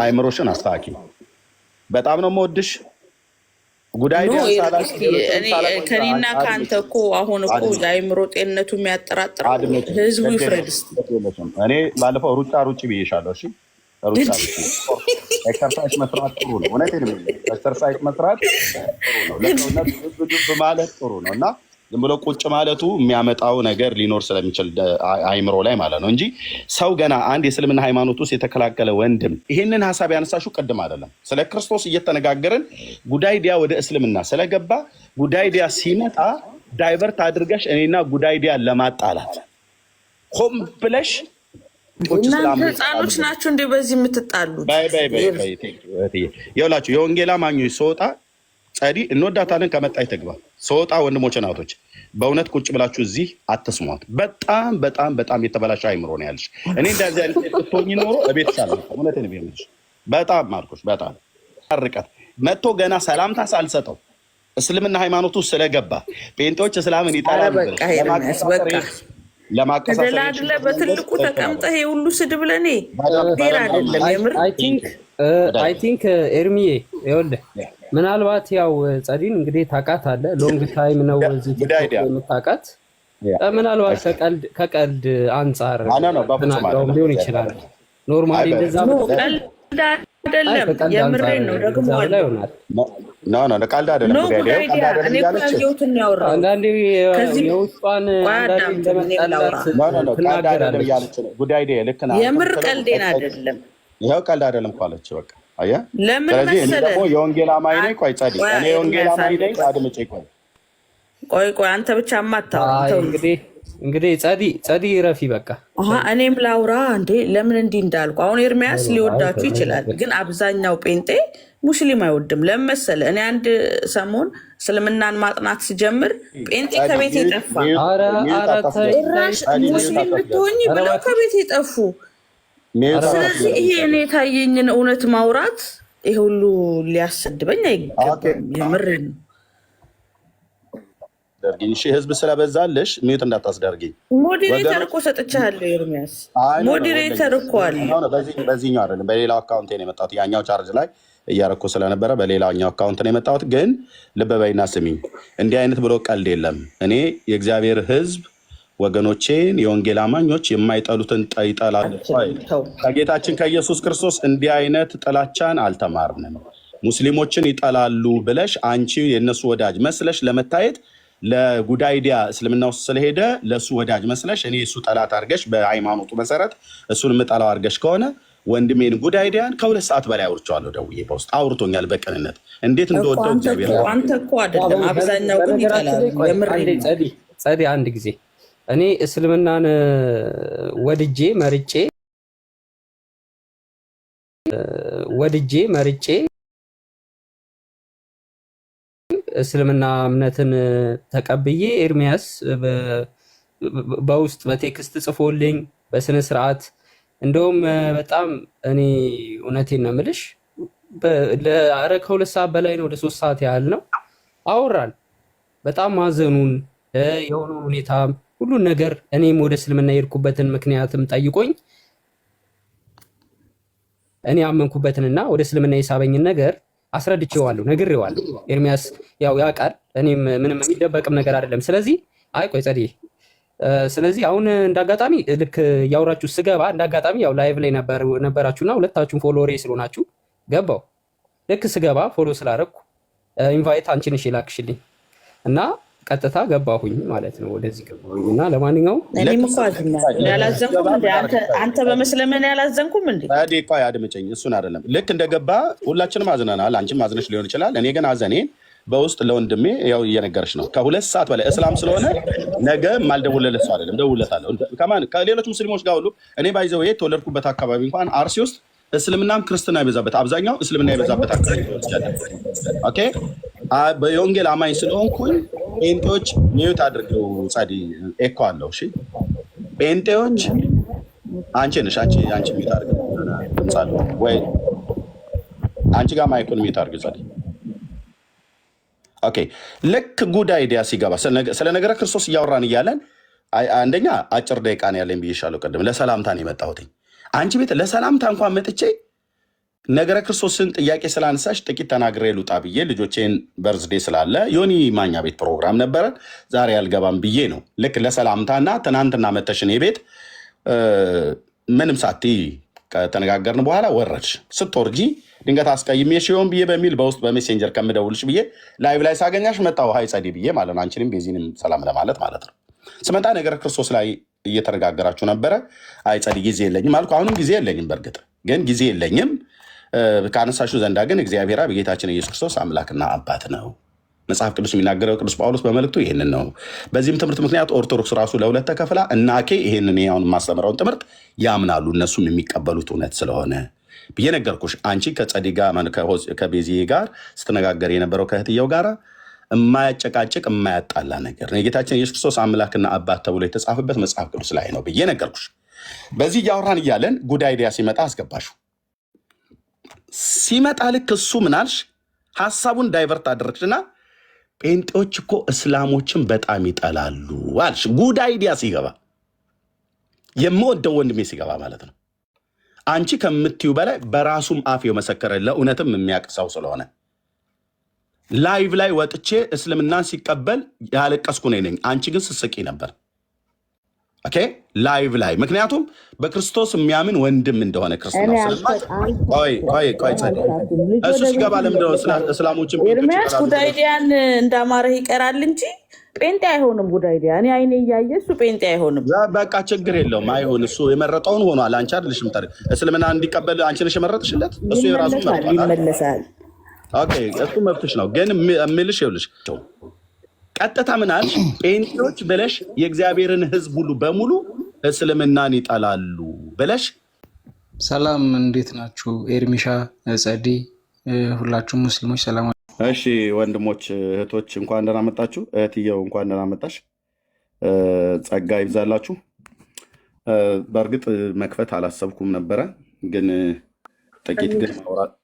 አይምሮሽን አስተካኪ። በጣም ነው የምወድሽ። ጉዳይ ከኔና ከአንተ እኮ አሁን እኮ የአይምሮ ጤንነቱ የሚያጠራጥረው ህዝቡ ይፍረድ። እኔ ባለፈው ሩጫ ሩጭ ብዬሻለሁ። እሺ ሩጫ ኤክሰርሳይዝ መስራት ጥሩ ነው። እውነቴን ነው። ኤክሰርሳይዝ መስራት ጥሩ ነው። ለሰውነት ብዙ ማለት ጥሩ ነው እና ዝም ብሎ ቁጭ ማለቱ የሚያመጣው ነገር ሊኖር ስለሚችል አይምሮ ላይ ማለት ነው እንጂ ሰው ገና አንድ የእስልምና ሃይማኖት ውስጥ የተከላከለ ወንድም ይህንን ሀሳብ ያነሳሽው ቅድም አይደለም። ስለ ክርስቶስ እየተነጋገርን ጉዳይዲያ ወደ እስልምና ስለገባ ጉዳይዲያ ሲመጣ ዳይቨርት አድርገሽ እኔና ጉዳይዲያ ለማጣላት ሆም ብለሽ እናንተ ህፃኖች ናችሁ እንዴ በዚህ የምትጣሉት? ይኸውላችሁ የወንጌል አማኞች ስወጣ ጸዲ እንወዳታለን ከመጣች ትግባ። ስወጣ ወንድሞች እናቶች በእውነት ቁጭ ብላችሁ እዚህ አትስሟት። በጣም በጣም በጣም የተበላሸ አይምሮ ነው ያለሽ። እኔ እንደዚህ አይነት ስትሆኚ ኖሮ እቤት ሳለ እውነቴን ነው የምልሽ። በጣም ማርኮሽ በጣም ርቀት መጥቶ ገና ሰላምታ ሳልሰጠው እስልምና ሃይማኖቱ ስለገባ ጴንጤዎች እስላምን ይጠላሉ ለማቀሳሰል አይደለ በትልቁ ተቀምጠህ ሁሉ ስድብ ለኔ ዴር አይደለም የምር አይ ቲንክ ኤርሚዬ ይኸውልህ ምናልባት ያው ጸዲን እንግዲህ ታውቃታለህ ሎንግ ታይም ነው እዚህ የምታውቃት ምናልባት ከቀልድ አንጻር ተናግረው ሊሆን ይችላል። ኖርማሊ እንደዛ ቀልድ አይደለም የምሬን ነው ደግሞ ይሆናል። ኖ ቀልድ አይደለም እኔ እኮ ያየሁትን ያወራው አንዳንዴ የውስጧን አንዳንዴ እንደመጣላት ትናገራለች ያለች ነው ጉዳይ ዴ ልክ ነው የምር ቀልዴን አይደለም ይሄው ቀልድ አይደለም ካለች በቃ አያ ለምን መሰለህ የወንጌል አማኝ ነኝ። ቆይ ጸዲ እኔ የወንጌል አማኝ ነኝ። አድምጪ ቆይ አንተ ብቻ አማታው እንግዲህ ጸዲ ረፊ በቃ እኔም ላውራ እንዴ ለምን እንዲህ እንዳልኩ አሁን ኤርሚያስ ሊወዳችሁ ይችላል፣ ግን አብዛኛው ጴንጤ ሙስሊም አይወድም። ለምን መሰለህ እኔ አንድ ሰሞን እስልምናን ማጥናት ሲጀምር ጴንጤ ከቤት ይጠፋ ሙስሊም ብትሆኚ ብለው ከቤት ይጠፉ። ስለዚህ ይሄ እኔ የታየኝን እውነት ማውራት ይሄ ሁሉ ሊያሰድበኝ አይገባም። የምሬን ነው። እሺ ህዝብ ስለበዛልሽ ሚዩት እንዳታስደርጊኝ። ሞዴሬተር እኮ ሰጥቻለሁ ኤርሚያስ፣ ሞዴሬተር እኮ አለ። በዚህኛው አይደለም በሌላው አካውንት ነው የመጣሁት። ያኛው ቻርጅ ላይ እያረኩ ስለነበረ በሌላኛው አካውንት ነው የመጣሁት። ግን ልብ በይና ስሚኝ፣ እንዲህ አይነት ብሎ ቀልድ የለም። እኔ የእግዚአብሔር ህዝብ ወገኖቼን የወንጌል አማኞች የማይጠሉትን ይጠላሉ። ከጌታችን ከኢየሱስ ክርስቶስ እንዲህ አይነት ጥላቻን አልተማርንም። ሙስሊሞችን ይጠላሉ ብለሽ አንቺ የነሱ ወዳጅ መስለሽ ለመታየት ለጉዳይዲያ እስልምና ውስጥ ስለሄደ ለሱ ወዳጅ መስለሽ እኔ እሱ ጠላት አድርገሽ በሃይማኖቱ መሰረት እሱን የምጠላው አድርገሽ ከሆነ ወንድሜን ጉዳይዲያን ከ2 ሰዓት በላይ አውርቼዋለሁ። ደውዬ በውስጥ አውርቶኛል በቅንነት እንዴት እንደወደው እግዚአብሔር። አንተ እኮ አይደለም አብዛኛው ግን ይጠላል። የምሬን ጸዲ አንድ ጊዜ እኔ እስልምናን ወድጄ መርጬ እስልምና እምነትን ተቀብዬ ኤርሚያስ በውስጥ በቴክስት ጽፎልኝ በስነ ስርዓት እንደውም በጣም እኔ እውነቴን ነው የምልሽ ለአረ ከ2 ሰዓት በላይ ነው ወደ 3 ሰዓት ያህል ነው አወራን። በጣም ማዘኑን የሆነውን ሁኔታ ሁሉን ነገር እኔም ወደ እስልምና የሄድኩበትን ምክንያትም ጠይቆኝ እኔ አመንኩበትንና ወደ እስልምና የሳበኝን ነገር አስረድቼዋለሁ፣ ነግሬዋለሁ። ኤርሚያስ ያው ያውቃል። እኔም ምንም የሚደበቅም ነገር አይደለም። ስለዚህ ቆይ ጸዲ፣ ስለዚህ አሁን እንዳጋጣሚ ልክ ያወራችሁ ስገባ እንዳጋጣሚ ያው ላይቭ ላይ ነበራችሁና ሁለታችሁም ፎሎወሬ ስለሆናችሁ ገባው። ልክ ስገባ ፎሎ ስላደረኩ ኢንቫይት አንቺ ነሽ የላክሽልኝ እና ቀጥታ ገባሁኝ ማለት ነው። ወደዚህ ገባሁኝ እና ለማንኛውም እኔም እኮ ያላዘንኩም እንዴ አንተ በመስለምን ያላዘንኩም እንዴ ታዲያ ቆይ አድምጪኝ። እሱን አይደለም ልክ እንደገባ ሁላችንም አዝነናል። አንቺም አዝነሽ ሊሆን ይችላል። እኔ ግን አዘኔን በውስጥ ለወንድሜ ያው እየነገርሽ ነው። ከ2 ሰዓት በላይ እስላም ስለሆነ ነገ ማልደውልለት ሰው አይደለም፣ ደውለታለሁ። ከማን ከሌሎች ሙስሊሞች ጋር ሁሉ እኔ ባይዘው የተወለድኩበት አካባቢ እንኳን አርሲ ውስጥ እስልምናም ክርስትና የበዛበት አብዛኛው እስልምና የበዛበት አካባቢ ነው። ኦኬ በወንጌል አማኝ ስለሆንኩኝ ጴንጤዎች ሚዩት አድርገው ጸዲ ኤኮ አለው። እሺ ጴንጤዎች አንቺ ነሽ አንቺ ሚዩት አድርገው ወይ አንቺ ጋር ማይኩን ሚዩት አድርገው ጸዲ። ኦኬ ልክ ጉዳይዲያ ሲገባ ስለ ነገረ ክርስቶስ እያወራን እያለን አንደኛ አጭር ደቂቃ ነው ያለኝ ብዬሻለሁ። ቅድም ለሰላምታ ነው የመጣሁት። አንቺ ቤት ለሰላምታ እንኳን መጥቼ ነገረ ክርስቶስን ጥያቄ ስላነሳሽ ጥቂት ተናግሬ ልውጣ ብዬ ልጆቼን በርዝዴ ስላለ ዮኒ ማኛ ቤት ፕሮግራም ነበረ ዛሬ አልገባም ብዬ ነው። ልክ ለሰላምታና ትናንትና መተሽን ቤት ምንም ሳቲ ከተነጋገርን በኋላ ወረድሽ። ስትወርጂ ድንገት አስቀይሜሽ ይሆን ብዬ በሚል በውስጥ በሜሴንጀር ከምደውልሽ ብዬ ላይቭ ላይ ሳገኛሽ መጣሁ። ሀይ ጸዴ ብዬ ማለት ነው። አንቺንም ቤዚንም ሰላም ለማለት ማለት ነው። ስመጣ ነገረ ክርስቶስ ላይ እየተነጋገራችሁ ነበረ። አይ ጸዴ ጊዜ የለኝም አልኩ። አሁንም ጊዜ የለኝም፣ በእርግጥ ግን ጊዜ የለኝም። ከአነሳሹ ዘንዳ ግን እግዚአብሔር አብ ጌታችን ኢየሱስ ክርስቶስ አምላክና አባት ነው። መጽሐፍ ቅዱስ የሚናገረው ቅዱስ ጳውሎስ በመልእክቱ ይህንን ነው። በዚህም ትምህርት ምክንያት ኦርቶዶክስ ራሱ ለሁለት ተከፍላ እናኬ ይህንን አሁን የማስተምረውን ትምህርት ያምናሉ፣ እነሱም የሚቀበሉት እውነት ስለሆነ ብዬ ነገርኩሽ። አንቺ ከጸዲ ጋር ከቤዚ ጋር ስትነጋገር የነበረው ከእህትየው ጋር የማያጨቃጭቅ የማያጣላ ነገር የጌታችን ኢየሱስ ክርስቶስ አምላክና አባት ተብሎ የተጻፈበት መጽሐፍ ቅዱስ ላይ ነው ብዬ ነገርኩሽ። በዚህ እያወራን እያለን ጉድ አይዲያ ሲመጣ አስገባሹ። ሲመጣ ልክ እሱ ምናልሽ ሀሳቡን ዳይቨርት አደረግሽና ጴንጤዎች እኮ እስላሞችን በጣም ይጠላሉ አልሽ። ጉድ አይዲያ ሲገባ የምወደው ወንድሜ ሲገባ ማለት ነው። አንቺ ከምትዩ በላይ በራሱም አፍ የመሰከረ ለእውነትም የሚያውቅ ሰው ስለሆነ ላይቭ ላይ ወጥቼ እስልምናን ሲቀበል ያለቀስኩ ነኝ። አንቺ ግን ስስቂ ነበር። ኦኬ ላይቭ ላይ ምክንያቱም በክርስቶስ የሚያምን ወንድም እንደሆነ ክርስትና ስለማት ቆይ እሱ ሲገባ ለምንድነው እስላሞችን ኤርሚያስ ጉድ አይዲያን እንዳማረህ ይቀራል እንጂ ጴንጤ አይሆንም። ጉድ አይዲያ እኔ አይኔ እያየ እሱ ጴንጤ አይሆንም። በቃ ችግር የለውም። አይሆን እሱ የመረጠውን ሆኗል። አንቺ አይደለሽም እስልምና እንዲቀበል አንቺ ነሽ የመረጥሽለት። እሱ የራሱ ይመለሳል። ኦኬ እሱ መብትሽ ነው። ግን እምልሽ ይኸውልሽ ቀጥታ ምን አልሽ? ጴንጤዎች ብለሽ የእግዚአብሔርን ሕዝብ ሁሉ በሙሉ እስልምናን ይጠላሉ ብለሽ። ሰላም እንዴት ናችሁ? ኤርሚሻ፣ ጸዲ፣ ሁላችሁም ሙስሊሞች ሰላም። እሺ ወንድሞች እህቶች እንኳን ደህና መጣችሁ። እህትየው እንኳን ደህና መጣሽ። ጸጋ ይብዛላችሁ። በእርግጥ መክፈት አላሰብኩም ነበረ፣ ግን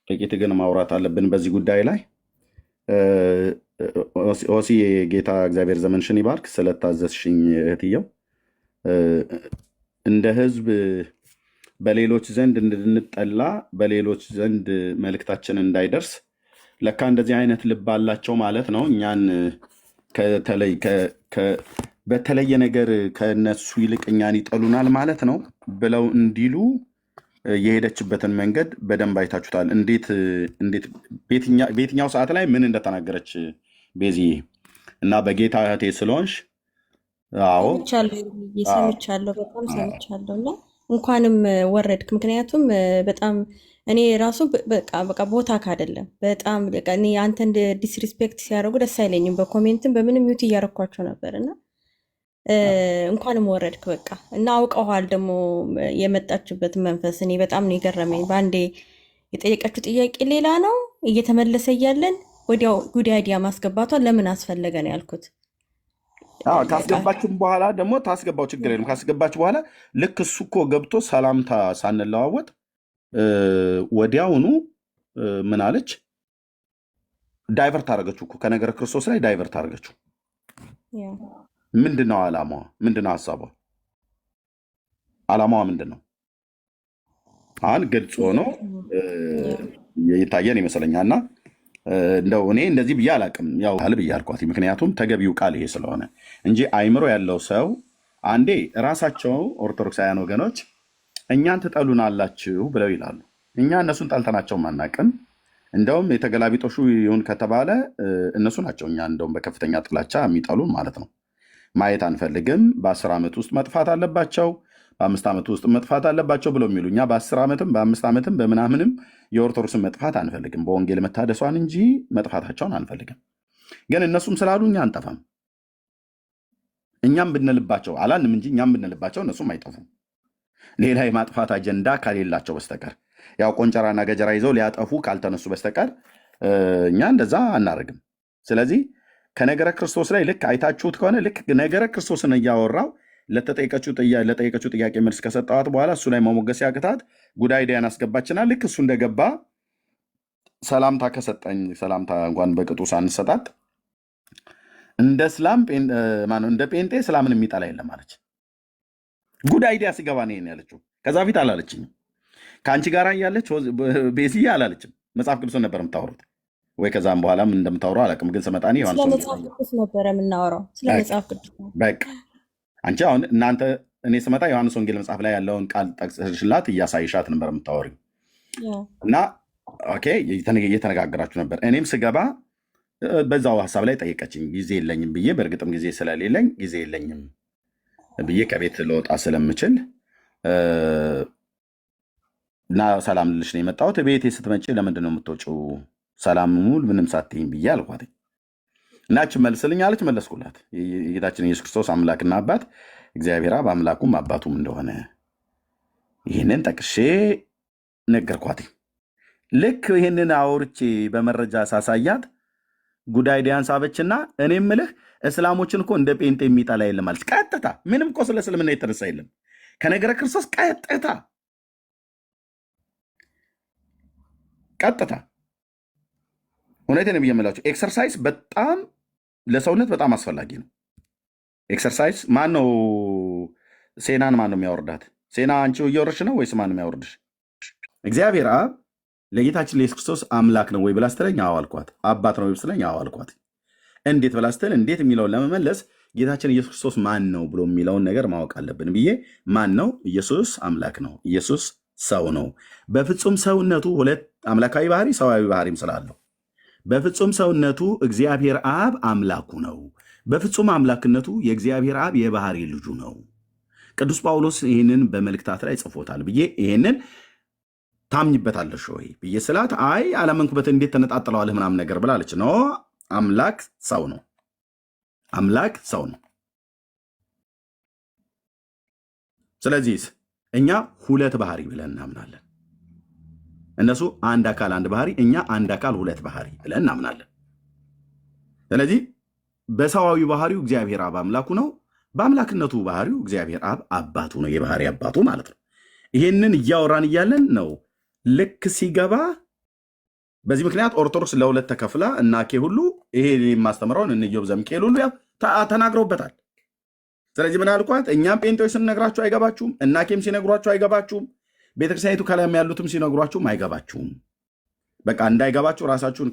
ጥቂት ግን ማውራት አለብን በዚህ ጉዳይ ላይ። ኦሲ የጌታ እግዚአብሔር ዘመንሽን ይባርክ ስለታዘዝሽኝ እህትየው። እንደ ህዝብ በሌሎች ዘንድ እንድንጠላ በሌሎች ዘንድ መልእክታችን እንዳይደርስ ለካ እንደዚህ አይነት ልብ አላቸው ማለት ነው። እኛን በተለየ ነገር ከነሱ ይልቅ እኛን ይጠሉናል ማለት ነው ብለው እንዲሉ የሄደችበትን መንገድ በደንብ አይታችሁታል። እንዴት በየትኛው ሰዓት ላይ ምን እንደተናገረች ቤዚ እና በጌታ እህቴ ስለሆንሽ ሰምቻለሁ፣ በጣም ሰምቻለሁ። እና እንኳንም ወረድክ። ምክንያቱም በጣም እኔ ራሱ በቃ ቦታ ካደለም በጣም እኔ አንተን ዲስሪስፔክት ሲያደርጉ ደስ አይለኝም። በኮሜንትም በምንም ሚውት እያረኳቸው ነበር እና እንኳንም ወረድክ በቃ። እና አውቀዋል ደግሞ የመጣችበት መንፈስ እኔ በጣም ነው የገረመኝ። በአንዴ የጠየቀችው ጥያቄ ሌላ ነው እየተመለሰ እያለን ወዲያው ጉድ አይዲያ ማስገባቷን ለምን አስፈለገ ነው ያልኩት። ካስገባችሁም በኋላ ደግሞ ታስገባው ችግር የለም። ካስገባችሁ በኋላ ልክ እሱ እኮ ገብቶ ሰላምታ ሳንለዋወጥ ወዲያውኑ ምን አለች? ዳይቨርት አደረገችው እኮ ከነገረ ክርስቶስ ላይ ዳይቨርት አደረገችው። ምንድነው ዓላማዋ? ምንድነው ሀሳቧ? ዓላማዋ ምንድን ነው? አሁን ግልጽ ሆኖ የታየን ይመስለኛልና እንደው እኔ እንደዚህ ብዬ አላቅም፣ ያው ብዬ አልኳት። ምክንያቱም ተገቢው ቃል ይሄ ስለሆነ እንጂ አይምሮ ያለው ሰው አንዴ ራሳቸው ኦርቶዶክሳውያን ወገኖች እኛን ትጠሉናላችሁ ብለው ይላሉ። እኛ እነሱን ጠልተናቸውም አናቅም። እንደውም የተገላቢጦሹ ይሁን ከተባለ እነሱ ናቸው እኛ እንደውም በከፍተኛ ጥላቻ የሚጠሉን ማለት ነው። ማየት አንፈልግም፣ በ10 ዓመት ውስጥ መጥፋት አለባቸው፣ በ5 ዓመት ውስጥ መጥፋት አለባቸው ብለው የሚሉ እኛ በ10 ዓመትም በ5 ዓመትም በምናምንም የኦርቶዶክስን መጥፋት አንፈልግም፣ በወንጌል መታደሷን እንጂ መጥፋታቸውን አንፈልግም። ግን እነሱም ስላሉ እኛ አንጠፋም። እኛም ብንልባቸው አላንም እንጂ እኛም ብንልባቸው እነሱም አይጠፉም። ሌላ የማጥፋት አጀንዳ ከሌላቸው በስተቀር ያው ቆንጨራና ገጀራ ይዘው ሊያጠፉ ካልተነሱ በስተቀር እኛ እንደዛ አናደርግም። ስለዚህ ከነገረ ክርስቶስ ላይ ልክ አይታችሁት ከሆነ ልክ ነገረ ክርስቶስን እያወራው ለጠየቀችው ጥያቄ መልስ ከሰጠዋት በኋላ እሱ ላይ መሞገስ ያቅታት ጉድ አይዲያን አስገባችና ልክ እሱ እንደገባ ሰላምታ ከሰጠኝ ሰላምታ እንኳን በቅጡ ሳንሰጣት እንደ ጴንጤ እስላምን የሚጠላ የለም አለች። ጉድ አይዲያ ሲገባ ነው ያለችው። ከዛ ፊት አላለችኝም። ከአንቺ ጋር እያለች ቤዝዬ አላለችም። መጽሐፍ ቅዱስን ነበር የምታወሩት ወይ ከዛም በኋላም እንደምታወሩ አላውቅም። ግን ስመጣ እኔ ስለ ዮሐንስ መጽሐፍ ቅዱስ ነበረ የምናወራው፣ ስለ መጽሐፍ ቅዱስ ነው። በቃ አንቺ አሁን እናንተ እኔ ስመጣ ዮሐንስ ወንጌል መጽሐፍ ላይ ያለውን ቃል ጠቅስሽላት እያሳይሻት ነበር የምታወሪው እና ኦኬ እየተነጋገራችሁ ነበር። እኔም ስገባ በዛው ሀሳብ ላይ ጠየቀችኝ። ጊዜ የለኝም ብዬ በእርግጥም ጊዜ ስለሌለኝ ጊዜ የለኝም ብዬ ከቤት ልወጣ ስለምችል እና ሰላም ልልሽ ነው የመጣሁት። ቤቴ ስትመጪ ለምንድን ነው የምትወጪው? ሰላም ሙሉ ምንም ሳትይኝ ብዬ አልኳት። እናችን መልስልኝ አለች። መለስኩላት። የጌታችን ኢየሱስ ክርስቶስ አምላክና አባት እግዚአብሔር አብ አምላኩም አባቱም እንደሆነ ይህንን ጠቅሼ ነገርኳት። ልክ ይህንን አውርቼ በመረጃ ሳሳያት ጉዳይ ዲያን ሳበችና እኔ ምልህ እስላሞችን እኮ እንደ ጴንጤ የሚጠላ የለም አለች። ቀጥታ ምንም እኮ ስለ እስልምና የተነሳ የለም ከነገረ ክርስቶስ ቀጥታ እውነቴን ነው የምላቸው። ኤክሰርሳይዝ በጣም ለሰውነት በጣም አስፈላጊ ነው። ኤክሰርሳይዝ ማን ነው? ሴናን ማን ነው የሚያወርዳት? ሴና አንቺ እየወረድሽ ነው ወይስ ማን ነው የሚያወርድሽ? እግዚአብሔር አብ ለጌታችን ለኢየሱስ ክርስቶስ አምላክ ነው ወይ ብላ ስትለኝ አዎ አልኳት። አባት ነው ወይ ስትለኝ አዎ አልኳት። እንዴት ብላ ስትል እንዴት የሚለውን ለመመለስ ጌታችን ኢየሱስ ክርስቶስ ማን ነው ብሎ የሚለውን ነገር ማወቅ አለብን ብዬ ማን ነው? ኢየሱስ አምላክ ነው። ኢየሱስ ሰው ነው። በፍጹም ሰውነቱ ሁለት አምላካዊ ባህሪ ሰዋዊ ባህሪም ስላለው በፍጹም ሰውነቱ እግዚአብሔር አብ አምላኩ ነው። በፍጹም አምላክነቱ የእግዚአብሔር አብ የባህሪ ልጁ ነው። ቅዱስ ጳውሎስ ይህንን በመልእክታት ላይ ጽፎታል ብዬ ይህንን ታምኝበታለሽ ወይ ብዬ ስላት አይ አላመንኩበት እንዴት ተነጣጥለዋልህ ምናምን ነገር ብላለች። ኖ አምላክ ሰው ነው። አምላክ ሰው ነው። ስለዚህ እኛ ሁለት ባህሪ ብለን እናምናለን። እነሱ አንድ አካል አንድ ባህሪ፣ እኛ አንድ አካል ሁለት ባህሪ ብለን እናምናለን። ስለዚህ በሰዋዊ ባህሪው እግዚአብሔር አብ አምላኩ ነው። በአምላክነቱ ባህሪው እግዚአብሔር አብ አባቱ ነው፣ የባህሪ አባቱ ማለት ነው። ይህንን እያወራን እያለን ነው ልክ ሲገባ። በዚህ ምክንያት ኦርቶዶክስ ለሁለት ተከፍላ እና ኬ ሁሉ ይሄ የማስተምረውን እንዮብ ዘምኬል ሁሉ ተናግረውበታል። ስለዚህ ምን አልኳት? እኛም ጴንጤዎች ስንነግራችሁ አይገባችሁም፣ እና ኬም ሲነግሯችሁ አይገባችሁም፣ ቤተክርስቲያኒቱ ከላይም ያሉትም ሲነግሯችሁም አይገባችሁም። በቃ እንዳይገባችሁ ራሳችሁን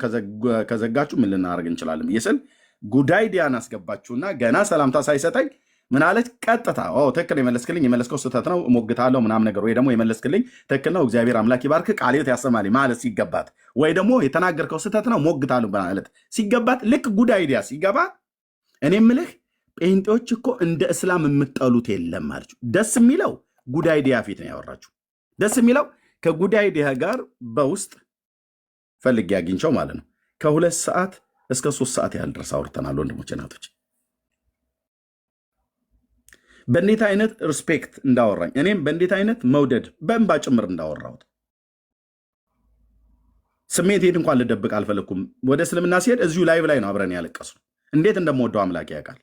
ከዘጋችሁ ምን ልናደርግ እንችላለን ብዬ ስል ጉዳይ ዲያን አስገባችሁና ገና ሰላምታ ሳይሰጠኝ ምን አለች? ቀጥታ ትክክል የመለስክልኝ፣ የመለስከው ስህተት ነው እሞግታለሁ ምናምን ነገር፣ ወይ ደግሞ የመለስክልኝ ትክክል ነው እግዚአብሔር አምላክ ይባርክ ቃልዮት ያሰማልኝ ማለት ሲገባት፣ ወይ ደግሞ የተናገርከው ስህተት ነው እሞግታለሁ ማለት ሲገባት፣ ልክ ጉዳይ ዲያ ሲገባ እኔ ምልህ ጴንጤዎች እኮ እንደ እስላም የምጠሉት የለም አለች። ደስ የሚለው ጉዳይ ዲያ ፊት ነው ያወራችሁ። ደስ የሚለው ከጉዳይ ዲያ ጋር በውስጥ ፈልጌ አግኝቸው ማለት ነው። ከ2 ሰዓት እስከ 3 ሰዓት ያህል ድረስ አውርተናል ወንድሞች እናቶች። በእንዴት አይነት ሪስፔክት እንዳወራኝ እኔም በእንዴት አይነት መውደድ በእንባ ጭምር እንዳወራሁት ስሜት ሄድ እንኳን ልደብቅ አልፈለኩም። ወደ እስልምና ሲሄድ እዚሁ ላይቭ ላይ ነው አብረን ያለቀሱ። እንዴት እንደምወደው አምላክ ያውቃል።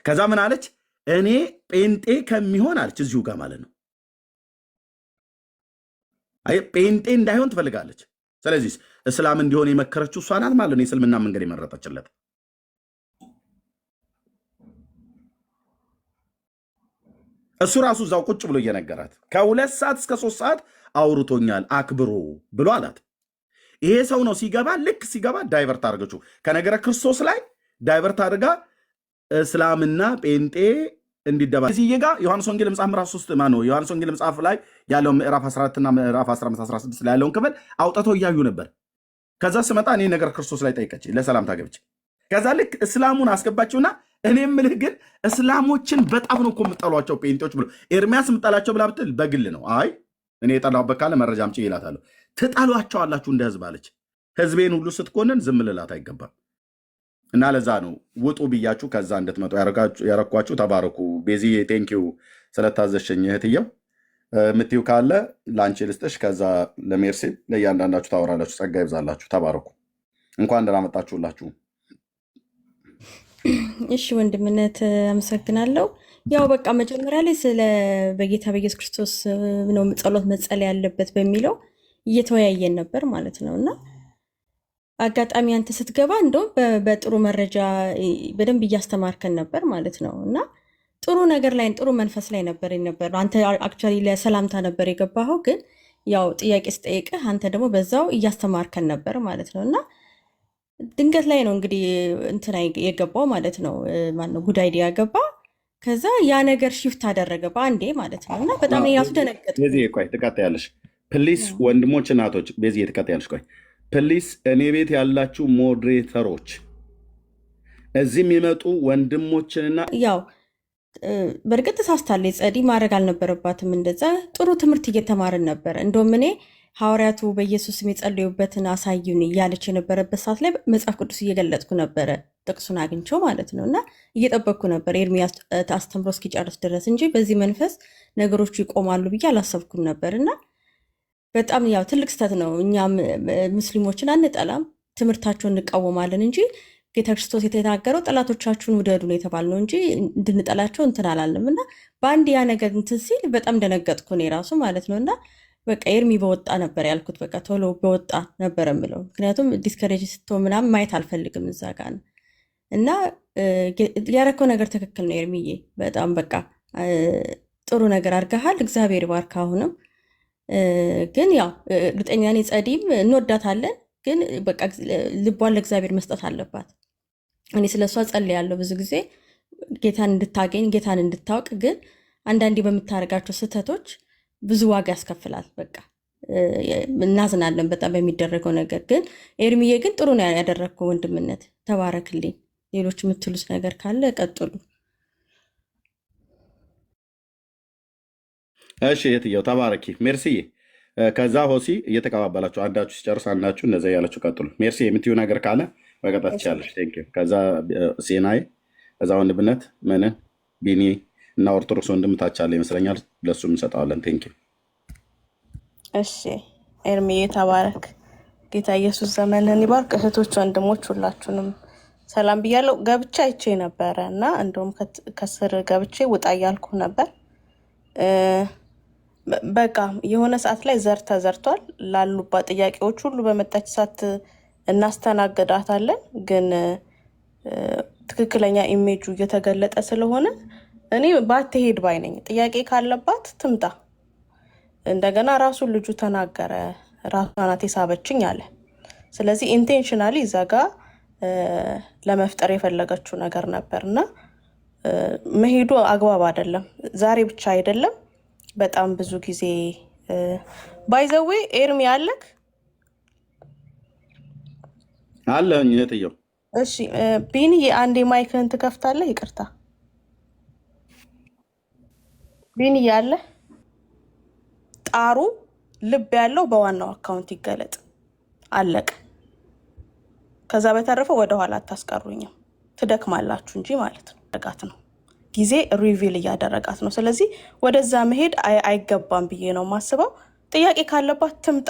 ከዛ ምን አለች? እኔ ጴንጤ ከሚሆን አለች እዚሁ ጋር ማለት ነው። አይ ጴንጤ እንዳይሆን ትፈልጋለች። ስለዚህ እስላም እንዲሆን የመከረችው እሷ ናት ማለት ነው። የእስልምና መንገድ የመረጠችለት እሱ ራሱ እዛው ቁጭ ብሎ እየነገራት ከ2 ሰዓት እስከ 3 ሰዓት አውርቶኛል አክብሮ ብሎ አላት። ይሄ ሰው ነው ሲገባ፣ ልክ ሲገባ ዳይቨርት አድርገችው ከነገረ ክርስቶስ ላይ ዳይቨርት አድርጋ እስላምና ጴንጤ እንዲደባ እዚህ ጋር ዮሐንስ ወንጌል መጽሐፍ ምዕራፍ 3 ማነው ዮሐንስ ወንጌል መጽሐፍ ላይ ያለው ምዕራፍ 14 እና ምዕራፍ 15 16 ላይ ያለውን ክፍል አውጥተው እያዩ ነበር። ከዛ ስመጣ እኔ ነገር ክርስቶስ ላይ ጠይቀች ለሰላምታ ገብቼ ከዛ ልክ እስላሙን አስገባችውና እኔ ምልህ ግን እስላሞችን በጣም ነው እኮ የምጠሏቸው ጴንጤዎች ብሎ ኤርሚያስ የምጠላቸው ብላ ብትል በግል ነው። አይ እኔ የጠላሁበት ካለ መረጃ አምጪ ይላታለሁ። ትጠሏቸው አላችሁ እንደ ህዝብ አለች። ህዝቤን ሁሉ ስትኮንን ዝም ልላት አይገባም። እና ለዛ ነው ውጡ ብያችሁ ከዛ እንድትመጡ ያረኳችሁ። ተባረኩ። ቤዚ ቴንኪው ስለታዘሸኝ እህትየው። ምትዩ ካለ ለአንቺ ልስጥሽ፣ ከዛ ለሜርሲ ለእያንዳንዳችሁ ታወራላችሁ። ጸጋ ይብዛላችሁ። ተባረኩ። እንኳን ደህና መጣችሁላችሁ። እሺ ወንድምነት አመሰግናለሁ። ያው በቃ መጀመሪያ ላይ ስለ በጌታ በኢየሱስ ክርስቶስ ነው ጸሎት መጸለይ ያለበት በሚለው እየተወያየን ነበር ማለት ነው። እና አጋጣሚ አንተ ስትገባ እንደውም በጥሩ መረጃ በደንብ እያስተማርከን ነበር ማለት ነው። እና ጥሩ ነገር ላይ ጥሩ መንፈስ ላይ ነበር አንተ አክቹዋሊ ለሰላምታ ነበር የገባኸው፣ ግን ያው ጥያቄ ስጠይቅህ አንተ ደግሞ በዛው እያስተማርከን ነበር ማለት ነው። እና ድንገት ላይ ነው እንግዲህ እንትና የገባው ማለት ነው። ማነው ጉድ አይዲያ ገባ። ከዛ ያ ነገር ሽፍት አደረገ በአንዴ ማለት ነው። እና በጣም ራሱ ደነገጥኩ። ቤዚ ቆይ ትቀጥያለሽ ፕሊስ። ወንድሞች እናቶች፣ ቤዚ ትቀጥያለሽ። ቆይ ፕሊስ፣ እኔ ቤት ያላችሁ ሞዴሬተሮች፣ እዚህ የሚመጡ ወንድሞችንና ያው በእርግጥ ተሳስታለች ጸዲ፣ ማድረግ አልነበረባትም እንደዛ። ጥሩ ትምህርት እየተማርን ነበር። እንደውም እኔ ሐዋርያቱ በኢየሱስም የጸለዩበትን አሳዩን እያለች የነበረበት ሰዓት ላይ መጽሐፍ ቅዱስ እየገለጥኩ ነበረ፣ ጥቅሱን አግኝቼው ማለት ነው። እና እየጠበቅኩ ነበር ኤርሚያስ አስተምሮ እስኪጨርስ ድረስ እንጂ በዚህ መንፈስ ነገሮቹ ይቆማሉ ብዬ አላሰብኩም ነበር። እና በጣም ያው ትልቅ ስህተት ነው። እኛም ሙስሊሞችን አንጠላም፣ ትምህርታቸውን እንቃወማለን እንጂ ጌታ ክርስቶስ የተናገረው ጠላቶቻችሁን ውደዱ ነው የተባልነው እንጂ እንድንጠላቸው እንትን አላለም። እና በአንድ ያ ነገር እንትን ሲል በጣም ደነገጥኩ እኔ ራሱ ማለት ነው። እና በቃ ኤርሚ በወጣ ነበር ያልኩት፣ በቃ ቶሎ በወጣ ነበር የምለው። ምክንያቱም ዲስከሬጅ ስትሆን ምናምን ማየት አልፈልግም እዛ ጋር ነው። እና ያረከው ነገር ትክክል ነው ኤርሚዬ፣ በጣም በቃ ጥሩ ነገር አድርገሃል። እግዚአብሔር ባርክ። አሁንም ግን ያው እርግጠኛ ነኝ ጸዲም እንወዳታለን፣ ግን በቃ ልቧን ለእግዚአብሔር መስጠት አለባት። እኔ ስለ እሷ ጸልያለሁ ብዙ ጊዜ ጌታን እንድታገኝ ጌታን እንድታውቅ። ግን አንዳንዴ በምታደርጋቸው ስህተቶች ብዙ ዋጋ ያስከፍላል። በቃ እናዝናለን በጣም በሚደረገው ነገር። ግን ኤርሚዬ ግን ጥሩ ነው ያደረግከው ወንድምነት፣ ተባረክልኝ። ሌሎች የምትሉት ነገር ካለ ቀጥሉ። እሺ የትየው ተባረኪ ሜርሲዬ። ከዛ ሆሲ እየተቀባበላችሁ አንዳችሁ ሲጨርስ አንዳችሁ እነዚ ያላችሁ ቀጥሉ። ሜርሲ የምትዩ ነገር ካለ መቀጠል ትችላለች። ከዛ ሴናይ፣ ከዛ ወንድምነት ምንን ቢኒ እና ኦርቶዶክስ ወንድምታቻለ ይመስለኛል፣ ለሱ እንሰጠዋለን። ቴንክ ዩ። እሺ ኤርሚዬ ተባረክ። ጌታ ኢየሱስ ዘመንህን ይባርክ። እህቶች ወንድሞች ሁላችሁንም ሰላም ብያለሁ። ገብቼ አይቼ ነበረ እና እንደውም ከስር ገብቼ ውጣ እያልኩ ነበር። በቃ የሆነ ሰዓት ላይ ዘር ተዘርቷል። ላሉባት ጥያቄዎች ሁሉ በመጣች ሰዓት እናስተናግዳታለን። ግን ትክክለኛ ኢሜጁ እየተገለጠ ስለሆነ እኔ ባትሄድ ባይ ነኝ። ጥያቄ ካለባት ትምጣ። እንደገና ራሱ ልጁ ተናገረ፣ ራሷ ናት የሳበችኝ አለ። ስለዚህ ኢንቴንሽናሊ እዛ ጋ ለመፍጠር የፈለገችው ነገር ነበር እና መሄዱ አግባብ አይደለም። ዛሬ ብቻ አይደለም፣ በጣም ብዙ ጊዜ ባይዘዌ ኤርሚ አለክ አለኝ እህትየው። እሺ ቢኒ አንዴ ማይክህን ትከፍታለህ? ይቅርታ ቢኒ ያለ ጣሩ ልብ ያለው በዋናው አካውንት ይገለጥ። አለቅ። ከዛ በተረፈ ወደኋላ አታስቀሩኝም፣ ትደክማላችሁ እንጂ ማለት ነው። ደጋት ነው ጊዜ ሪቪል እያደረጋት ነው። ስለዚህ ወደዛ መሄድ አይገባም ብዬ ነው የማስበው። ጥያቄ ካለባት ትምጣ።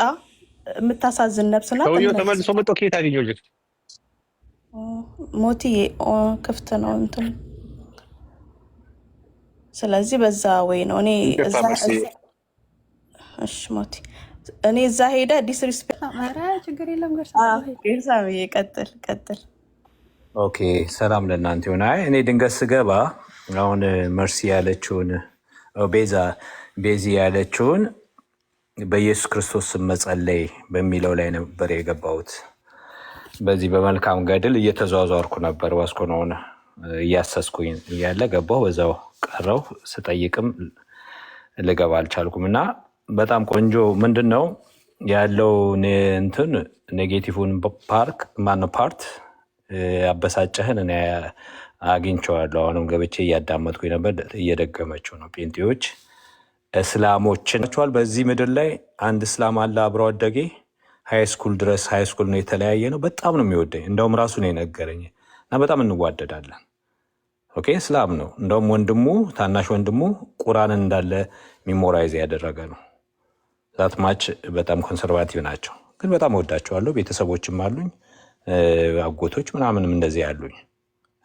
የምታሳዝን ነፍስ ናት። ሰውየው ተመልሶ መጥቶ ከየት አገኘው? ልጅ ሞቲዬ ክፍት ነው እንትን። ስለዚህ በዛ ወይ ነው እኔ እዛ እሺ ሞቲ እኔ እዛ ሄደ ዲስሪስፔክት ችግር የለም ገርሳዬ ቀጥል። ኦኬ ሰላም ለእናንተ ይሁን። አይ እኔ ድንገት ስገባ አሁን መርሲ ያለችውን ቤዚ ያለችውን በኢየሱስ ክርስቶስ ስም መጸለይ በሚለው ላይ ነበር የገባሁት። በዚህ በመልካም ገድል እየተዟዟርኩ ነበር። ዋስኮነውን እያሰስኩኝ እያለ ገባሁ፣ በዛው ቀረው። ስጠይቅም ልገባ አልቻልኩም። እና በጣም ቆንጆ ምንድን ነው ያለው እንትን ኔጌቲቭን ፓርት አበሳጨህን እኔ አግኝቼዋለሁ። አሁንም ገብቼ እያዳመጥኩኝ ነበር። እየደገመችው ነው። ጴንጤዎች እስላሞችን ቸዋል። በዚህ ምድር ላይ አንድ እስላም አለ አብሮ አደጌ ሃይስኩል ድረስ ሃይስኩል ነው የተለያየ ነው። በጣም ነው የሚወደኝ። እንደውም ራሱ ነው የነገረኝ እና በጣም እንዋደዳለን። ኦኬ እስላም ነው። እንደውም ወንድሙ ታናሽ ወንድሙ ቁርአንን እንዳለ ሚሞራይዝ ያደረገ ነው። ዛት ማች በጣም ኮንሰርቫቲቭ ናቸው፣ ግን በጣም ወዳቸዋለሁ። ቤተሰቦችም አሉኝ፣ አጎቶች ምናምንም እንደዚህ ያሉኝ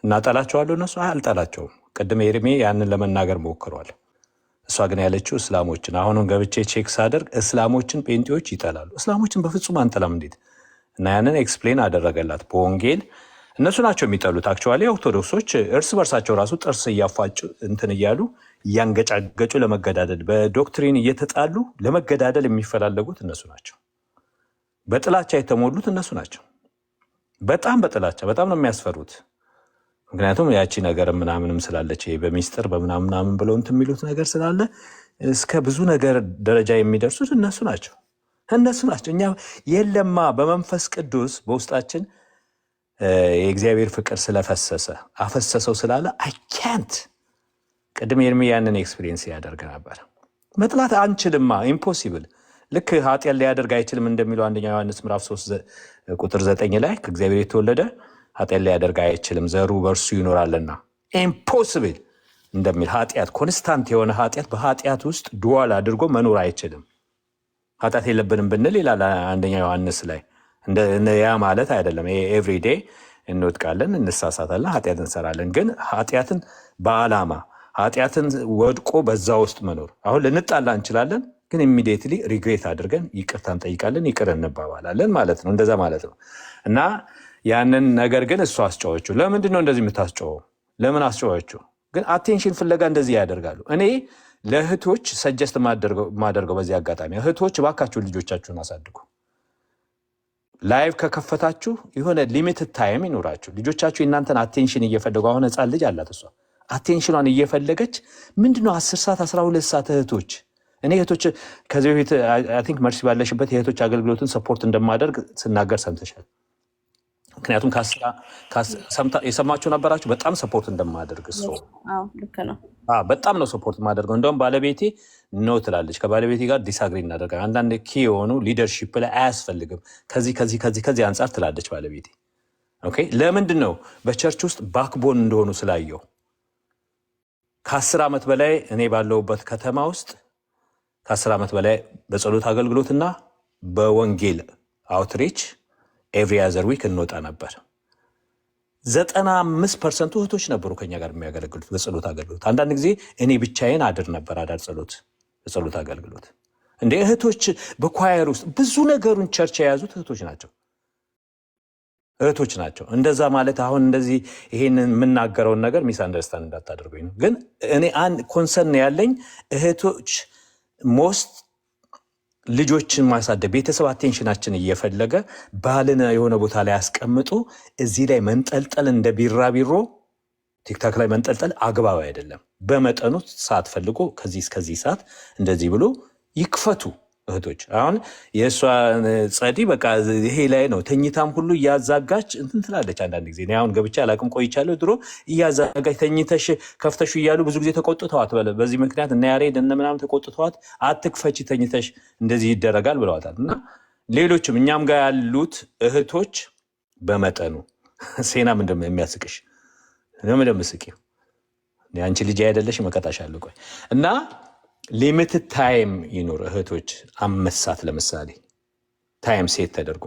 እና ጠላቸዋለሁ። እነሱ አልጠላቸውም። ቅድም ኤርሜ ያንን ለመናገር ሞክሯል። እሷ ግን ያለችው እስላሞችን። አሁንም ገብቼ ቼክ ሳደርግ እስላሞችን ጴንጤዎች ይጠላሉ። እስላሞችን በፍጹም አንጠላም። እንዴት? እና ያንን ኤክስፕሌን አደረገላት በወንጌል እነሱ ናቸው የሚጠሉት። አክቹዋሊ ኦርቶዶክሶች እርስ በርሳቸው ራሱ ጥርስ እያፋጩ እንትን እያሉ እያንገጫገጩ ለመገዳደል በዶክትሪን እየተጣሉ ለመገዳደል የሚፈላለጉት እነሱ ናቸው። በጥላቻ የተሞሉት እነሱ ናቸው። በጣም በጥላቻ በጣም ነው የሚያስፈሩት። ምክንያቱም ያቺ ነገር ምናምንም ስላለች በሚስጥር በምናምናምን ብለው እንትን የሚሉት ነገር ስላለ እስከ ብዙ ነገር ደረጃ የሚደርሱት እነሱ ናቸው። እኛ የለማ በመንፈስ ቅዱስ በውስጣችን የእግዚአብሔር ፍቅር ስለፈሰሰ አፈሰሰው ስላለ አይካንት ቅድም ኤርሚ ያንን ኤክስፒሪየንስ ያደርግ ነበር። መጥላት አንችልማ፣ ኢምፖሲብል። ልክ ኃጢአት ሊያደርግ አይችልም እንደሚለው አንደኛ ዮሐንስ ምዕራፍ 3 ቁጥር 9 ላይ ከእግዚአብሔር የተወለደ ኃጢአት ሊያደርግ አይችልም ዘሩ በእርሱ ይኖራልና ኢምፖሲብል እንደሚል ኃጢአት ኮንስታንት የሆነ ኃጢአት በኃጢአት ውስጥ ዱዋል አድርጎ መኖር አይችልም። ኃጢአት የለብንም ብንል ይላል አንደኛ ዮሐንስ ላይ። ያ ማለት አይደለም ኤቭሪዴ እንወድቃለን፣ እንሳሳታለን፣ ኃጢአት እንሰራለን። ግን ኃጢአትን በዓላማ ኃጢአትን ወድቆ በዛ ውስጥ መኖር። አሁን ልንጣላ እንችላለን፣ ግን ኢሚዲየትሊ ሪግሬት አድርገን ይቅርታ እንጠይቃለን፣ ይቅር እንባባላለን ማለት ነው። እንደዛ ማለት ነው። እና ያንን ነገር ግን እሱ አስጨዋችሁ። ለምንድን ነው እንደዚህ የምታስጨወው? ለምን አስጨዋችሁ? ግን አቴንሽን ፍለጋ እንደዚህ ያደርጋሉ። እኔ ለእህቶች ሰጀስት ማደርገው በዚህ አጋጣሚ እህቶች እባካችሁ ልጆቻችሁን አሳድጉ። ላይቭ ከከፈታችሁ የሆነ ሊሚትድ ታይም ይኖራችሁ። ልጆቻችሁ የእናንተን አቴንሽን እየፈለጉ አሁን ህፃን ልጅ አላት እሷ አቴንሽኗን እየፈለገች ምንድነው 10 ሰዓት 12 ሰዓት እህቶች እኔ እህቶች ከዚህ በፊት አይ ቲንክ መርሲ ባለሽበት የእህቶች አገልግሎትን ሰፖርት እንደማደርግ ስናገር ሰምተሻል። ምክንያቱም የሰማችሁ ነበራችሁ በጣም ሰፖርት እንደማደርግ እሱ ልክ ነው። በጣም ነው ሰፖርት ማደርገው። እንደውም ባለቤቴ ኖ ትላለች። ከባለቤቴ ጋር ዲስአግሪ እናደርጋለን። አንዳንድ ኪ የሆኑ ሊደርሺፕ ላይ አያስፈልግም ከዚህ አንጻር ትላለች ባለቤቴ። ኦኬ ለምንድን ነው? በቸርች ውስጥ ባክቦን እንደሆኑ ስላየው ከ10 ዓመት በላይ እኔ ባለሁበት ከተማ ውስጥ ከ10 ዓመት በላይ በጸሎት አገልግሎትና በወንጌል አውትሪች ኤቭሪ አዘር ዊክ እንወጣ ነበር። 95% እህቶች ነበሩ ከኛ ጋር የሚያገለግሉት በጸሎት አገልግሎት። አንዳንድ ጊዜ እኔ ብቻዬን አድር ነበር በጸሎት አገልግሎት። እንደ እህቶች በኳየር ውስጥ ብዙ ነገሩን ቸርች የያዙት እህቶች ናቸው። እንደዛ ማለት አሁን እንደዚህ ይሄንን የምናገረውን ነገር ሚስ አንደርስታንድ እንዳታደርጉኝ ነው። ግን እኔ አንድ ኮንሰርን ያለኝ እህቶች ሞስት ልጆችን ማሳደግ ቤተሰብ አቴንሽናችን እየፈለገ ባልን የሆነ ቦታ ላይ ያስቀምጡ እዚህ ላይ መንጠልጠል እንደ ቢራቢሮ ቲክታክ ላይ መንጠልጠል አግባብ አይደለም። በመጠኑ ሰዓት ፈልጎ ከዚህ እስከዚህ ሰዓት እንደዚህ ብሎ ይክፈቱ እህቶች። አሁን የእሷ ጸዲ በቃ ይሄ ላይ ነው ተኝታም ሁሉ እያዛጋች እንትን ትላለች። አንዳንድ ጊዜ አሁን ገብቼ አላቅም ቆይቻለሁ። ድሮ እያዛጋች ተኝተሽ ከፍተሹ እያሉ ብዙ ጊዜ ተቆጥተዋት በዚህ ምክንያት እና ያሬድ እነ ምናምን ተቆጥተዋት አትክፈቺ ተኝተሽ እንደዚህ ይደረጋል ብለዋታል። እና ሌሎችም እኛም ጋር ያሉት እህቶች በመጠኑ ሴና ምንድን የሚያስቅሽ ምንድምስቂ አንቺ ልጅ አይደለሽ መቀጣሻለሁ ቆይ እና ሊሚትድ ታይም ይኖር እህቶች 5 ሰዓት ለምሳሌ ታይም ሴት ተደርጎ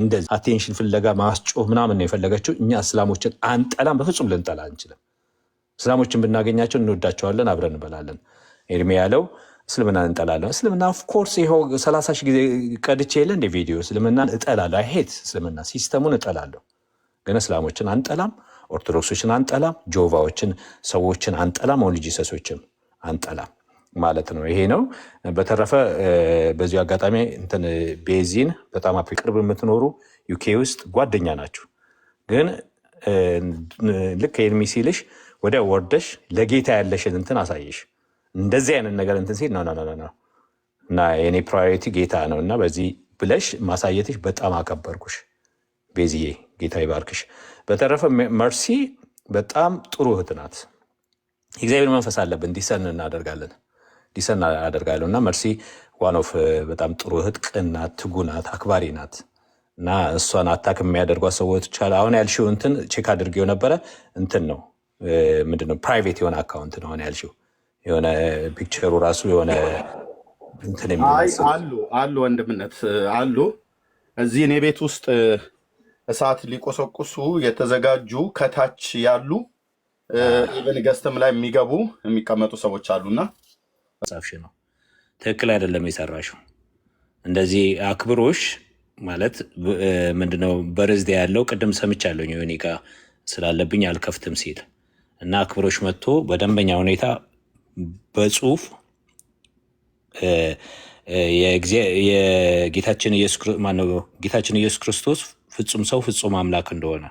እንደዚህ አቴንሽን ፍለጋ ማስጮህ ምናምን ነው የፈለገችው። እኛ እስላሞችን አንጠላም፣ በፍጹም ልንጠላ አንችልም። እስላሞችን ብናገኛቸው እንወዳቸዋለን፣ አብረን እንበላለን። ኤርሚ ያለው እስልምና እንጠላለን። እስልምና ኦፍኮርስ ይኸው 30 ሺህ ጊዜ ቀድቼ የለ እንደ ቪዲዮ እስልምናን እጠላለሁ። አይሄት እስልምና ሲስተሙን እጠላለሁ፣ ግን እስላሞችን አንጠላም፣ ኦርቶዶክሶችን አንጠላም፣ ጆቫዎችን ሰዎችን አንጠላም፣ ኦንሊ ጂሰሶችን አንጠላም ማለት ነው። ይሄ ነው። በተረፈ በዚሁ አጋጣሚ እንትን ቤዚን በጣም ቅርብ የምትኖሩ ዩኬ ውስጥ ጓደኛ ናችሁ። ግን ልክ ኤርሚ ሲልሽ ወዲያ ወርደሽ ለጌታ ያለሽን እንትን አሳየሽ። እንደዚህ አይነት ነገር እንትን ሲል ነው እና የኔ ፕራዮሪቲ ጌታ ነው እና በዚህ ብለሽ ማሳየትሽ በጣም አከበርኩሽ ቤዚዬ፣ ጌታ ይባርክሽ። በተረፈ መርሲ በጣም ጥሩ እህት ናት። የእግዚአብሔር መንፈስ አለብን፣ ዲሰን አደርጋለሁ እና መርሲ ዋኖፍ በጣም ጥሩ እህት፣ ቅን ናት፣ ትጉ ናት፣ አክባሪ ናት እና እሷን አታክ የሚያደርጓት ሰዎች ይቻላል። አሁን ያልሽው እንትን ቼክ አድርጌው ነበረ። እንትን ነው ምንድነው ፕራይቬት የሆነ አካውንት ነው አሁን ያልሽው። የሆነ ፒክቸሩ ራሱ የሆነ እንትን አሉ ወንድምነት አሉ እዚህ እኔ ቤት ውስጥ እሳት ሊቆሰቁሱ የተዘጋጁ ከታች ያሉ ኢቨን ገስትም ላይ የሚገቡ የሚቀመጡ ሰዎች አሉና ጻፍሽ ነው ትክክል አይደለም የሰራሽው። እንደዚህ አክብሮሽ ማለት ምንድነው በርዝዴ ያለው ቅድም ሰምቻለሁ ዮኒ ጋ ስላለብኝ አልከፍትም ሲል እና አክብሮች መጥቶ በደንበኛ ሁኔታ በጽሁፍ የጌታችን ኢየሱስ ክርስቶስ ፍጹም ሰው ፍጹም አምላክ እንደሆነ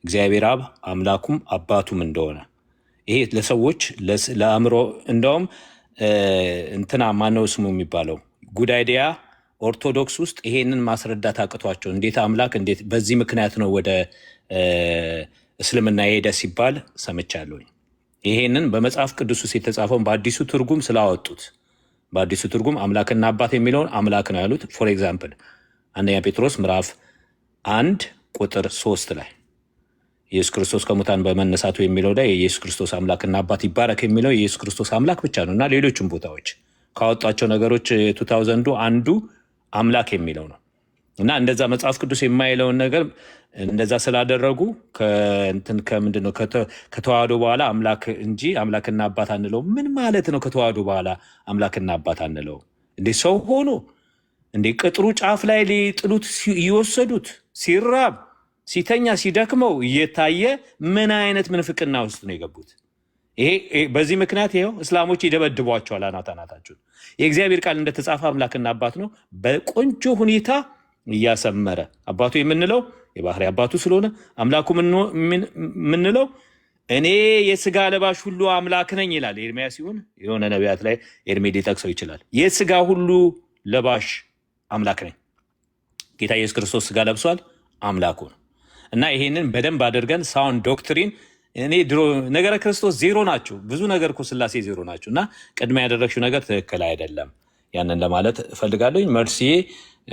እግዚአብሔር አብ አምላኩም አባቱም እንደሆነ ይሄ ለሰዎች ለአእምሮ እንደውም እንትና ማነው ስሙ የሚባለው ጉድ አይዲያ ኦርቶዶክስ ውስጥ ይሄንን ማስረዳት አቅቷቸው እንዴት አምላክ እንዴት በዚህ ምክንያት ነው ወደ እስልምና የሄደ ሲባል ሰምቻለሁኝ። ይሄንን በመጽሐፍ ቅዱስ ውስጥ የተጻፈውን በአዲሱ ትርጉም ስላወጡት በአዲሱ ትርጉም አምላክና አባት የሚለውን አምላክ ነው ያሉት። ፎር ኤግዛምፕል አንደኛ ጴጥሮስ ምዕራፍ 1 ቁጥር 3 ላይ ኢየሱስ ክርስቶስ ከሙታን በመነሳቱ የሚለው ላይ የኢየሱስ ክርስቶስ አምላክና አባት ይባረክ የሚለው የኢየሱስ ክርስቶስ አምላክ ብቻ ነው እና ሌሎችም ቦታዎች ካወጧቸው ነገሮች 2000 አንዱ አምላክ የሚለው ነው እና እንደዛ መጽሐፍ ቅዱስ የማይለውን ነገር እንደዛ ስላደረጉ ከምንድነው ከተዋህዶ በኋላ አምላክ እንጂ አምላክና አባት አንለው። ምን ማለት ነው? ከተዋህዶ በኋላ አምላክና አባት አንለው እንዴ? ሰው ሆኖ እንዴ ቅጥሩ ጫፍ ላይ ሊጥሉት እየወሰዱት ሲራብ ሲተኛ ሲደክመው እየታየ ምን አይነት ምንፍቅና ውስጥ ነው የገቡት? ይሄ በዚህ ምክንያት ይኸው እስላሞች ይደበድቧቸዋል አናታችሁን። የእግዚአብሔር ቃል እንደተጻፈ አምላክና አባት ነው በቆንጆ ሁኔታ እያሰመረ አባቱ የምንለው የባህሪ አባቱ ስለሆነ አምላኩ የምንለው እኔ የስጋ ለባሽ ሁሉ አምላክ ነኝ ይላል ኤርሚያስ ሲሆን የሆነ ነቢያት ላይ ኤርሜ ሊጠቅሰው ይችላል። የስጋ ሁሉ ለባሽ አምላክ ነኝ። ጌታ ኢየሱስ ክርስቶስ ስጋ ለብሷል፣ አምላኩ ነው እና ይሄንን በደንብ አድርገን ሳውንድ ዶክትሪን እኔ ድሮ ነገረ ክርስቶስ ዜሮ ናቸው፣ ብዙ ነገር እኮ ስላሴ ዜሮ ናቸው እና ቅድሚያ ያደረግሽው ነገር ትክክል አይደለም። ያንን ለማለት እፈልጋለሁኝ። መርሲዬ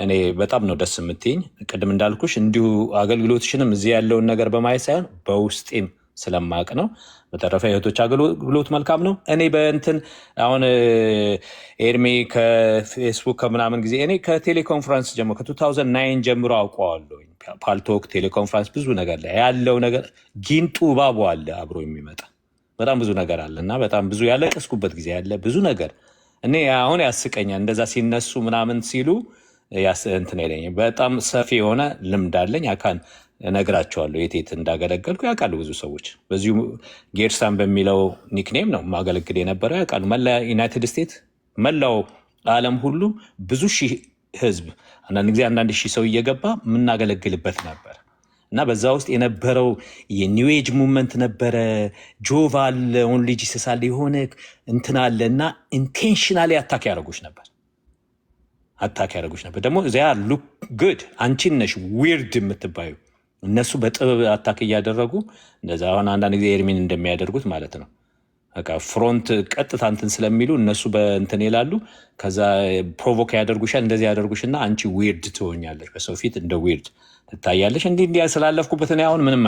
እኔ በጣም ነው ደስ የምትይኝ። ቅድም እንዳልኩሽ እንዲሁ አገልግሎትሽንም እዚህ ያለውን ነገር በማየት ሳይሆን በውስጤም ስለማቅ ነው። በተረፈ የእህቶች አገልግሎት መልካም ነው። እኔ በእንትን አሁን ኤርሜ ከፌስቡክ ከምናምን ጊዜ እኔ ከቴሌኮንፈረንስ ጀምሮ ከ2009 ጀምሮ አውቀዋለሁ። ፓልቶክ ቴሌኮንፈረንስ ብዙ ነገር ላይ ያለው ነገር ጊንጡ ባቦ አለ አብሮ የሚመጣ በጣም ብዙ ነገር አለ እና በጣም ብዙ ያለቀስኩበት ጊዜ ያለ ብዙ ነገር እኔ አሁን ያስቀኛል። እንደዛ ሲነሱ ምናምን ሲሉ እንትን አይለኝም። በጣም ሰፊ የሆነ ልምድ አለኝ። አካን እነግራቸዋለሁ የቴት እንዳገለገልኩ ያውቃሉ ብዙ ሰዎች። በዚሁ ጌርሳን በሚለው ኒክኔም ነው ማገለግል የነበረ ያውቃሉ። መላ ዩናይትድ ስቴትስ መላው ዓለም ሁሉ ብዙ ሺህ ህዝብ አንዳንድ ጊዜ አንዳንድ ሺህ ሰው እየገባ የምናገለግልበት ነበር እና በዛ ውስጥ የነበረው የኒው ኤጅ ሙቭመንት ነበረ። ጆቫ አለ፣ ኦንሊ ጂሰስ አለ፣ የሆነ እንትን አለ እና ኢንቴንሽናሊ አታክ ያደረጉች ነበር ደግሞ እዚያ ሉክ ጉድ አንቺን ነሽ ዊርድ የምትባዩ እነሱ በጥበብ አታክ እያደረጉ እንደዛ አሁን አንዳንድ ጊዜ ኤርሚን እንደሚያደርጉት ማለት ነው። በቃ ፍሮንት ቀጥታ እንትን ስለሚሉ እነሱ በእንትን ይላሉ። ከዛ ፕሮቮክ ያደርጉሻል፣ እንደዚህ ያደርጉሽና አንቺ ዊርድ ትሆኛለሽ፣ በሰው ፊት እንደ ዊርድ ትታያለሽ። እንዲህ ስላለፍኩበት እኔ አሁን ምንም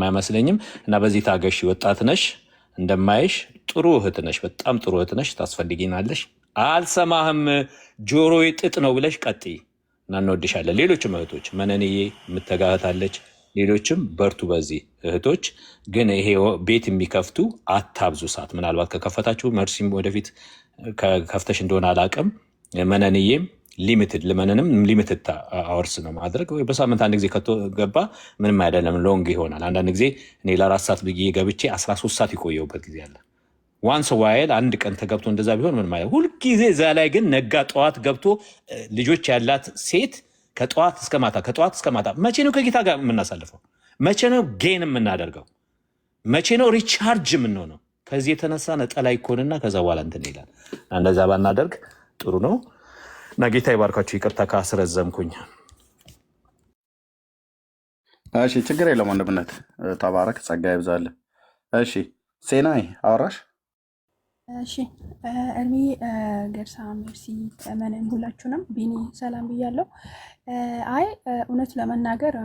አይመስለኝም እና በዚህ ታገሽ። ወጣት ነሽ፣ እንደማይሽ ጥሩ እህት ነሽ፣ በጣም ጥሩ እህት ነሽ፣ ታስፈልጊናለሽ። አልሰማህም ጆሮዬ ጥጥ ነው ብለሽ ቀጥይ እና እንወድሻለን። ሌሎችም እህቶች መነንዬ የምተጋህታለች፣ ሌሎችም በርቱ። በዚህ እህቶች ግን ይሄ ቤት የሚከፍቱ አታብዙ ሰዓት። ምናልባት ከከፈታችሁ መርሲም ወደፊት ከከፍተሽ እንደሆነ አላቅም። መነንዬም ሊሚትድ ልመንንም ሊሚትድ አወርስ ነው ማድረግ። ወይ በሳምንት አንድ ጊዜ ከተገባ ምንም አይደለም፣ ሎንግ ይሆናል። አንዳንድ ጊዜ እኔ ለ4 ሰዓት ብዬ ገብቼ 13 ሰዓት የቆየሁበት ጊዜ አለ። ዋንስ ዋይል አንድ ቀን ተገብቶ እንደዛ ቢሆን ምን ማለት ሁልጊዜ እዛ ላይ ግን ነጋ ጠዋት ገብቶ ልጆች ያላት ሴት ከጠዋት እስከ ማታ መቼ ነው ከጌታ ጋር የምናሳልፈው? መቼ ነው ጌን የምናደርገው? መቼ ነው ሪቻርጅ የምንሆነው? ከዚህ የተነሳ ነጠላ ይኮንና ከዛ በኋላ እንትን ይላል። እንደዛ ባናደርግ ጥሩ ነው እና ጌታ ይባርካችሁ። ይቅርታ ካስረዘምኩኝ። እሺ ችግር የለም ወንድምነት፣ ተባረክ፣ ጸጋ ይብዛልህ። እሺ ሴናይ አወራሽ? እሺ እርሚ ገርሳ ሜርሲ መነን ሁላችሁንም ቢኒ ሰላም ብያለሁ። አይ እውነት ለመናገር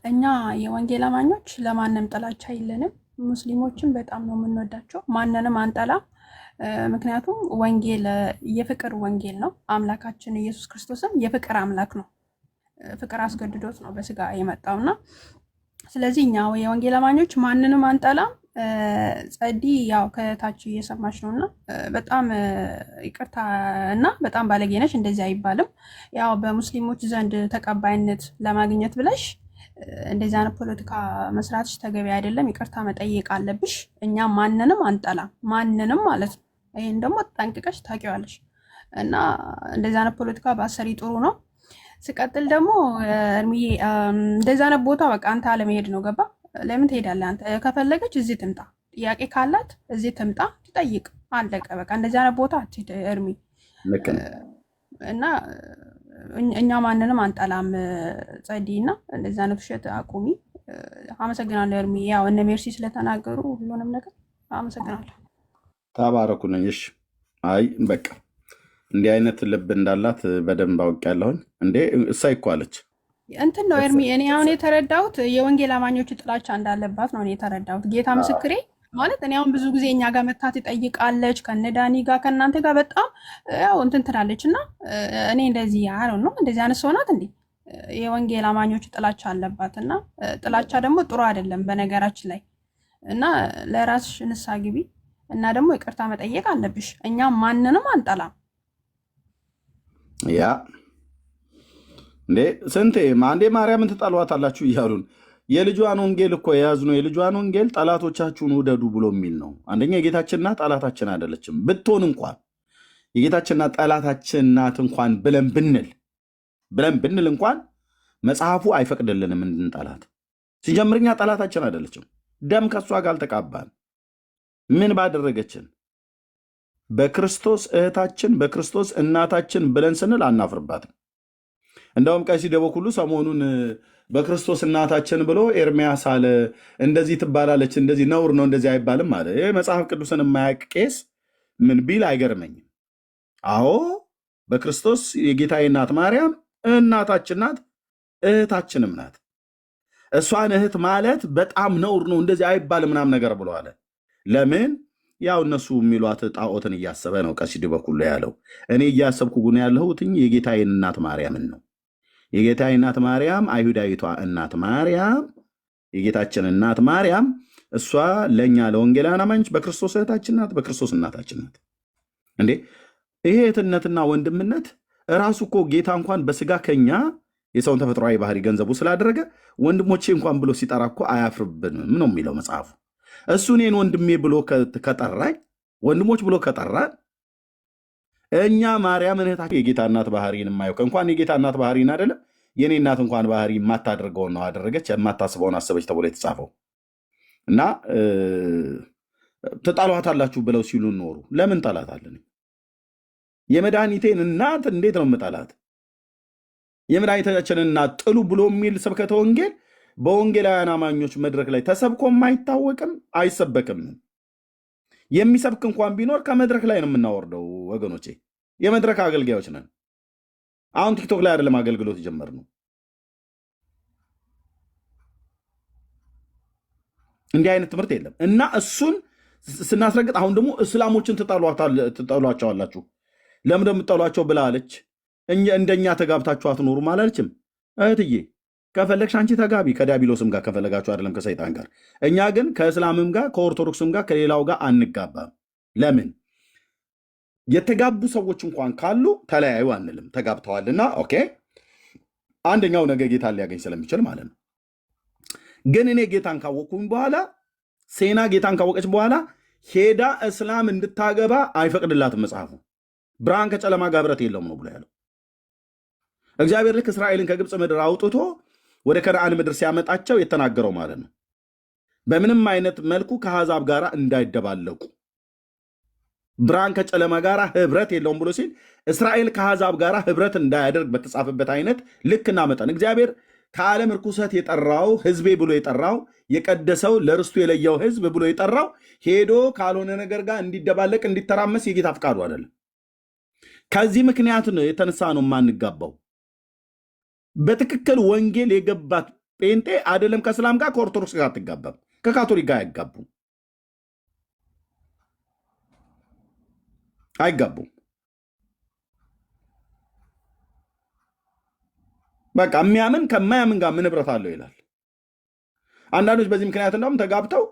እኛ የወንጌል አማኞች ለማንም ጥላቻ የለንም። ሙስሊሞችን በጣም ነው የምንወዳቸው፣ ማንንም አንጠላም። ምክንያቱም ወንጌል የፍቅር ወንጌል ነው። አምላካችን ኢየሱስ ክርስቶስም የፍቅር አምላክ ነው። ፍቅር አስገድዶት ነው በስጋ የመጣውና ስለዚህ እኛ የወንጌል አማኞች ማንንም አንጠላም። ጸዲ ያው ከታች እየሰማች ነው እና በጣም ይቅርታ እና በጣም ባለጌ ነሽ። እንደዚህ አይባልም። ያው በሙስሊሞች ዘንድ ተቀባይነት ለማግኘት ብለሽ እንደዚህ አይነት ፖለቲካ መስራትሽ ተገቢ አይደለም። ይቅርታ መጠየቅ አለብሽ። እኛ ማንንም አንጠላም፣ ማንንም ማለት ነው። ይህን ደግሞ ጠንቅቀሽ ታውቂዋለሽ። እና እንደዚህ አይነት ፖለቲካ በአሰሪ ጥሩ ነው። ስቀጥል ደግሞ እርምዬ እንደዚህ አይነት ቦታ በቃ አንተ አለመሄድ ነው። ገባ? ለምን ትሄዳለህ አንተ? ከፈለገች እዚህ ትምጣ፣ ጥያቄ ካላት እዚህ ትምጣ፣ ትጠይቅ። አለቀ በቃ። እንደዚህ አይነት ቦታ አትሄድ እርሚ። እና እኛ ማንንም አንጠላም ጸዲ፣ እና እንደዚህ አይነት ውሸት አቁሚ። አመሰግናለሁ እርሚ። ያው እነ ሜርሲ ስለተናገሩ ሁሉንም ነገር አመሰግናለሁ። ተባረኩልኝ። እሺ፣ አይ በቃ እንዲህ አይነት ልብ እንዳላት በደንብ አውቄያለሁኝ። እንዴ እሳይ እኮ አለች እንትን ነው ኤርሚ። እኔ አሁን የተረዳሁት የወንጌል አማኞች ጥላቻ እንዳለባት ነው እኔ የተረዳሁት። ጌታ ምስክሬ ማለት እኔ አሁን ብዙ ጊዜ እኛ ጋር መታ ትጠይቃለች፣ ከነዳኒ ጋር ከእናንተ ጋር በጣም ያው እንትን ትላለች። እና እኔ እንደዚህ ያለው ነው እንደዚህ አይነት ሰው ናት እንዴ? የወንጌል አማኞች ጥላቻ አለባት። እና ጥላቻ ደግሞ ጥሩ አይደለም በነገራችን ላይ። እና ለራስሽ ንስሐ ግቢ እና ደግሞ ይቅርታ መጠየቅ አለብሽ። እኛ ማንንም አንጠላም። ያ እንዴ ስንቴ አንዴ ማርያምን ትጠሏታላችሁ እያሉን የልጇን ወንጌል እኮ የያዝ ነው። የልጇን ወንጌል ጠላቶቻችሁን ውደዱ ብሎ የሚል ነው። አንደኛ የጌታችንና ጠላታችን አይደለችም። ብትሆን እንኳን የጌታችንና ጠላታችን ናት እንኳን ብለን ብንል እንኳን መጽሐፉ አይፈቅድልንም እንድንጠላት። ሲጀምርኛ ጠላታችን አይደለችም። ደም ከእሷ ጋር አልተቃባን። ምን ባደረገችን? በክርስቶስ እህታችን በክርስቶስ እናታችን ብለን ስንል አናፍርባትም። እንደውም ቀሲስ ደበኩሉ ሰሞኑን በክርስቶስ እናታችን ብሎ ኤርሚያስ አለ እንደዚህ ትባላለች፣ እንደዚህ ነውር ነው፣ እንደዚህ አይባልም አለ። ይህ መጽሐፍ ቅዱስን የማያውቅ ቄስ ምን ቢል አይገርመኝም። አዎ በክርስቶስ የጌታዬ እናት ማርያም እናታችን ናት፣ እህታችንም ናት። እሷን እህት ማለት በጣም ነውር ነው፣ እንደዚህ አይባልም ምናምን ነገር ብሎ አለ። ለምን? ያው እነሱ የሚሏት ጣዖትን እያሰበ ነው ቀሲስ በኩሉ ያለው። እኔ እያሰብኩ ግን ያለሁት የጌታዬን እናት ማርያምን ነው። የጌታዬ እናት ማርያም አይሁዳዊቷ እናት ማርያም፣ የጌታችን እናት ማርያም፣ እሷ ለእኛ ለወንጌላውያን አማኞች በክርስቶስ እህታችን ናት፣ በክርስቶስ እናታችን ናት። እንዴ ይሄ እህትነትና ወንድምነት እራሱ እኮ ጌታ እንኳን በስጋ ከኛ የሰውን ተፈጥሯዊ ባህሪ ገንዘቡ ስላደረገ ወንድሞቼ እንኳን ብሎ ሲጠራ እኮ አያፍርብንም ነው የሚለው መጽሐፉ። እሱ እኔን ወንድሜ ብሎ ከጠራኝ ወንድሞች ብሎ ከጠራን እኛ ማርያም እህታችን የጌታ እናት ባህሪን የማያውቅ እንኳን የጌታ እናት ባህሪን አይደለም የኔ እናት እንኳን ባህሪ የማታደርገውን ነው አደረገች፣ የማታስበውን አሰበች ተብሎ የተጻፈው እና ትጣሏታላችሁ ብለው ሲሉ ኖሩ። ለምን ጠላታለን? የመድኃኒቴን እናት እንዴት ነው የምጠላት? የመድኃኒታችንን እናት ጥሉ ብሎ የሚል ስብከተ ወንጌል በወንጌላውያን አማኞች መድረክ ላይ ተሰብኮም አይታወቅም፣ አይሰበክም። የሚሰብክ እንኳን ቢኖር ከመድረክ ላይ ነው የምናወርደው። ወገኖቼ የመድረክ አገልጋዮች ነን። አሁን ቲክቶክ ላይ አይደለም አገልግሎት የጀመርነው። እንዲህ አይነት ትምህርት የለም እና እሱን ስናስረግጥ አሁን ደግሞ እስላሞችን ትጠሏቸዋላችሁ። ለምን እንደምትጠሏቸው ብላ አለች። እንደኛ ተጋብታችሁ አትኖሩም አላለችም። እህትዬ ከፈለግሽ አንቺ ተጋቢ ከዲያብሎስም ጋር ከፈለጋችሁ አይደለም ከሰይጣን ጋር። እኛ ግን ከእስላምም ጋር ከኦርቶዶክስም ጋር ከሌላው ጋር አንጋባም። ለምን? የተጋቡ ሰዎች እንኳን ካሉ ተለያዩ አንልም። ተጋብተዋልና ኦኬ፣ አንደኛው ነገ ጌታን ሊያገኝ ስለሚችል ማለት ነው። ግን እኔ ጌታን ካወቅኩኝ በኋላ ሴና ጌታን ካወቀች በኋላ ሄዳ እስላም እንድታገባ አይፈቅድላትም መጽሐፉ። ብርሃን ከጨለማ ጋር ብረት የለውም ነው ብሎ ያለው። እግዚአብሔር ልክ እስራኤልን ከግብፅ ምድር አውጥቶ ወደ ከነዓን ምድር ሲያመጣቸው የተናገረው ማለት ነው። በምንም አይነት መልኩ ከአሕዛብ ጋር እንዳይደባለቁ ብርሃን ከጨለማ ጋር ህብረት የለውም ብሎ ሲል እስራኤል ከአሕዛብ ጋር ህብረት እንዳያደርግ በተጻፈበት አይነት ልክና መጠን እግዚአብሔር ከዓለም ርኩሰት የጠራው ህዝቤ ብሎ የጠራው የቀደሰው ለርስቱ የለየው ህዝብ ብሎ የጠራው ሄዶ ካልሆነ ነገር ጋር እንዲደባለቅ እንዲተራመስ የጌታ ፍቃዱ አይደለም። ከዚህ ምክንያት ነው የተነሳ ነው የማንጋባው። በትክክል ወንጌል የገባት ጴንጤ አይደለም ከእስላም ጋር ከኦርቶዶክስ ጋር አትጋባም፣ ከካቶሊክ ጋር አይጋቡም። በቃ የሚያምን ከማያምን ጋር ምን ህብረት አለው ይላል። አንዳንዶች በዚህ ምክንያት እንደውም ተጋብተው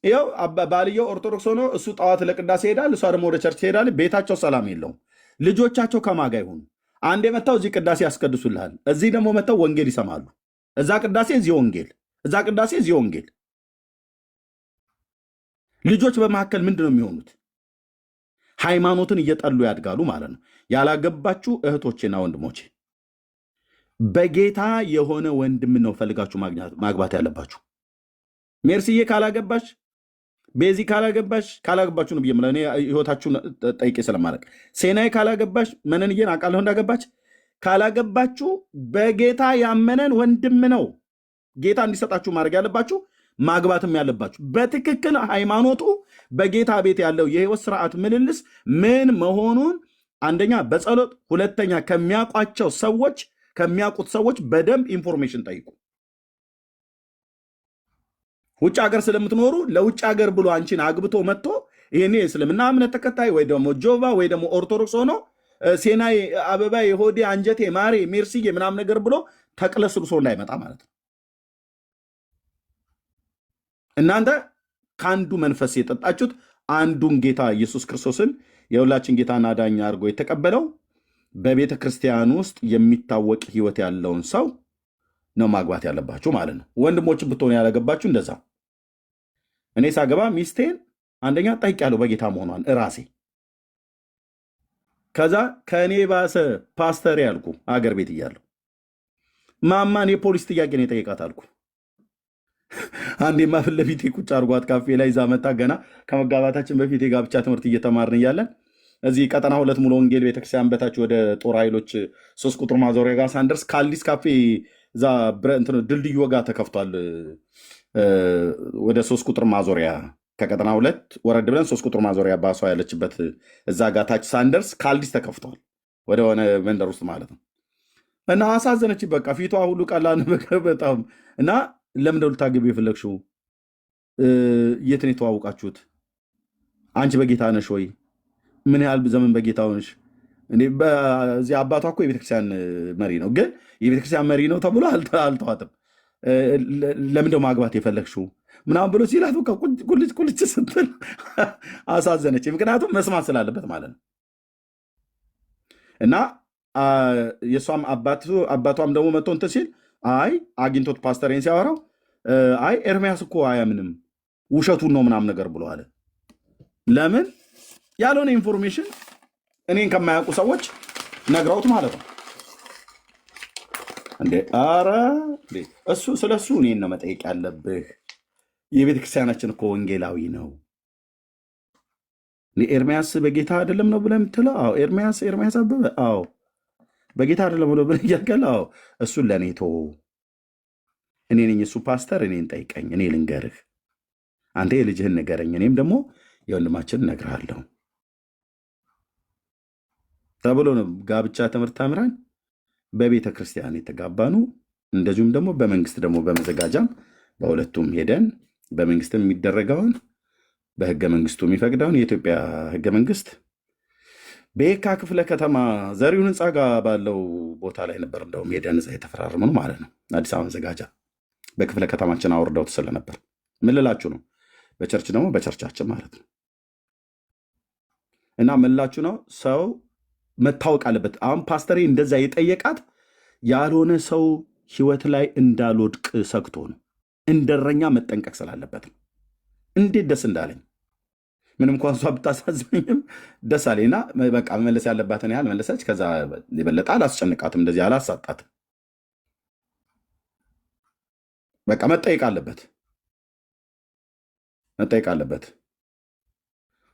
ይኸው ባልየው ኦርቶዶክስ ሆኖ እሱ ጠዋት ለቅዳሴ ይሄዳል፣ እሷ ደግሞ ወደ ቸርች ትሄዳለች። ቤታቸው ሰላም የለውም። ልጆቻቸው ከማጋ ይሁኑ። አንዴ መጥተው እዚህ ቅዳሴ ያስቀድሱልሃል፣ እዚህ ደግሞ መጥተው ወንጌል ይሰማሉ። እዛ ቅዳሴ እዚህ ወንጌል፣ እዛ ቅዳሴ እዚህ ወንጌል። ልጆች በመካከል ምንድን ነው የሚሆኑት? ሃይማኖትን እየጠሉ ያድጋሉ ማለት ነው። ያላገባችሁ እህቶቼና ወንድሞቼ በጌታ የሆነ ወንድም ነው ፈልጋችሁ ማግባት ያለባችሁ። ሜርስዬ ካላገባሽ፣ ቤዚ ካላገባችሁ ነው ብዬ የምለው እኔ ህይወታችሁን ጠይቄ ስለማለቅ። ሴናይ ካላገባሽ፣ መነንዬን አውቃለሁ እንዳገባች። ካላገባችሁ በጌታ ያመነን ወንድም ነው ጌታ እንዲሰጣችሁ ማድረግ ያለባችሁ፣ ማግባትም ያለባችሁ። በትክክል ሃይማኖቱ በጌታ ቤት ያለው የህይወት ስርዓት ምልልስ ምን መሆኑን አንደኛ በጸሎት፣ ሁለተኛ ከሚያውቁት ሰዎች በደንብ ኢንፎርሜሽን ጠይቁ። ውጭ ሀገር ስለምትኖሩ ለውጭ ሀገር ብሎ አንቺን አግብቶ መጥቶ ይሄኔ እስልምና እምነት ተከታይ ወይ ደግሞ ጆባ ወይ ደግሞ ኦርቶዶክስ ሆኖ ሴናይ አበባ የሆዴ አንጀቴ ማሬ ሜርሲዬ ምናምን ነገር ብሎ ተቅለስልሶ እንዳይመጣ ማለት ነው። እናንተ ከአንዱ መንፈስ የጠጣችሁት አንዱን ጌታ ኢየሱስ ክርስቶስን የሁላችን ጌታና ዳኛ አድርጎ የተቀበለው በቤተ ክርስቲያን ውስጥ የሚታወቅ ህይወት ያለውን ሰው ነው ማግባት ያለባችሁ ማለት ነው። ወንድሞችን ብትሆኑ ያላገባችሁ እንደዛ። እኔ ሳገባ ሚስቴን አንደኛ ጠይቄያለሁ በጌታ መሆኗን እራሴ። ከዛ ከእኔ ባሰ ፓስተር ያልኩ አገር ቤት እያለሁ ማማን የፖሊስ ጥያቄ ነው የጠየቃት አልኩ። አንዴማ ፊት ለፊቴ ቁጭ አድርጓት ካፌ ላይ ይዛ መታ። ገና ከመጋባታችን በፊት የጋብቻ ትምህርት እየተማርን እያለን እዚህ ቀጠና 2 ሙሉ ወንጌል ቤተክርስቲያን በታች ወደ ጦር ኃይሎች 3 ቁጥር ማዞሪያ ጋር ሳንደርስ ካልዲስ ካፌ እዛ ድልድዩ ጋር ተከፍቷል። ወደ 3 ቁጥር ማዞሪያ ከቀጠና 2 ወረድ ብለን 3 ቁጥር ማዞሪያ ባሷ ያለችበት እዛ ጋር ታች ሳንደርስ ካልዲስ ተከፍቷል፣ ወደ ሆነ መንደር ውስጥ ማለት ነው። እና አሳዘነች። በቃ ፊቷ ሁሉ ቀላል በጣም እና ለምንድነው ልታገቢ የፈለግሽው? የት ነው የተዋወቃችሁት? አንቺ በጌታ ነሽ ወይ? ምን ያህል ዘመን በጌታ ሆነሽ? እዚህ አባቷ እኮ የቤተክርስቲያን መሪ ነው፣ ግን የቤተክርስቲያን መሪ ነው ተብሎ አልተዋጥም። ለምንድነው ማግባት የፈለግሽው ምናምን ብሎ ሲላት በቃ ቁልጭ ስትል አሳዘነች። ምክንያቱም መስማት ስላለበት ማለት ነው። እና የእሷም አባቷም ደግሞ መጥቶ እንትን ሲል አይ አግኝቶት ፓስተሬን ሲያወራው አይ ኤርሚያስ እኮ አያምንም ውሸቱን ነው ምናምን ነገር ብሎ አለ። ለምን ያልሆነ ኢንፎርሜሽን እኔን ከማያውቁ ሰዎች ነግረውት ማለት ነው። እንዴ አረ እሱ ስለሱ እኔን ነው መጠየቅ ያለብህ። የቤተ ክርስቲያናችን እኮ ወንጌላዊ ነው። ኤርሚያስ በጌታ አይደለም ነው ብለህ የምትለው? አዎ ኤርሚያስ አበበ አዎ በጌታ አይደለም ብሎ ብለህ እያልከለ? አዎ እሱን ለእኔ ተወው። እኔ ነኝ እሱ ፓስተር፣ እኔን ጠይቀኝ፣ እኔ ልንገርህ፣ አንተ የልጅህን ንገረኝ፣ እኔም ደግሞ የወንድማችን እነግርሃለሁ ተብሎ ነው ጋብቻ ትምህርት ተምረን በቤተ ክርስቲያን የተጋባኑ። እንደዚሁም ደግሞ በመንግስት ደግሞ በመዘጋጃም በሁለቱም ሄደን በመንግስትም የሚደረገውን በህገ መንግስቱ የሚፈቅደውን የኢትዮጵያ ህገ መንግስት በየካ ክፍለ ከተማ ዘሪሁን ህንፃ ጋር ባለው ቦታ ላይ ነበር እንደውም ሄደን እዛ የተፈራረምነው ማለት ነው። አዲስ አበባ መዘጋጃ በክፍለ ከተማችን አውርደውት ስለነበር ምን ልላችሁ ነው፣ በቸርች ደግሞ በቸርቻችን ማለት ነው። እና ምን ልላችሁ ነው፣ ሰው መታወቅ አለበት። አሁን ፓስተሬ እንደዛ የጠየቃት ያልሆነ ሰው ህይወት ላይ እንዳልወድቅ ሰግቶ ነው። እንደረኛ መጠንቀቅ ስላለበት ነው። እንዴት ደስ እንዳለኝ ምንም እንኳን እሷ ብታሳዝኝም ደስ አለኝና በቃ መመለስ ያለባትን ያህል መለሰች። ከዛ የበለጠ አላስጨንቃትም፣ እንደዚህ አላሳጣትም። በቃ መጠየቅ አለበት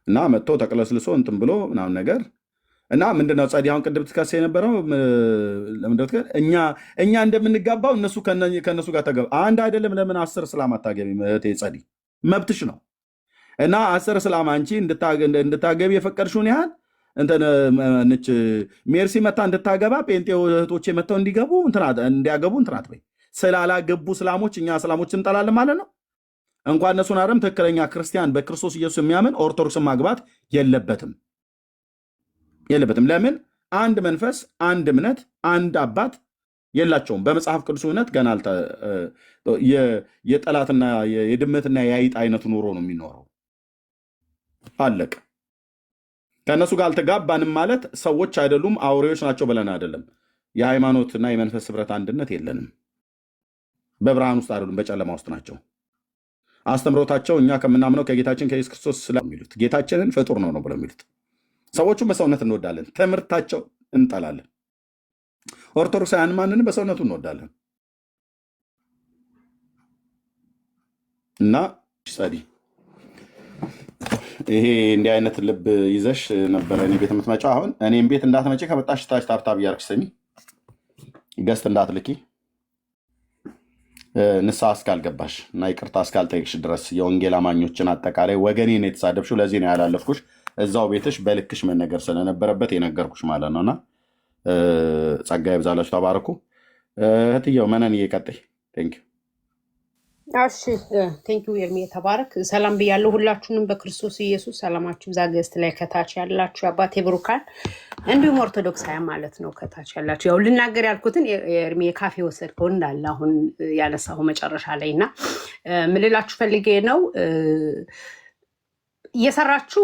እና መጥቶ ተቅለስልሶ እንትን ብሎ ምናምን ነገር እና ምንድነው ጸዲ አሁን ቅድም ትከሰ የነበረው እኛ እንደምንጋባው እነሱ ከእነሱ ጋር ተገባ አንድ አይደለም። ለምን 10 እስላም አታገቢም? ጸዲ መብትሽ ነው። እና 10 እስላም አንቺ እንድታገቢ የፈቀድሽውን ያህል እንትንች ሜርሲ መታ እንድታገባ ጴንጤ እህቶቼ መጥተው እንዲያገቡ እንትናት በይ። ስላላገቡ እስላሞች እኛ እስላሞች እንጠላለን ማለት ነው። እንኳን እነሱን አረም ትክክለኛ ክርስቲያን በክርስቶስ ኢየሱስ የሚያምን ኦርቶዶክስን ማግባት የለበትም። ለምን? አንድ መንፈስ፣ አንድ እምነት፣ አንድ አባት፣ የላቸውም። በመጽሐፍ ቅዱስ እውነት ገና የጠላትና የድመትና የአይጥ አይነት ኑሮ ነው የሚኖረው። አለቅ ከእነሱ ጋር አልተጋባንም ማለት ሰዎች አይደሉም አውሬዎች ናቸው ብለን አይደለም። የሃይማኖትና የመንፈስ ህብረት አንድነት የለንም። በብርሃን ውስጥ አይደሉም፣ በጨለማ ውስጥ ናቸው። አስተምሮታቸው እኛ ከምናምነው ከጌታችን ከኢየሱስ ክርስቶስ ስለሚሉት ጌታችንን ፍጡር ነው ብለው የሚሉት ሰዎቹን በሰውነት እንወዳለን፣ ትምህርታቸው እንጠላለን። ኦርቶዶክሳውያን ማንንም በሰውነቱ እንወዳለን። እና ጸዲ ይሄ እንዲህ አይነት ልብ ይዘሽ ነበረ እኔ ቤት የምትመጪው። አሁን እኔም ቤት እንዳትመጪ ከመጣሽ ታች ታብታብ እያደረግሽ ስሚ፣ ገስት እንዳትልኪ ንስሐ እስካልገባሽ እና ይቅርታ እስካልጠይቅሽ ድረስ የወንጌል አማኞችን አጠቃላይ ወገኔን የተሳደብሽው ለዚህ ነው ያላለፍኩሽ። እዛው ቤትሽ በልክሽ መነገር ስለነበረበት የነገርኩሽ ማለት ነውና ጸጋ ይብዛላችሁ። ተባረኩ። እህትየው መነን እየቀጠይ ቴንክ ዩ። እሺ ቴንክ ዩ ኤርሚ ተባረክ። ሰላም ብያለሁ ሁላችሁንም በክርስቶስ ኢየሱስ። ሰላማችሁ ብዛ። ገስት ላይ ከታች ያላችሁ አባቴ ብሩካን እንዲሁም ኦርቶዶክሳውያን ማለት ነው ከታች ያላችሁ። ያው ልናገር ያልኩትን ኤርሚ የካፌ ወሰድከው እንዳለ አሁን ያነሳሁ መጨረሻ ላይ እና ምልላችሁ ፈልጌ ነው እየሰራችሁ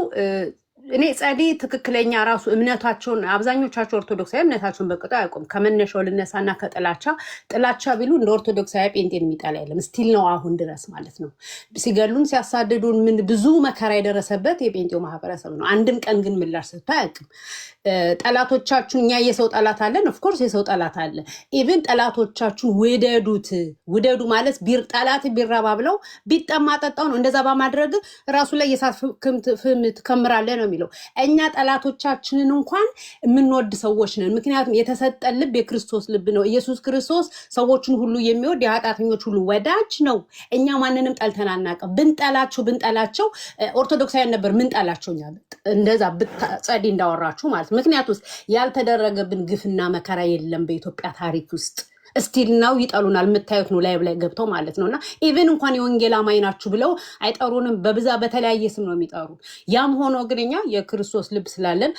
እኔ ጸዲ ትክክለኛ ራሱ እምነታቸውን አብዛኞቻቸው ኦርቶዶክሳዊ እምነታቸውን በቅጡ አያውቁም። ከመነሻው ልነሳና ጥላቻ ቢሉ እንደ ኦርቶዶክሳዊ ጴንጤን የሚጠላ የለም። ስቲል ነው አሁን ድረስ ማለት ነው። ሲገሉን ሲያሳድዱን ምን ብዙ መከራ የደረሰበት የጴንጤው ማህበረሰብ ነው። አንድም ቀን ግን ምላሽ ሰጥቶ አያውቅም። ጠላቶቻችሁን እኛ የሰው ጠላት አለን። ኦፍኮርስ የሰው ጠላት አለ። ኢቭን ጠላቶቻችሁን ውደዱ ማለት ጠላት ቢራባ ብለው ቢጠማ ጠጣው ነው። እንደዛ በማድረግ ራሱ ላይ የሳት ፍም ትከምራለህ ነው የሚለው። እኛ ጠላቶቻችንን እንኳን የምንወድ ሰዎች ነን። ምክንያቱም የተሰጠን ልብ የክርስቶስ ልብ ነው። ኢየሱስ ክርስቶስ ሰዎችን ሁሉ የሚወድ የኃጢአተኞች ሁሉ ወዳጅ ነው። እኛ ማንንም ጠልተን አናውቅም። ብንጠላቸው ኦርቶዶክሳውያን ነበር ምንጠላቸው እኛ እንደዛ ጸዲ እንዳወራችሁ ማለት ምክንያቱ ውስጥ ያልተደረገብን ግፍና መከራ የለም በኢትዮጵያ ታሪክ ውስጥ። እስቲል ነው ይጠሉናል። የምታዩት ነው ላይ ገብተው ማለት ነውና ኢቭን እንኳን የወንጌል አማኝ ናችሁ ብለው አይጠሩንም። በብዛ በተለያየ ስም ነው የሚጠሩ። ያም ሆኖ ግን እኛ የክርስቶስ ልብ ስላለን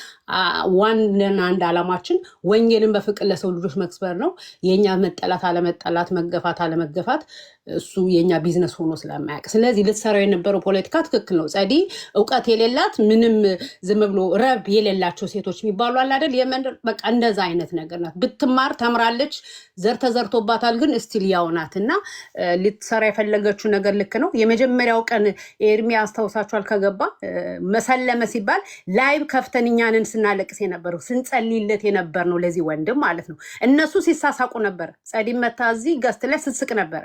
ዋንና አንድ ዓላማችን ወንጌልን በፍቅር ለሰው ልጆች መክስበር ነው። የኛ መጠላት አለመጠላት፣ መገፋት አለመገፋት እሱ የኛ ቢዝነስ ሆኖ ስለማያውቅ፣ ስለዚህ ልትሰራው የነበረው ፖለቲካ ትክክል ነው። ጸዲ እውቀት የሌላት ምንም ዝም ብሎ ረብ የሌላቸው ሴቶች የሚባሉ አለ አይደል? የመንደር በቃ እንደዛ አይነት ነገር ናት። ብትማር ተምራለች፣ ዘር ተዘርቶባታል፣ ግን እስቲል ያው ናት እና ልትሰራ የፈለገችው ነገር ልክ ነው። የመጀመሪያው ቀን ኤርሚ አስታውሳችኋል ከገባ መሰለመ ሲባል ላይቭ ከፍተን እኛንን ስናለቅስ የነበረው ስንጸልይለት የነበር ነው ለዚህ ወንድም ማለት ነው። እነሱ ሲሳሳቁ ነበር። ጸዲ መታ እዚህ ገስት ላይ ስትስቅ ነበረ።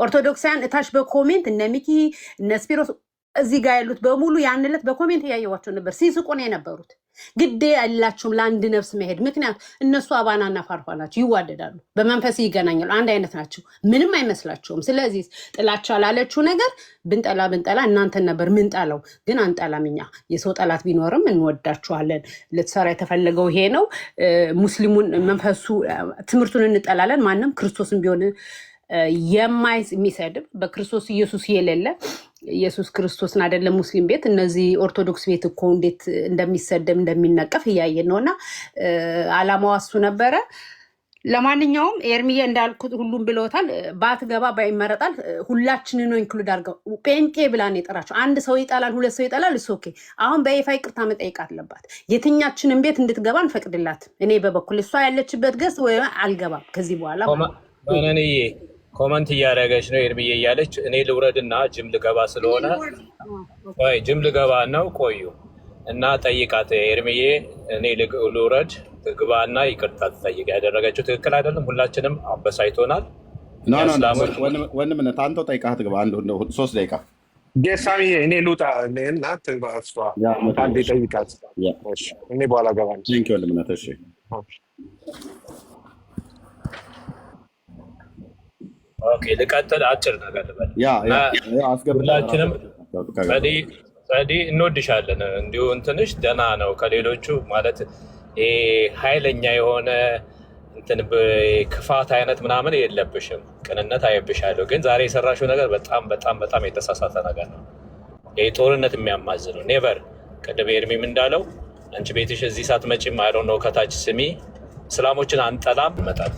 ኦርቶዶክሳውያን እታች በኮሜንት እነ ሚኪ እነ ስፒሮስ እዚህ ጋር ያሉት በሙሉ ያንለት በኮሜንት እያየዋቸው ነበር። ሲስቁ ነው የነበሩት። ግዴ ያላችሁም ለአንድ ነፍስ መሄድ። ምክንያት እነሱ አባናና ፋርፋ ናቸው፣ ይዋደዳሉ፣ በመንፈስ ይገናኛሉ፣ አንድ አይነት ናቸው፣ ምንም አይመስላቸውም። ስለዚህ ጥላቻ ላለችው ነገር ብንጠላ እናንተን ነበር ምንጠላው፣ ግን አንጠላም። እኛ የሰው ጠላት ቢኖርም እንወዳችኋለን። ልትሰራ የተፈለገው ይሄ ነው። ሙስሊሙን መንፈሱ ትምህርቱን እንጠላለን። ማንም ክርስቶስን ቢሆን የሚሰድብ በክርስቶስ ኢየሱስ የሌለ ኢየሱስ ክርስቶስን አይደለም ሙስሊም ቤት እነዚህ ኦርቶዶክስ ቤት እኮ እንዴት እንደሚሰደብ እንደሚነቀፍ እያየን ነውና አላማው እሱ ነበረ። ለማንኛውም ኤርሚዬ እንዳልኩት ሁሉም ብለውታል። ባትገባ ባይመረጣል ሁላችንን ነው ኢንክሉድ አድርገው ጴንጤ ብላን የጠራቸው። አንድ ሰው ይጠላል፣ ሁለት ሰው ይጠላል። እሱ ኦኬ። አሁን በይፋ ይቅርታ መጠየቅ አለባት። የትኛችንን ቤት እንድትገባ እንፈቅድላት። እኔ በበኩል እሷ ያለችበት ገስ ወይ አልገባም ከዚህ በኋላ ማንንዬ ኮመንት እያደረገች ነው ኤርሚዬ እያለች እኔ ልውረድና ጅም ልገባ ስለሆነ ጅም ልገባ ነው። ቆዩ እና ጠይቃት ኤርሚዬ። እኔ ልውረድ ግባና ይቅርታ ትጠይቅ። ያደረገችው ትክክል አይደለም። ሁላችንም አበሳይቶናል። ወንድምነት አንተው ጠይቃት ግባ። 3 ደቂቃ ጌሳሚ እኔ ልውጣ እና ትግባ። እሷ አንዴ ጠይቃት። እኔ በኋላ ገባ። ወንድምነት እሺ ኦኬ ልቀጥል። አጭር ነገር ልበል። ሁላችንም ጸዲ እንወድሻለን። እንዲሁ እንትንሽ ደህና ነው ከሌሎቹ ማለት ኃይለኛ የሆነ እንትን ክፋት አይነት ምናምን የለብሽም። ቅንነት አይብሻለሁ። ግን ዛሬ የሰራሽው ነገር በጣም በጣም በጣም የተሳሳተ ነገር ነው። ጦርነት የሚያማዝ ነው። ኔቨር ቅድም ኤርሚም እንዳለው አንቺ ቤትሽ እዚህ ሳትመጪም አይዶን ነው ከታች ስሚ። እስላሞችን አንጠላም መጣል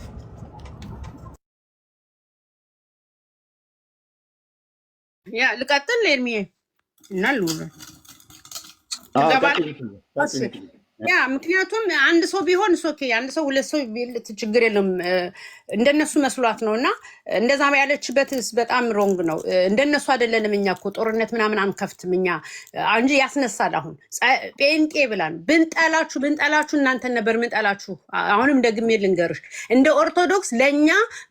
ያ ልቀጥል ኤርሚ እና ልውል ትገባለህ? ያ ምክንያቱም አንድ ሰው ቢሆን ኦኬ፣ አንድ ሰው ሁለት ሰው ችግር የለም። እንደነሱ መስሏት ነው። እና እንደዛ ያለችበት በጣም ሮንግ ነው። እንደነሱ አይደለንም። እኛ እኮ ጦርነት ምናምን አንከፍትም እኛ እንጂ ያስነሳል። አሁን ጴንጤ ብላን ብንጠላችሁ እናንተን ነበር ምንጠላችሁ። አሁንም ደግሜ ልንገርሽ፣ እንደ ኦርቶዶክስ ለእኛ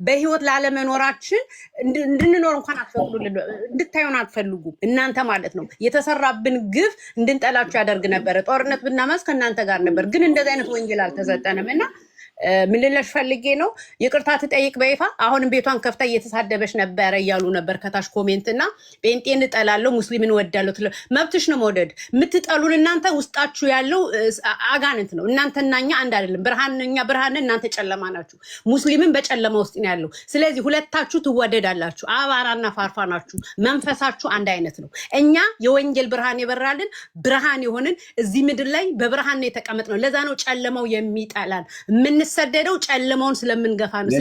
በህይወት ላለመኖራችን እንድንኖር እንኳን አትፈቅዱልን፣ እንድታዩን አትፈልጉም። እናንተ ማለት ነው የተሰራብን ግፍ እንድንጠላችሁ ያደርግ ነበረ። ጦርነት ብናመስ ከእናንተ ጋር ነበር። ግን እንደዚህ አይነት ወንጌል አልተሰጠንም እና ምን ልልሽ ፈልጌ ነው፣ ይቅርታ ትጠይቅ በይፋ። አሁንም ቤቷን ከፍታ እየተሳደበች ነበረ እያሉ ነበር ከታች ኮሜንት እና ጴንጤን እጠላለሁ ሙስሊምን እወዳለሁ። መብትሽ ነው መውደድ። የምትጠሉን እናንተ ውስጣችሁ ያለው አጋንንት ነው። እናንተና እኛ አንድ አይደለም። እኛ ብርሃን፣ እናንተ ጨለማ ናችሁ። ሙስሊምን በጨለማ ውስጥ ነው ያለው። ስለዚህ ሁለታችሁ ትወደዳላችሁ። አባራና ፋርፋ ናችሁ። መንፈሳችሁ አንድ አይነት ነው። እኛ የወንጌል ብርሃን የበራልን ብርሃን የሆንን እዚህ ምድር ላይ በብርሃን ነው የተቀመጥ ነው። ለዛ ነው ጨለማው የሚጠላን። ሰደደው ጨለማውን ስለምንገፋ ነው።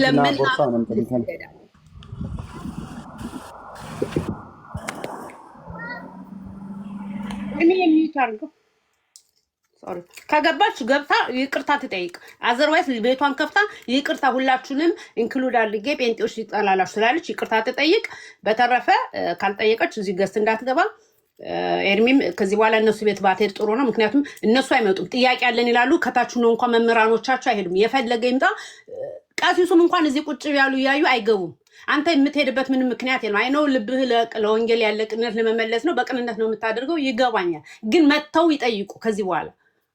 ከገባች ገብታ ይቅርታ ትጠይቅ። አዘርዋይስ ቤቷን ከፍታ ይቅርታ ሁላችሁንም ኢንክሉድ አድርጌ ጴንጤዎች ይጠላላችሁ ስላለች ይቅርታ ትጠይቅ። በተረፈ ካልጠየቀች እዚህ ገዝት እንዳትገባ። ኤርሚም ከዚህ በኋላ እነሱ ቤት ባትሄድ ጥሩ ነው። ምክንያቱም እነሱ አይመጡም። ጥያቄ ያለን ይላሉ። ከታች ነው እንኳን መምህራኖቻቸው አይሄዱም። የፈለገ ይምጣ። ቀሲሱም እንኳን እዚህ ቁጭ ያሉ እያዩ አይገቡም። አንተ የምትሄድበት ምንም ምክንያት የለም። አይነው ልብህ ለወንጌል ያለ ቅንነት ለመመለስ ነው። በቅንነት ነው የምታደርገው። ይገባኛል። ግን መጥተው ይጠይቁ። ከዚህ በኋላ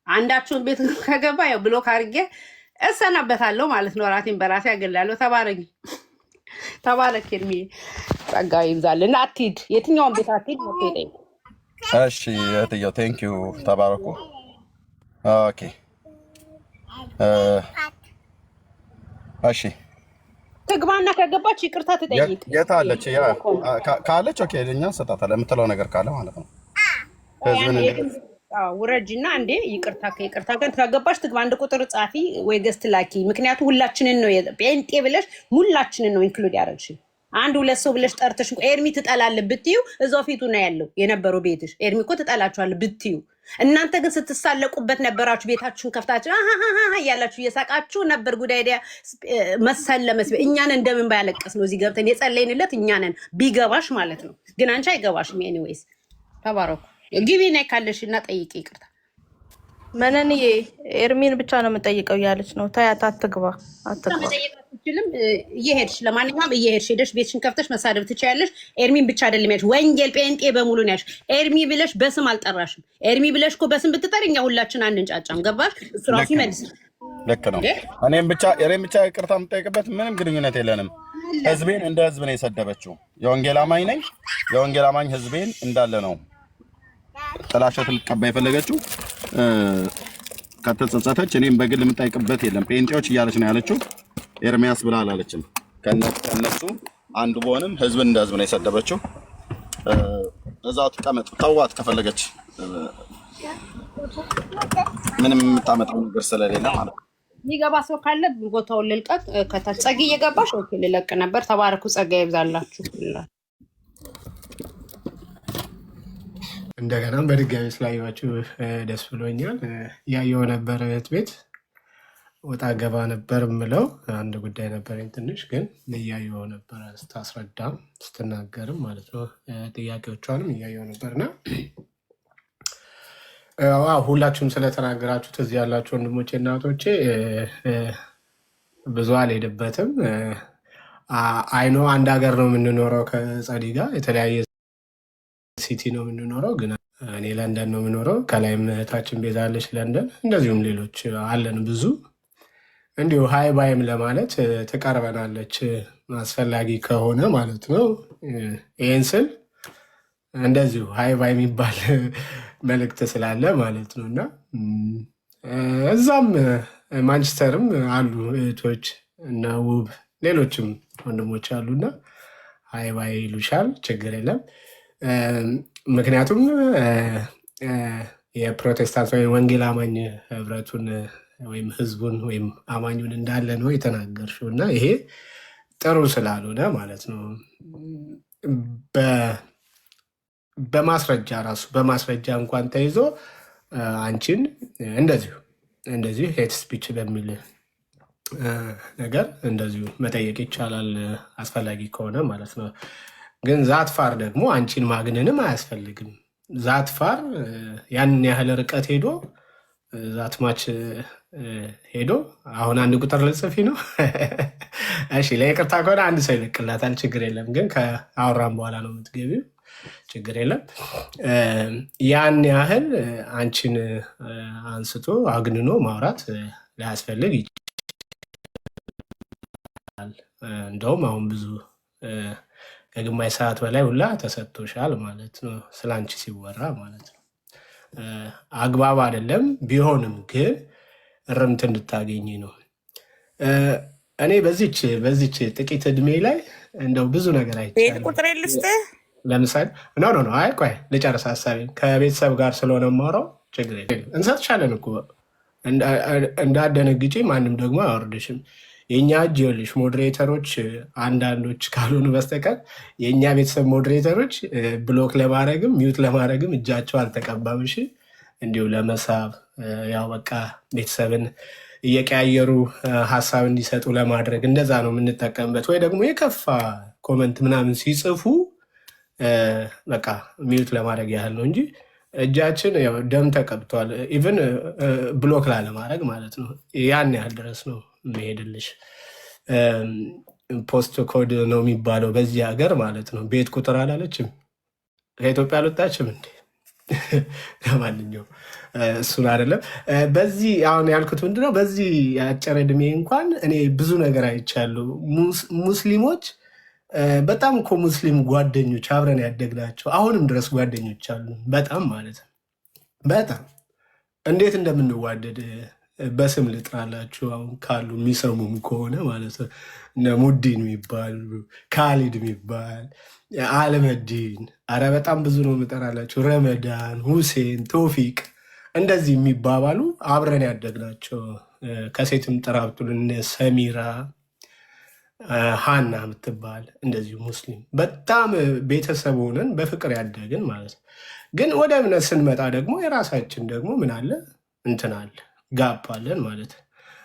አንዳቸውን ቤት ከገባ ያው ብሎክ አድርጌ እሰናበታለሁ ማለት ነው። ራሴን በራሴ አገላለሁ። ተባረክ ኤርሚ፣ ጸጋ ይብዛል እና አትሂድ፣ የትኛውን ቤት አትሂድ። መጥተው ይጠይቁ። እሺ እህትየው ቴንኪው፣ ተባረኩ። ኦኬ እሺ ትግባና ከገባች ይቅርታ ትጠይቅ። የት አለች? ካለች ኦኬ እኛ እንሰጣታለን የምትለው ነገር ካለ ማለት ነው። ውረጅና እንዴ ይቅርታ ከይቅርታ ጋር ከገባች ትግባ። አንድ ቁጥር ጻፊ ወይ ገስት ላኪ። ምክንያቱም ሁላችንን ነው ጴንጤ ብለሽ ሁላችንን ነው ኢንክሉድ ያደረግሽ። አንድ ሁለት ሰው ብለሽ ጠርተሽ ኤርሚ ትጠላለህ ብትዩ እዛው ፊቱ ነው ያለው የነበረው ቤትሽ። ኤርሚ እኮ ትጠላችኋለህ ብትዩ፣ እናንተ ግን ስትሳለቁበት ነበራችሁ። ቤታችሁን ከፍታችሁ እያላችሁ እየሳቃችሁ ነበር። ጉዳይ መሰለመስ እኛን እንደምን ባያለቀስ ነው እዚህ ገብተን የጸለይንለት እኛንን ቢገባሽ ማለት ነው። ግን አንቺ አይገባሽም። ኤኒዌይስ ተባረኩ። ግቢ ናይ ካለሽ እና ጠይቂ ይቅርታ። መነንዬ ኤርሚን ብቻ ነው የምጠይቀው እያለች ነው። ታያት አትግባ። መጠየቅ አትችልም። እየሄድሽ ለማንኛውም እየሄድሽ ሄደሽ ቤትሽን ከፍተሽ መሳደብ ትችያለሽ። ኤርሚን ብቻ አይደለም ያልሽ፣ ወንጌል ጴንጤ በሙሉ ነው ያልሽ። ኤርሚ ብለሽ በስም አልጠራሽም። ኤርሚ ብለሽ እኮ በስም ብትጠሪ እኛ ሁላችን አንንጫጫም። ገባሽ? እሱ ራሱ ይመልስ። ልክ ነው። እኔም ብቻ ይቅርታ የምጠይቅበት ምንም ግንኙነት የለንም። ህዝቤን እንደ ህዝብ ነው የሰደበችው። የወንጌል አማኝ ነኝ። የወንጌል አማኝ ህዝቤን እንዳለ ነው ጥላሸት ልትቀባ የፈለገችው። ከተጸጸተች እኔም በግል የምጠይቅበት የለም። ጴንጤዎች እያለች ነው ያለችው። ኤርሚያስ ብላ አላለችም። ከነሱ አንዱ በሆንም ህዝብን እንደ ህዝብ ነው የሰደበችው። እዛው ትቀመጥ፣ ተዋት ከፈለገች። ምንም የምታመጣው ነገር ስለሌለ ማለት ነው። የሚገባ ሰው ካለ ቦታውን ልልቀቅ። ከታች ጸጊ እየገባሽ ኦኬ፣ ልለቅ ነበር። ተባረኩ። ጸጋ ይብዛላችሁ። እንደገናም በድጋሚ ስላየኋችሁ ደስ ብሎኛል። ያየው ነበር እህት ቤት ወጣ ገባ ነበር የምለው አንድ ጉዳይ ነበረኝ ትንሽ፣ ግን እያየው ነበር ስታስረዳም ስትናገርም ማለት ነው። ጥያቄዎቿንም እያየው ነበርና ሁላችሁም ስለተናገራችሁት እዚህ ያላችሁ ወንድሞቼ እናቶቼ ብዙ አልሄድበትም። አይኖ አንድ ሀገር ነው የምንኖረው ከጸዲ ጋር የተለያየ ሲቲ ነው የምንኖረው፣ ግን እኔ ለንደን ነው የምኖረው። ከላይም እህታችን ቤዛለች ለንደን፣ እንደዚሁም ሌሎች አለን ብዙ። እንዲሁ ሀይ ባይም ለማለት ትቀርበናለች አስፈላጊ ከሆነ ማለት ነው። ይህን ስል እንደዚሁ ሀይ ባይ የሚባል መልእክት ስላለ ማለት ነው። እና እዛም ማንቸስተርም አሉ እህቶች እና ውብ ሌሎችም ወንድሞች አሉና ሀይ ባይ ይሉሻል፣ ችግር የለም። ምክንያቱም የፕሮቴስታንት ወይም ወንጌል አማኝ ህብረቱን ወይም ህዝቡን ወይም አማኙን እንዳለ ነው የተናገርሽው እና ይሄ ጥሩ ስላልሆነ ማለት ነው። በማስረጃ ራሱ በማስረጃ እንኳን ተይዞ አንቺን እንደዚሁ ሄት ስፒች በሚል ነገር እንደዚሁ መጠየቅ ይቻላል፣ አስፈላጊ ከሆነ ማለት ነው። ግን ዛትፋር ደግሞ አንቺን ማግነንም አያስፈልግም። ዛትፋር ያንን ያህል ርቀት ሄዶ ዛትማች ሄዶ አሁን አንድ ቁጥር ልጽፊ ነው። እሺ ለይቅርታ ከሆነ አንድ ሰው ይለቅላታል፣ ችግር የለም። ግን ከአውራም በኋላ ነው የምትገቢው፣ ችግር የለም። ያን ያህል አንቺን አንስቶ አግንኖ ማውራት ላያስፈልግ ይችላል። እንደውም አሁን ብዙ ከግማሽ ሰዓት በላይ ሁላ ተሰጥቶሻል ማለት ነው፣ ስለ አንቺ ሲወራ ማለት ነው። አግባብ አይደለም። ቢሆንም ግን እርምት እንድታገኝ ነው። እኔ በዚች ጥቂት እድሜ ላይ እንደው ብዙ ነገር አይቻልም። ቁጥር ልስጥህ ለምሳሌ ኖ አይ ቆይ ልጨርስ ሀሳቤን። ከቤተሰብ ጋር ስለሆነ የማወራው ችግር የለም፣ እንሰጥሻለን እኮ እንዳደነግጪ፣ ማንም ደግሞ አያወርድሽም። የእኛ እጅ ይኸውልሽ ሞዴሬተሮች አንዳንዶች ካልሆኑ በስተቀር የእኛ ቤተሰብ ሞዴሬተሮች ብሎክ ለማድረግም ሚዩት ለማድረግም እጃቸው አልተቀባም። እሺ እንዲሁ ለመሳብ ያው በቃ ቤተሰብን እየቀያየሩ ሀሳብ እንዲሰጡ ለማድረግ እንደዛ ነው የምንጠቀምበት። ወይ ደግሞ የከፋ ኮመንት ምናምን ሲጽፉ በቃ ሚዩት ለማድረግ ያህል ነው እንጂ እጃችን ያው ደም ተቀብቷል። ኢቨን ብሎክ ላለማድረግ ማለት ነው። ያን ያህል ድረስ ነው የሚሄድልሽ። ፖስት ኮድ ነው የሚባለው በዚህ ሀገር ማለት ነው። ቤት ቁጥር አላለችም፣ ከኢትዮጵያ አልወጣችም እንዴ? ለማንኛውም እሱን አይደለም። በዚህ አሁን ያልኩት ምንድነው፣ በዚህ አጭር ዕድሜ እንኳን እኔ ብዙ ነገር አይቻለሁ። ሙስሊሞች በጣም እኮ ሙስሊም ጓደኞች አብረን ያደግናቸው አሁንም ድረስ ጓደኞች አሉ። በጣም ማለት ነው በጣም እንዴት እንደምንዋደድ በስም ልጥራላችሁ አሁን ካሉ የሚሰሙም ከሆነ ማለት ነው። እነ ሙዲን የሚባሉ ካሊድ የሚባል አለመዲን፣ አረ በጣም ብዙ ነው የምጠራላቸው። ረመዳን፣ ሁሴን፣ ቶፊቅ እንደዚህ የሚባባሉ አብረን ያደግናቸው። ከሴትም ጥራብቱን እነ ሰሚራ ሃና የምትባል እንደዚሁ ሙስሊም በጣም ቤተሰብ ሆነን በፍቅር ያደግን ማለት ነው። ግን ወደ እምነት ስንመጣ ደግሞ የራሳችን ደግሞ ምን አለ እንትን አለ ጋፕ አለን ማለት ነው።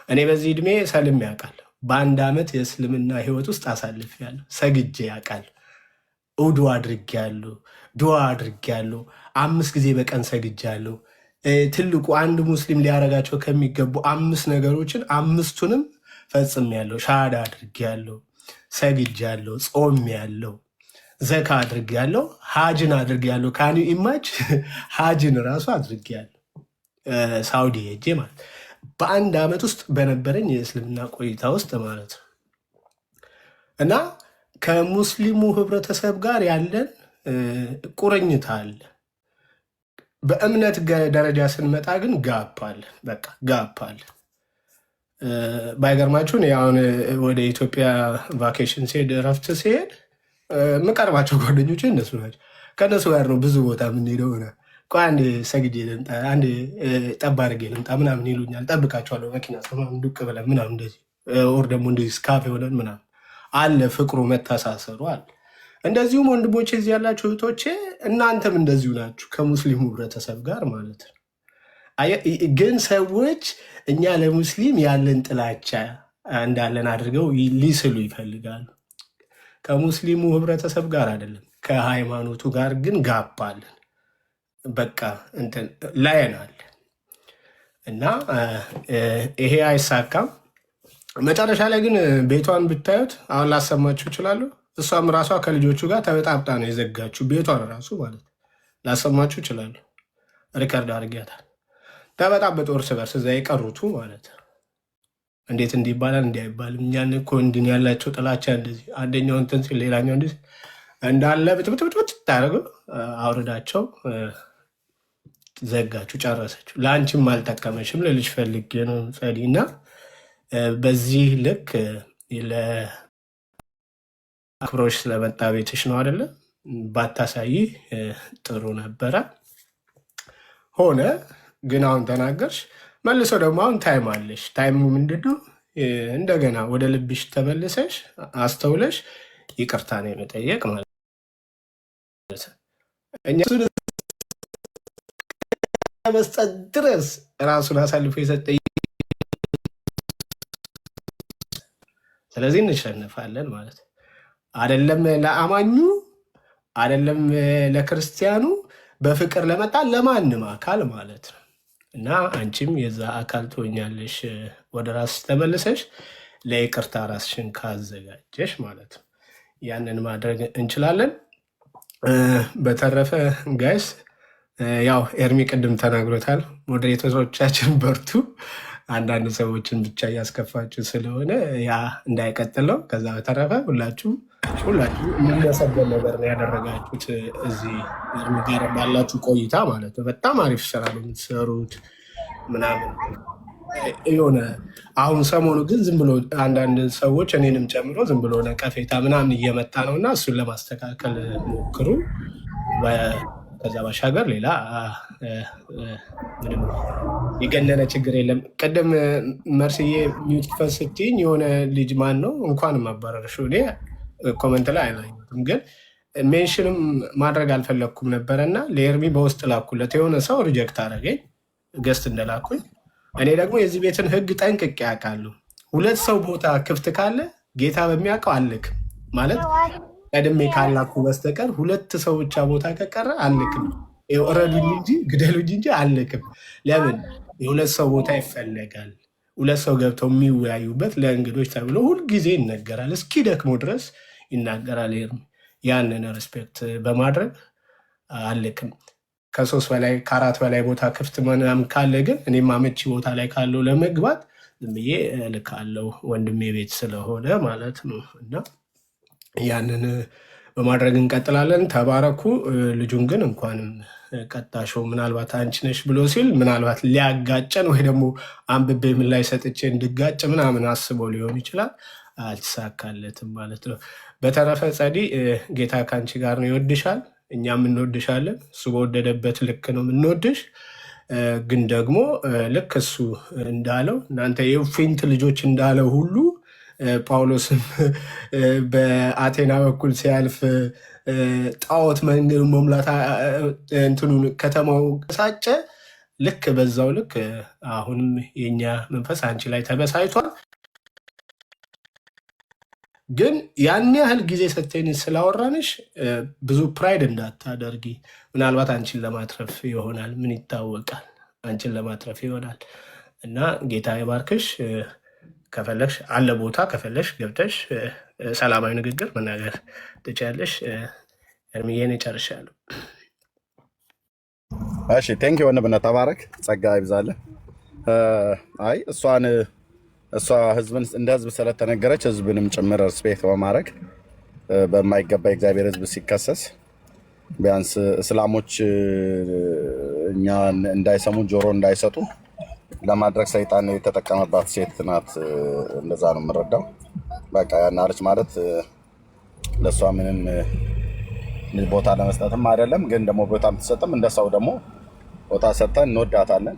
እኔ በዚህ ዕድሜ ሰልም ያውቃል። በአንድ ዓመት የእስልምና ህይወት ውስጥ አሳልፌያለሁ። ሰግጄ ያውቃል። ኡዱ አድርጌያለሁ፣ ዱዓ አድርጌያለሁ። 5 ጊዜ በቀን ሰግጃለሁ። ትልቁ አንድ ሙስሊም ሊያደርጋቸው ከሚገቡ 5 ነገሮችን 5ቱንም ፈጽሜያለሁ። ሻሃዳ አድርጌያለሁ፣ ሰግጃለሁ፣ ጾሜያለሁ፣ ዘካ አድርጌያለሁ፣ ሀጅን አድርጌያለሁ። ካኒ ኢማጅ ሀጅን ራሱ አድርጌያለሁ ሳውዲ ሄጄ ማለት በአንድ ዓመት ውስጥ በነበረኝ የእስልምና ቆይታ ውስጥ ማለት ነው። እና ከሙስሊሙ ህብረተሰብ ጋር ያለን ቁርኝት አለ። በእምነት ደረጃ ስንመጣ ግን ጋፕ አለ። በቃ ጋፕ አለ። ባይገርማችሁን አሁን ወደ ኢትዮጵያ ቫኬሽን ሲሄድ እረፍት ሲሄድ የምቀርባቸው ጓደኞች እነሱ ናቸው። ከእነሱ ጋር ነው ብዙ ቦታ የምንሄደው ሆነ አንድ ሰግጄ ልምጣ፣ አንድ ጠብ አድርጌ ልምጣ ምናምን ይሉኛል። ጠብቃቸዋለሁ መኪና ምናምን ዱቅ ብለን ምናምን እንደዚህ ወር ደግሞ እንደዚህ ካፌ ሆነን ምናምን አለ። ፍቅሩ መተሳሰሩ አለ። እንደዚሁም ወንድሞቼ እዚህ ያላችሁ እህቶቼ እናንተም እንደዚሁ ናችሁ ከሙስሊሙ ህብረተሰብ ጋር ማለት ነው። ግን ሰዎች እኛ ለሙስሊም ያለን ጥላቻ እንዳለን አድርገው ሊስሉ ይፈልጋሉ። ከሙስሊሙ ህብረተሰብ ጋር አይደለም፣ ከሃይማኖቱ ጋር ግን ጋፕ አለን። በቃ እንትን ላየናል እና ይሄ አይሳካም። መጨረሻ ላይ ግን ቤቷን ብታዩት አሁን ላሰማችሁ እችላለሁ። እሷም ራሷ ከልጆቹ ጋር ተበጣብጣ ነው የዘጋችሁ ቤቷን ራሱ ማለት ላሰማችሁ እችላለሁ። ሪከርድ አድርጊያታል። ተበጣበጡ እርስ በርስ እዛ የቀሩቱ ማለት እንዴት እንዲህ ይባላል እንዲህ አይባልም። እኛን እኮ እንድን ያላቸው ጥላቻ እንደዚህ አንደኛው እንትን ሲል ሌላኛው እንደዚህ እንዳለ ብጥብጥብጥ ታደርገው አውርዳቸው ዘጋችሁ፣ ጨረሰችሁ። ለአንቺም አልጠቀመሽም ልልሽ ፈልጌ ነው ጸዲ። እና በዚህ ልክ ለአክብሮሽ ስለመጣ ቤትሽ ነው አይደለ? ባታሳይ ጥሩ ነበረ። ሆነ ግን አሁን ተናገርሽ። መልሶ ደግሞ አሁን ታይም አለሽ። ታይሙ ምንድነው? እንደገና ወደ ልብሽ ተመልሰሽ አስተውለሽ ይቅርታ ነው የመጠየቅ ማለት እኛ መስጠት ድረስ ራሱን አሳልፎ የሰጠ ስለዚህ እንሸነፋለን ማለት አይደለም። ለአማኙ አይደለም ለክርስቲያኑ በፍቅር ለመጣ ለማንም አካል ማለት ነው። እና አንቺም የዛ አካል ትሆኛለሽ ወደ ራስሽ ተመልሰሽ ለይቅርታ ራስሽን ካዘጋጀሽ ማለት ነው። ያንን ማድረግ እንችላለን። በተረፈ ጋይስ ያው ኤርሚ ቅድም ተናግሮታል። ሞዴሬተሮቻችን በርቱ። አንዳንድ ሰዎችን ብቻ እያስከፋችሁ ስለሆነ ያ እንዳይቀጥለው። ከዛ በተረፈ ሁላችሁ የሚመሰገን ነገር ነው ያደረጋችሁት እዚህ ኤርሚ ጋር ባላችሁ ቆይታ ማለት ነው። በጣም አሪፍ ስራ ነው የምትሰሩት ምናምን የሆነ አሁን ሰሞኑ ግን ዝም ብሎ አንዳንድ ሰዎች እኔንም ጨምሮ ዝም ብሎ ነቀፌታ ምናምን እየመጣ ነው እና እሱን ለማስተካከል ሞክሩ። ከዛ ባሻገር ሌላ ምንም የገነነ ችግር የለም። ቅድም መርስዬ ሚውት ክፈት ስትይኝ የሆነ ልጅ ማን ነው እንኳንም አባረርሽው እኔ ኮመንት ላይ አላየሁትም፣ ግን ሜንሽንም ማድረግ አልፈለግኩም ነበረ እና ለኤርሚ በውስጥ ላኩለት። የሆነ ሰው ሪጀክት አደረገኝ ገስት እንደላኩኝ። እኔ ደግሞ የዚህ ቤትን ሕግ ጠንቅቄ ያውቃለሁ። ሁለት ሰው ቦታ ክፍት ካለ ጌታ በሚያውቀው አልክም ማለት ቀድሜ ካላኩ በስተቀር ሁለት ሰው ብቻ ቦታ ከቀረ አልክም። እረዱኝ እንጂ ግደሉኝ እንጂ አልክም። ለምን የሁለት ሰው ቦታ ይፈለጋል። ሁለት ሰው ገብተው የሚወያዩበት ለእንግዶች ተብሎ ሁልጊዜ ይነገራል። እስኪ ደክሞ ድረስ ይናገራል። ያንን ሪስፔክት በማድረግ አልክም። ከ3 በላይ ከ4 በላይ ቦታ ክፍት ምናምን ካለ ግን እኔም አመቺ ቦታ ላይ ካለው ለመግባት ዝም ብዬ እልካለሁ፣ ወንድሜ ቤት ስለሆነ ማለት ነው። እና ያንን በማድረግ እንቀጥላለን። ተባረኩ። ልጁን ግን እንኳንም ቀጣሽው ምናልባት አንቺ ነሽ ብሎ ሲል ምናልባት ሊያጋጨን ወይ ደግሞ አንብቤ ምን ላይ ሰጥቼ እንድጋጭ ምናምን አስቦ ሊሆን ይችላል። አልተሳካለትም ማለት ነው። በተረፈ ጸዲ ጌታ ከአንቺ ጋር ነው፣ ይወድሻል፣ እኛም እንወድሻለን። እሱ በወደደበት ልክ ነው የምንወድሽ። ግን ደግሞ ልክ እሱ እንዳለው እናንተ የፊንት ልጆች እንዳለው ሁሉ ጳውሎስም በአቴና በኩል ሲያልፍ ጣዖት መንገዱ መሙላት እንትኑን ከተማው ሳጨ። ልክ በዛው ልክ አሁንም የኛ መንፈስ አንቺ ላይ ተበሳይቷል። ግን ያን ያህል ጊዜ ሰተን ስላወራንሽ ብዙ ፕራይድ እንዳታደርጊ። ምናልባት አንቺን ለማትረፍ ይሆናል፣ ምን ይታወቃል፣ አንቺን ለማትረፍ ይሆናል። እና ጌታ ይባርክሽ። ከፈለሽ አለ ቦታ ከፈለሽ ገብተሽ ሰላማዊ ንግግር መናገር ትችያለሽ። እርምዬን ጨርሻለሁ። እሺ ቴንክ ዩ ወንድምነት፣ ተባረክ፣ ጸጋ ይብዛልህ። አይ እሷ ህዝብን እንደ ህዝብ ስለተነገረች ህዝብንም ጭምር ሪስፔክት በማድረግ በማይገባ የእግዚአብሔር ህዝብ ሲከሰስ ቢያንስ እስላሞች እኛ እንዳይሰሙ ጆሮ እንዳይሰጡ ለማድረግ ሰይጣን የተጠቀመባት ሴት ናት። እንደዛ ነው የምንረዳው። በቃ ያናለች ማለት ለእሷ ምንም ቦታ ለመስጠትም አይደለም፣ ግን ደግሞ ቦታ የምትሰጥም እንደ ሰው ደግሞ ቦታ ሰጥተን እንወዳታለን፣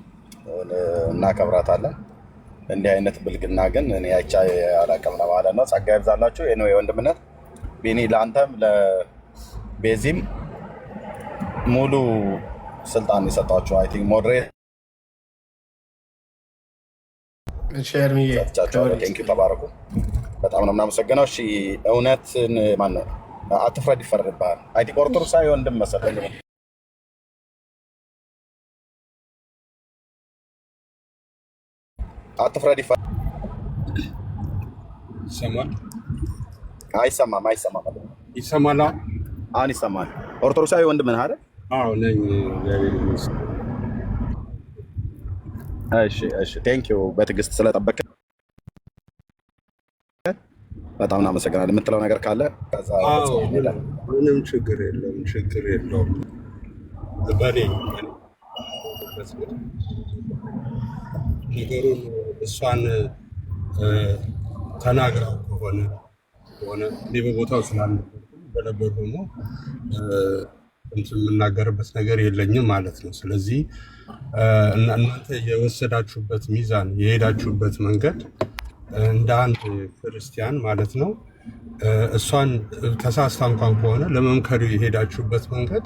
እናከብራታለን። እንዲህ አይነት ብልግና ግን እኔ አይቼ አላውቅም ለማለት ነው። ጸጋ ይብዛላችሁ። ኤኒዌይ ወንድምነት ቢኒ፣ ለአንተም ለቤዚም ሙሉ ስልጣን የሰጣችሁ አይ ቲንክ ሞዴሬት ተባረኩ። በጣም ነው የምናመሰግነው። እሺ እውነትን ማነው አትፍረድ ይፈረድብሃል። አይ ቲንክ ኦርቶዶክሳዊ ወንድም መሰለኝ። አትፍረድ ይፈረድ ይሰማል? አይሰማም? ይሰማል? አሁን ይሰማል። ኦርቶዶክሳዊ ወንድም ነህ አይደል? አዎ ነኝ። እግዚአብሔር ይመስገን። እሺ ቴንክ ዩ በትዕግስት ስለጠበቅ በጣም እናመሰግናለን። የምትለው ነገር ካለ ምንም ችግር የለውም። በኔ ነገሩን እሷን ተናግረው ከሆነ እኔ በቦታው ስላልነበርኩ በነበር ሆኖ የምናገርበት ነገር የለኝም ማለት ነው። ስለዚህ እናንተ የወሰዳችሁበት ሚዛን የሄዳችሁበት መንገድ እንደ አንድ ክርስቲያን ማለት ነው እሷን ተሳስታ እንኳን ከሆነ ለመምከር የሄዳችሁበት መንገድ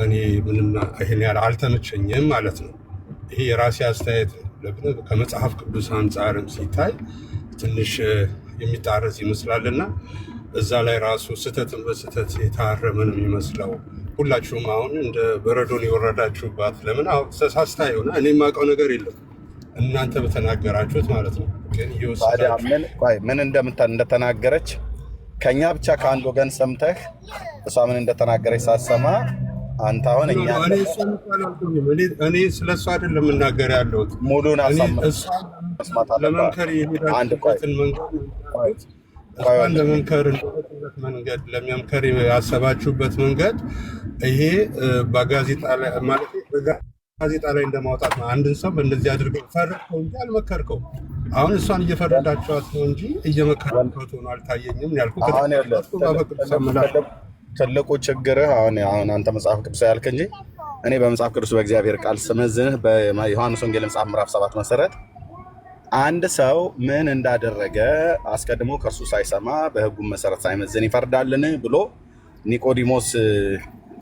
እኔ ምንም ይሄን ያህል አልተመቸኝም ማለት ነው። ይሄ የራሴ አስተያየት ነው። ከመጽሐፍ ቅዱስ አንጻርም ሲታይ ትንሽ የሚጣረስ ይመስላልና እዛ ላይ ራሱ ስህተትን በስህተት የታረመ ነው የሚመስለው። ሁላችሁም አሁን እንደ በረዶን የወረዳችሁባት ለምን አሁን ተሳስታ የሆነ እኔ የማውቀው ነገር የለም እናንተ በተናገራችሁት ማለት ነው። ግን ምን እንደተናገረች ከኛ ብቻ ከአንድ ወገን ሰምተህ እሷ ምን እንደተናገረች ሳሰማ አንተ አሁን እኔ ስለ እሷ አይደለም የምናገር ያለሁት ሙሉን ለመምከር የሄዳችሁበትን መንገድ ለመምከር ያሰባችሁበት መንገድ ይሄ በጋዜጣ ላይ እንደማውጣት ነው። አንድን ሰው በእንደዚህ አድርገው ፈረድከው እንጂ አልመከርከው። አሁን እሷን እየፈረዳችኋት ነው እንጂ እየመከርከው ሆኖ አልታየኝም ያልኩት። ትልቁ ችግርህ አሁን አንተ መጽሐፍ ቅዱስ ያልክ እንጂ እኔ በመጽሐፍ ቅዱስ በእግዚአብሔር ቃል ስመዝንህ በዮሐንስ ወንጌል መጽሐፍ ምዕራፍ 7 መሰረት አንድ ሰው ምን እንዳደረገ አስቀድሞ ከእርሱ ሳይሰማ በሕጉም መሰረት ሳይመዝን ይፈርዳልን ብሎ ኒቆዲሞስ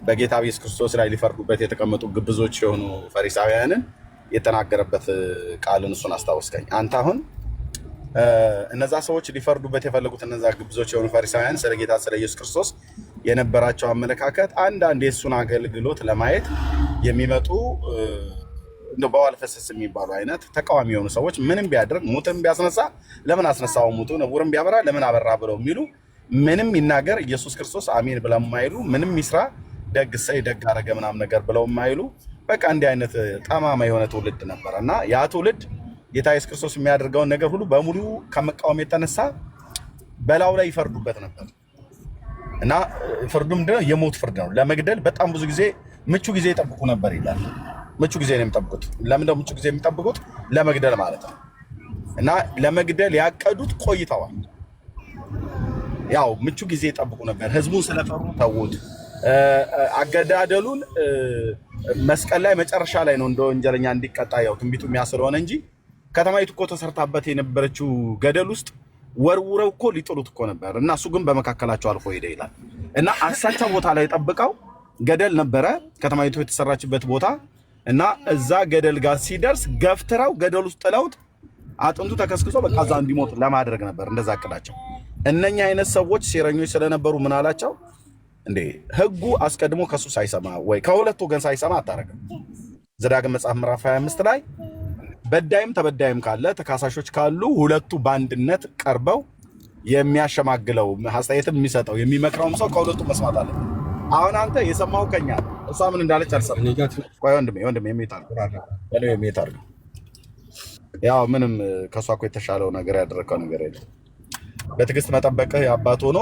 በጌታ ኢየሱስ ክርስቶስ ላይ ሊፈርዱበት የተቀመጡ ግብዞች የሆኑ ፈሪሳውያንን የተናገረበት ቃልን እሱን አስታወስከኝ። አንተ አሁን እነዛ ሰዎች ሊፈርዱበት የፈለጉት እነዛ ግብዞች የሆኑ ፈሪሳውያን ስለ ጌታ ስለ ኢየሱስ ክርስቶስ የነበራቸው አመለካከት አንዳንድ የእሱን አገልግሎት ለማየት የሚመጡ እንደ በዋል ፈሰስ የሚባሉ አይነት ተቃዋሚ የሆኑ ሰዎች ምንም ቢያደርግ ሙትም ቢያስነሳ ለምን አስነሳው፣ ሙቱ ነውርም ቢያበራ ለምን አበራ ብለው የሚሉ ምንም ይናገር ኢየሱስ ክርስቶስ አሜን ብለው የማይሉ ምንም ይስራ ደግ ሰይ ደግ አደረገ ምናምን ነገር ብለው የማይሉ በቃ እንዲህ አይነት ጠማማ የሆነ ትውልድ ነበር እና ያ ትውልድ ጌታ ኢየሱስ ክርስቶስ የሚያደርገውን ነገር ሁሉ በሙሉ ከመቃወም የተነሳ በላው ላይ ይፈርዱበት ነበር እና ፍርዱ ምንድነው? የሞት ፍርድ ነው። ለመግደል በጣም ብዙ ጊዜ ምቹ ጊዜ ይጠብቁ ነበር ይላል። ምቹ ጊዜ ነው የሚጠብቁት። ለምንድነው ምቹ ጊዜ የሚጠብቁት? ለመግደል ማለት ነው። እና ለመግደል ያቀዱት ቆይተዋል። ያው ምቹ ጊዜ ይጠብቁ ነበር። ህዝቡን ስለፈሩ ተውት። አገዳደሉን መስቀል ላይ መጨረሻ ላይ ነው እንደ ወንጀለኛ እንዲቀጣ ያው ትንቢቱ የሚያስረውን እንጂ ከተማይቱ እኮ ተሰርታበት የነበረችው ገደል ውስጥ ወርውረው እኮ ሊጥሉት እኮ ነበር እና እሱ ግን በመካከላቸው አልፎ ሄደ ይላል። እና አሳቻ ቦታ ላይ ጠብቀው ገደል ነበረ ከተማይቱ የተሰራችበት ቦታ እና እዛ ገደል ጋር ሲደርስ ገፍትራው ገደል ውስጥ ጥለውት አጥንቱ ተከስክሶ በቃ እዛ እንዲሞት ለማድረግ ነበር እንደዛ አቅዳቸው። እነኛ አይነት ሰዎች ሴረኞች ስለነበሩ ምን አላቸው እንዴ ህጉ አስቀድሞ ከሱ ሳይሰማ ወይ ከሁለት ወገን ሳይሰማ አታረግም። ዘዳግም መጽሐፍ ምዕራፍ 25 ላይ በዳይም ተበዳይም ካለ ተካሳሾች ካሉ ሁለቱ በአንድነት ቀርበው የሚያሸማግለው አስተያየትም የሚሰጠው የሚመክረውም ሰው ከሁለቱ መስማት አለ። አሁን አንተ የሰማው ከኛ እሷ ምን እንዳለች አልሰማም። ቆይ ወንድሜ የሚታርግ ያው ምንም ከሷ እኮ የተሻለው ነገር ያደረከው ነገር የለም። በትዕግስት መጠበቅህ የአባት ሆኖ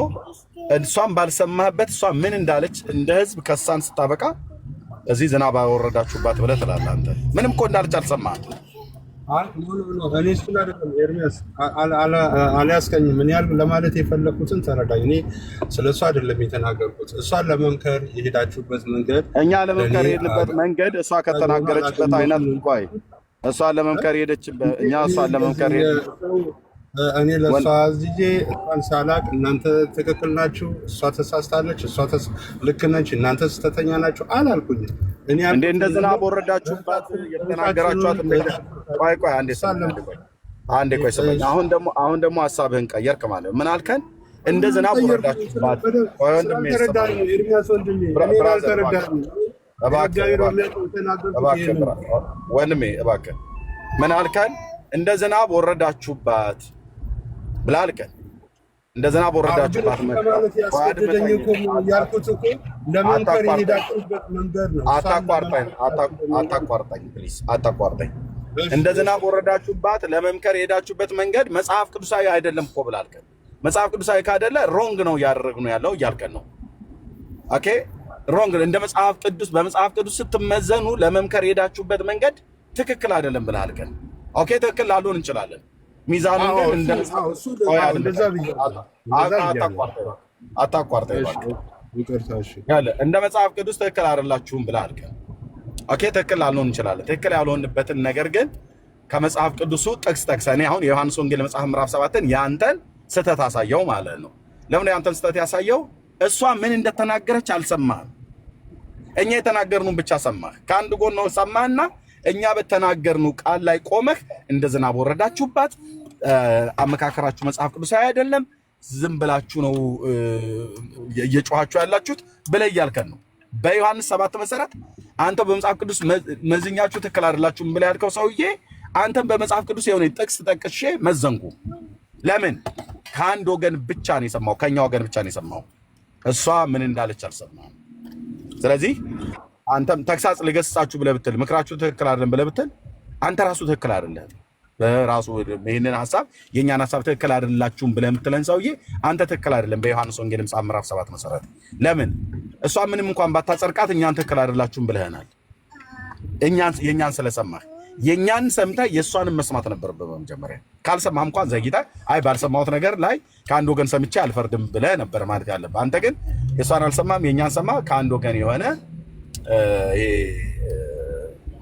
እሷን ባልሰማህበት እሷ ምን እንዳለች እንደ ህዝብ ከሳን ስታበቃ እዚህ ዝናብ አወረዳችሁባት ብለህ ትላለህ። አንተ ምንም እኮ እንዳለች አልሰማህም። እኔ እሱን አይደለም ኤርሚያስ አልያዝከኝም። ምን ያህል ለማለት የፈለኩትን ተረዳኝ። እኔ ስለ እሷ አይደለም የተናገርኩት። እሷን ለመምከር የሄዳችሁበት መንገድ እኛ ለመምከር የሄድንበት መንገድ እሷ ከተናገረችበት አይነት ቆይ እሷን ለመምከር የሄደችበት እኛ እሷን ለመምከር እኔ ለእሷ አዝዤ እሷን ሳላቅ እናንተ ትክክል ናችሁ፣ እሷ ተሳስታለች፣ እሷ ልክ ነች፣ እናንተ ስህተተኛ ናችሁ አላልኩኝም። እንዴ እንደ ዝናብ ወረዳችሁባት የተናገራችኋት ቆይ አንዴ ቆይ ስበኝ። አሁን ደግሞ ሀሳብህን ቀየርክ ማለት ምን አልከን? እንደ ዝናብ ወረዳችሁባት። ቆይ ወንድሜ ኤርሚያስ ወንድሜ ወንድሜ እባክህ ምን አልከን? እንደ ዝናብ ወረዳችሁባት ብለህ አልከን። እንደ ዝናብ ወረዳችሁባት አታቋርጠኝ ፕሊዝ አታቋርጠኝ። እንደ ዝናብ ወረዳችሁባት ለመምከር የሄዳችሁበት መንገድ መጽሐፍ ቅዱሳዊ አይደለም እኮ ብለህ አልከን። መጽሐፍ ቅዱሳዊ ካደለ ሮንግ ነው እያደረግነው ያለው እያልከን ነው። ኦኬ ሮንግ እንደ መጽሐፍ ቅዱስ በመጽሐፍ ቅዱስ ስትመዘኑ ለመምከር የሄዳችሁበት መንገድ ትክክል አይደለም ብለህ አልከን። ኦኬ ትክክል ላልሆን እንችላለን። ሚዛኑ ግን እንደ አታቋርጠኝ እንደ መጽሐፍ ቅዱስ ትክክል አይደላችሁም ብለህ አልከን። ኦኬ ትክክል ላልሆን እንችላለን። ትክክል ያልሆንበትን ነገር ግን ከመጽሐፍ ቅዱሱ ጥቅስ ጠቅሰህ እኔ አሁን የዮሐንስ ወንጌል መጽሐፍ ምዕራፍ 7ን ያንተን ስህተት አሳየው ማለት ነው። ለምን ያንተን ስተት ያሳየው? እሷ ምን እንደተናገረች አልሰማህም። እኛ የተናገርነውን ብቻ ሰማህ። ከአንድ ጎን ነው ሰማህና እኛ በተናገርነው ቃል ላይ ቆመህ እንደ ዝናብ ወረዳችሁባት። አመካከራችሁ መጽሐፍ ቅዱሳዊ አይደለም፣ ዝም ብላችሁ ነው እየጮኻችሁ ያላችሁት ብለህ እያልከን ነው። በዮሐንስ 7 መሰረት አንተ በመጽሐፍ ቅዱስ መዝኛችሁ ትክክል አይደላችሁም ብለህ ያልከው ሰውዬ አንተም በመጽሐፍ ቅዱስ የሆነ ጥቅስ ጠቅሼ መዘንኩ። ለምን? ከአንድ ወገን ብቻ ነው የሰማው፣ ከኛ ወገን ብቻ ነው የሰማው። እሷ ምን እንዳለች አልሰማም። ስለዚህ አንተም ተግሳጽ ልገስጻችሁ ብለህ ብትል፣ ምክራችሁ ትክክል አይደለም ብለህ ብትል አንተ ራሱ ትክክል አይደለም። በራሱ ይሄንን ሐሳብ የኛን ሐሳብ ትክክል አይደላችሁም ብለህ የምትለን ሰውዬ አንተ ትክክል አይደለም በዮሐንስ ወንጌል ምዕራፍ 7 መሰረት። ለምን? እሷ ምንም እንኳን ባታጸድቃት እኛን ትክክል አይደላችሁም ብለህናል። የኛን ስለሰማህ የኛን ሰምተህ የእሷንም መስማት ነበረብህ በመጀመሪያ። ካልሰማህ እንኳን ዘግይተህ አይ ባልሰማሁት ነገር ላይ ከአንድ ወገን ሰምቼ አልፈርድም ብለህ ነበር ማለት ያለብህ። አንተ ግን የእሷን አልሰማም፣ የኛን ሰማ። ከአንድ ወገን የሆነ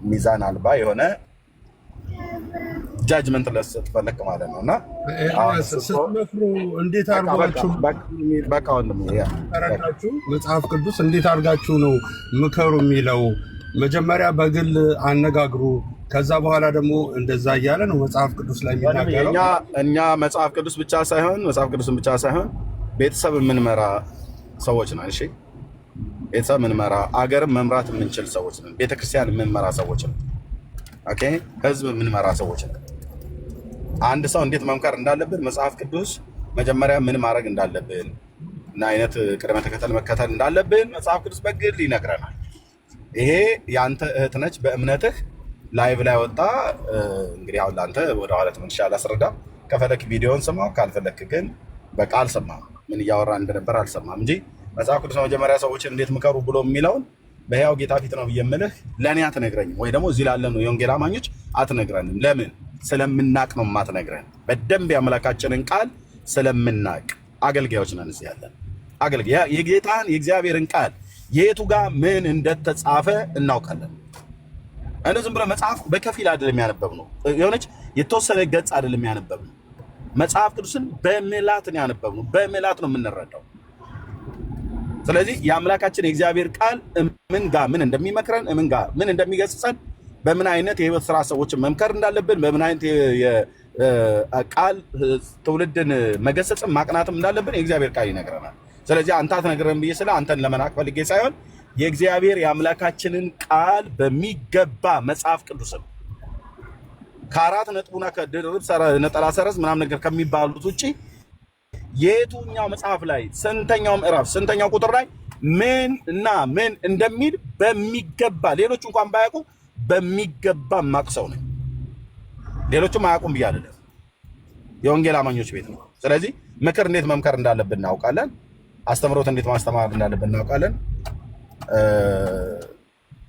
ሚዛን አልባ የሆነ ጃጅመንት ለስትፈለክ ማለት ነው። እና ስትመክሩ እንዴት አድርጋችሁ ተረዳችሁ? መጽሐፍ ቅዱስ እንዴት አድርጋችሁ ነው ምከሩ የሚለው? መጀመሪያ በግል አነጋግሩ፣ ከዛ በኋላ ደግሞ እንደዛ እያለ ነው መጽሐፍ ቅዱስ ላይ የሚናገረው። እኛ መጽሐፍ ቅዱስ ብቻ ሳይሆን ቤተሰብ የምንመራ ሰዎች ነን። እሺ፣ ቤተሰብ የምንመራ አገርም መምራት የምንችል ሰዎች ነን። ቤተክርስቲያን የምንመራ ሰዎች ነን። ኦኬ፣ ህዝብ የምንመራ ሰዎች ነን። አንድ ሰው እንዴት መምከር እንዳለብን መጽሐፍ ቅዱስ መጀመሪያ ምን ማድረግ እንዳለብን እና አይነት ቅደም ተከተል መከተል እንዳለብን መጽሐፍ ቅዱስ በግል ይነግረናል። ይሄ ያንተ እህት ነች በእምነትህ ላይቭ ላይ ወጣ። እንግዲህ አሁን ለአንተ ወደ ኋላ ተመልሼ አላስረዳም። ከፈለክ ቪዲዮውን ስማው፣ ካልፈለክ ግን በቃ አልሰማም። ምን እያወራ እንደነበር አልሰማም እንጂ መጽሐፍ ቅዱስ መጀመሪያ ሰዎችን እንዴት ምከሩ ብሎ የሚለውን በሕያው ጌታ ፊት ነው ብዬ የምልህ ለእኔ አትነግረኝም፣ ወይ ደግሞ እዚህ ላለ ነው የወንጌል አማኞች አትነግረንም። ለምን? ስለምናቅ ነው የማትነግረን። በደንብ የአምላካችንን ቃል ስለምናቅ አገልጋዮች ነን። እዚህ ያለን አገልጋይ የጌታን የእግዚአብሔርን ቃል የቱ ጋር ምን እንደተጻፈ እናውቃለን። እንደ ዝም ብሎ መጽሐፍ በከፊል አይደለም ያነበብነው፣ የሆነች የተወሰነ ገጽ አይደለም ያነበብነው። መጽሐፍ ቅዱስን በምላት ነው ያነበብነው፣ በምላት ነው የምንረዳው። ስለዚህ የአምላካችን የእግዚአብሔር ቃል ምን ጋር ምን እንደሚመክረን፣ ምን ጋር ምን እንደሚገስጸን፣ በምን አይነት የህይወት ስራ ሰዎችን መምከር እንዳለብን፣ በምን አይነት ቃል ትውልድን መገሰጽም ማቅናትም እንዳለብን የእግዚአብሔር ቃል ይነግረናል። ስለዚህ አንተ አትነግረን ብዬ ስለ አንተን ለመናቅ ፈልጌ ሳይሆን የእግዚአብሔር የአምላካችንን ቃል በሚገባ መጽሐፍ ቅዱስን ከአራት ነጥቡና ከድርብ ነጠላ ሰረዝ ምናምን ነገር ከሚባሉት ውጭ የቱኛው መጽሐፍ ላይ ስንተኛው ምዕራፍ ስንተኛው ቁጥር ላይ ምን እና ምን እንደሚል በሚገባ ሌሎቹ እንኳን ባያውቁ በሚገባ ማቅሰው ነኝ። ሌሎቹም አያውቁም ብዬ አይደለም፣ የወንጌል አማኞች ቤት ነው። ስለዚህ ምክር እንዴት መምከር እንዳለብን እናውቃለን። አስተምሮት እንዴት ማስተማር እንዳለብን እናውቃለን።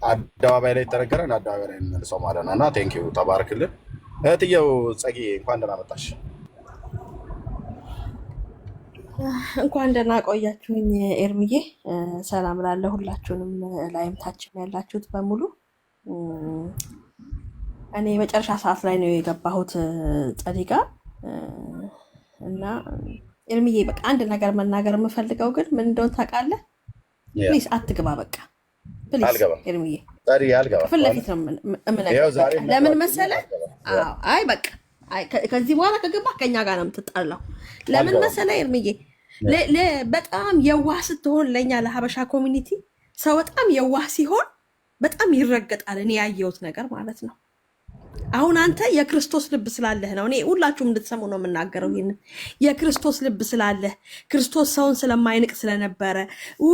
አደባባይ ላይ የተነገረን አደባባይ ላይ እንመልሰው ማለት ነው። እና ቴንኪው ተባረክልን። እህትየው ጸጊ እንኳን ደህና መጣሽ። እንኳን ደህና ቆያችሁኝ ኤርምዬ። ሰላም ላለ ሁላችሁንም ላይም ታችም ያላችሁት በሙሉ። እኔ መጨረሻ ሰዓት ላይ ነው የገባሁት ጸዲጋ እና ኤርምዬ በቃ አንድ ነገር መናገር የምፈልገው ግን ምን እንደሆነ ታውቃለህ? ፕሊዝ አትግባ። በቃ ፕሊዝ ኤርምዬ ፊት ለፊት ነው የምነግርህ። ለምን መሰለህ? አይ በቃ ከዚህ በኋላ ከገባህ ከኛ ጋር ነው የምትጣላው። ለምን መሰለህ ኤርምዬ? በጣም የዋህ ስትሆን ለእኛ ለሀበሻ ኮሚኒቲ ሰው በጣም የዋህ ሲሆን በጣም ይረገጣል። እኔ ያየሁት ነገር ማለት ነው። አሁን አንተ የክርስቶስ ልብ ስላለህ ነው። እኔ ሁላችሁም እንድትሰሙ ነው የምናገረው። ይህንን የክርስቶስ ልብ ስላለህ ክርስቶስ ሰውን ስለማይንቅ ስለነበረ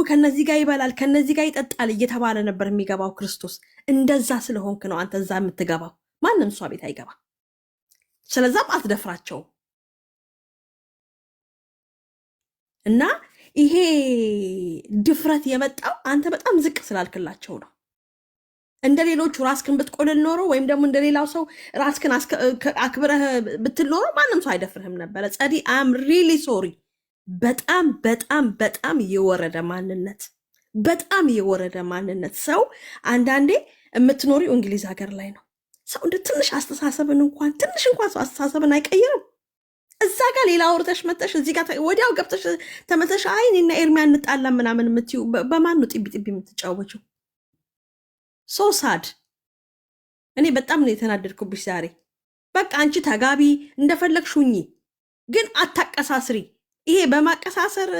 ከነዚህ ጋር ይበላል ከነዚህ ጋር ይጠጣል እየተባለ ነበር የሚገባው ክርስቶስ። እንደዛ ስለሆንክ ነው አንተ እዛ የምትገባው። ማንም እሷ ቤት አይገባ። ስለዛም አትደፍራቸውም። እና ይሄ ድፍረት የመጣው አንተ በጣም ዝቅ ስላልክላቸው ነው። እንደ ሌሎቹ ራስክን ብትቆልል ኖሮ ወይም ደግሞ እንደ ሌላው ሰው ራስክን አክብረህ ብትል ኖሮ ማንም ሰው አይደፍርህም ነበረ። ጸዲ አም ሪሊ ሶሪ። በጣም በጣም በጣም የወረደ ማንነት፣ በጣም የወረደ ማንነት። ሰው አንዳንዴ የምትኖሪው እንግሊዝ ሀገር ላይ ነው። ሰው እንደ ትንሽ አስተሳሰብን እንኳን ሰው አስተሳሰብን አይቀይርም። እዛ ጋር ሌላ አውርተሽ መተሽ እዚህ ጋር ወዲያው ገብተሽ ተመተሽ አይ እኔና ኤርሚያ እንጣላ ምናምን የምትይው በማን ነው ጢቢ ጢቢ የምትጫወችው? ሶ ሳድ። እኔ በጣም ነው የተናደድኩብሽ ዛሬ። በቃ አንቺ ተጋቢ እንደፈለግሽ ሁኚ፣ ግን አታቀሳስሪ። ይሄ በማቀሳሰር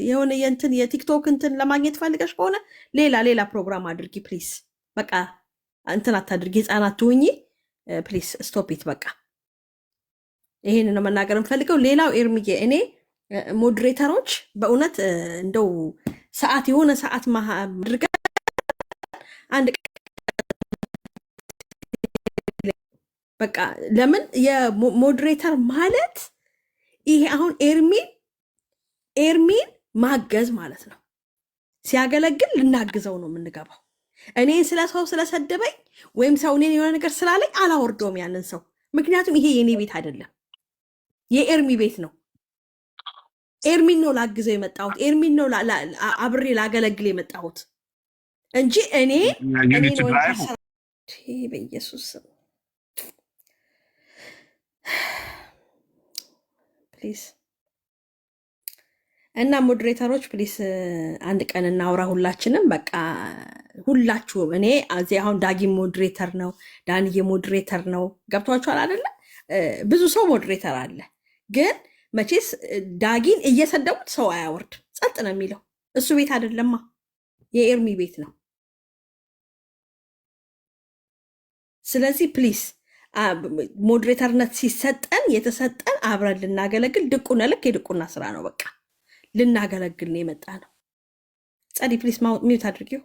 የሆነ የእንትን የቲክቶክ እንትን ለማግኘት ፈልገሽ ከሆነ ሌላ ፕሮግራም አድርጊ ፕሊስ። በቃ እንትን አታድርጊ፣ ህፃናት ትሁኚ ፕሊስ። ስቶፒት በቃ ይሄን ነው መናገር የምፈልገው። ሌላው ኤርሚዬ፣ እኔ ሞዴሬተሮች በእውነት እንደው ሰዓት የሆነ ሰዓት አድርገ አንድ በቃ ለምን የሞዴሬተር ማለት ይሄ አሁን ኤርሚን ማገዝ ማለት ነው። ሲያገለግል ልናግዘው ነው የምንገባው። እኔ ስለ ሰው ስለሰደበኝ ወይም ሰው እኔን የሆነ ነገር ስላለኝ አላወርደውም ያንን ሰው። ምክንያቱም ይሄ የኔ ቤት አይደለም፣ የኤርሚ ቤት ነው። ኤርሚን ነው ላግዘው የመጣሁት፣ ኤርሚን ነው አብሬ ላገለግል የመጣሁት እንጂ እኔን በኢየሱስ ስም ፕሊዝ። እና ሞዴሬተሮች ፕሊስ አንድ ቀን እናውራ ሁላችንም። በቃ ሁላችሁም። እኔ እዚህ አሁን ዳጊ ሞዴሬተር ነው፣ ዳንዬ ሞዴሬተር ነው። ገብቷችኋል አይደለ? ብዙ ሰው ሞዴሬተር አለ። ግን መቼስ ዳጊን እየሰደቡት ሰው አያወርድ፣ ጸጥ ነው የሚለው። እሱ ቤት አይደለማ፣ የኤርሚ ቤት ነው። ስለዚህ ፕሊስ ሞዴሬተርነት ሲሰጠን የተሰጠን አብረን ልናገለግል፣ ድቁና ልክ የድቁና ስራ ነው። በቃ ልናገለግል ነው የመጣ ነው። ጸዲ ፕሊስ ሚዩት አድርጊው።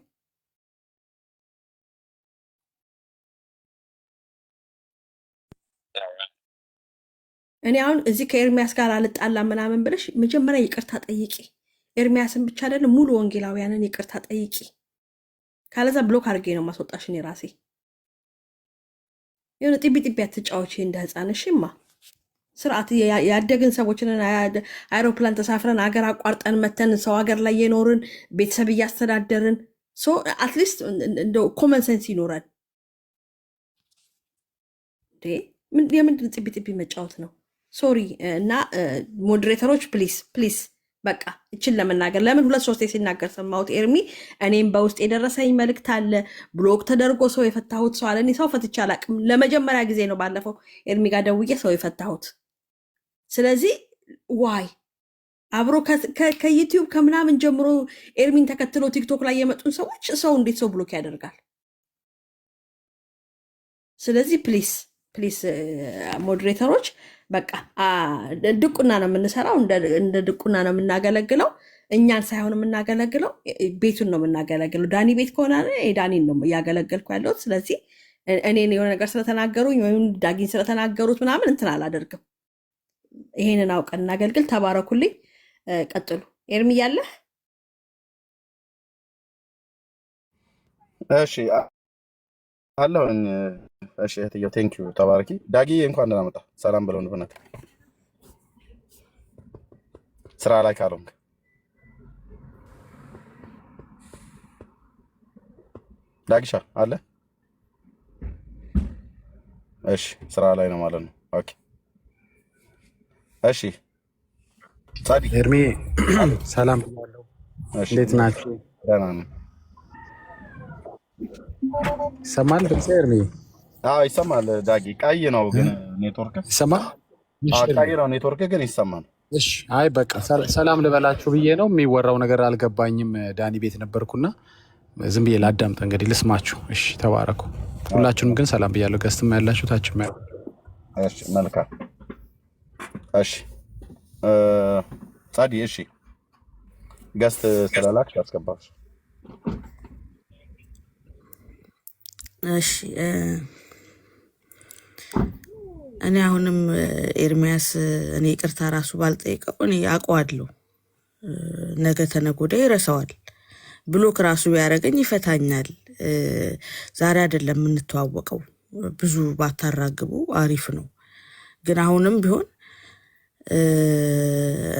እኔ አሁን እዚህ ከኤርሚያስ ጋር አልጣላ ምናምን ብለሽ መጀመሪያ ይቅርታ ጠይቂ። ኤርሚያስን ብቻ አይደለም ሙሉ ወንጌላውያንን ይቅርታ ጠይቂ። ካለዛ ብሎክ አድርጌ ነው ማስወጣሽ እኔ ራሴ። የሆነ ጢቢ ጢቢ አትጫወቺ እንደ ህፃን እሺማ። ስርዓት ያደግን ሰዎችን አይሮፕላን ተሳፍረን አገር አቋርጠን መተን ሰው ሀገር ላይ የኖርን ቤተሰብ እያስተዳደርን አትሊስት እንደው ኮመን ሴንስ ይኖረን። የምንድን ጢቢ ጢቢ መጫወት ነው? ሶሪ። እና ሞዴሬተሮች ፕሊስ ፕሊስ በቃ እችን ለመናገር ለምን 2-3 ሲናገር ሰማሁት ኤርሚ። እኔም በውስጥ የደረሰኝ መልእክት አለ። ብሎክ ተደርጎ ሰው የፈታሁት ሰው አለ። እኔ ሰው ፈትቼ አላቅም። ለመጀመሪያ ጊዜ ነው ባለፈው ኤርሚ ጋር ደውዬ ሰው የፈታሁት። ስለዚህ ዋይ አብሮ ከዩቲዩብ ከምናምን ጀምሮ ኤርሚን ተከትሎ ቲክቶክ ላይ የመጡን ሰዎች ሰው እንዴት ሰው ብሎክ ያደርጋል? ስለዚህ ፕሊስ ፕሊስ ሞዴሬተሮች በቃ ድቁና ነው የምንሰራው፣ እንደ ድቁና ነው የምናገለግለው። እኛን ሳይሆን የምናገለግለው ቤቱን ነው የምናገለግለው። ዳኒ ቤት ከሆነ ዳኒን ነው እያገለገልኩ ያለሁት። ስለዚህ እኔን የሆነ ነገር ስለተናገሩኝ ወይም ዳጊን ስለተናገሩት ምናምን እንትን አላደርግም። ይሄንን አውቀን እናገልግል። ተባረኩልኝ። ቀጥሉ። ኤርሚ እያለህ እሺ አለሁኝ። እሺ እህትዬው ቴንኪዩ ተባረኪ። ዳጊ እንኳን ደህና መጣ። ሰላም ብለው ንብነት ስራ ላይ ካልሆንክ ዳጊሻ አለ። እሺ ስራ ላይ ነው ማለት ነው። ኦኬ እሺ ጻዲ ኤርሚ ሰላም ብያለሁ። እንዴት ናችሁ? ደህና ነኝ። ይሰማል ድምጼ ኤርሚ? አዎ ይሰማል። ዳጊ ቀይ ነው ግን ኔትወርክ ይሰማል? ቀይ ነው ኔትወርክ ግን ይሰማል። እሺ አይ በቃ ሰላም ልበላችሁ ብዬ ነው። የሚወራው ነገር አልገባኝም። ዳኒ ቤት ነበርኩና ዝም ብዬ ላዳምጥ፣ እንግዲህ ልስማችሁ። እሺ ተባረኩ። ሁላችሁንም ግን ሰላም ብያለሁ። ገስትም ያላችሁ ታችም ያላችሁ። እሺ መልካም። እሺ ጻዲ እሺ ገስት ስላላችሁ ያስገባችሁ። እሺ እኔ አሁንም ኤርሚያስ እኔ ይቅርታ ራሱ ባልጠይቀው እኔ አውቀዋለሁ። ነገ ተነገ ወዲያ ይረሳዋል። ብሎክ ራሱ ቢያደርገኝ ይፈታኛል። ዛሬ አይደለም የምንተዋወቀው። ብዙ ባታራግቡ አሪፍ ነው። ግን አሁንም ቢሆን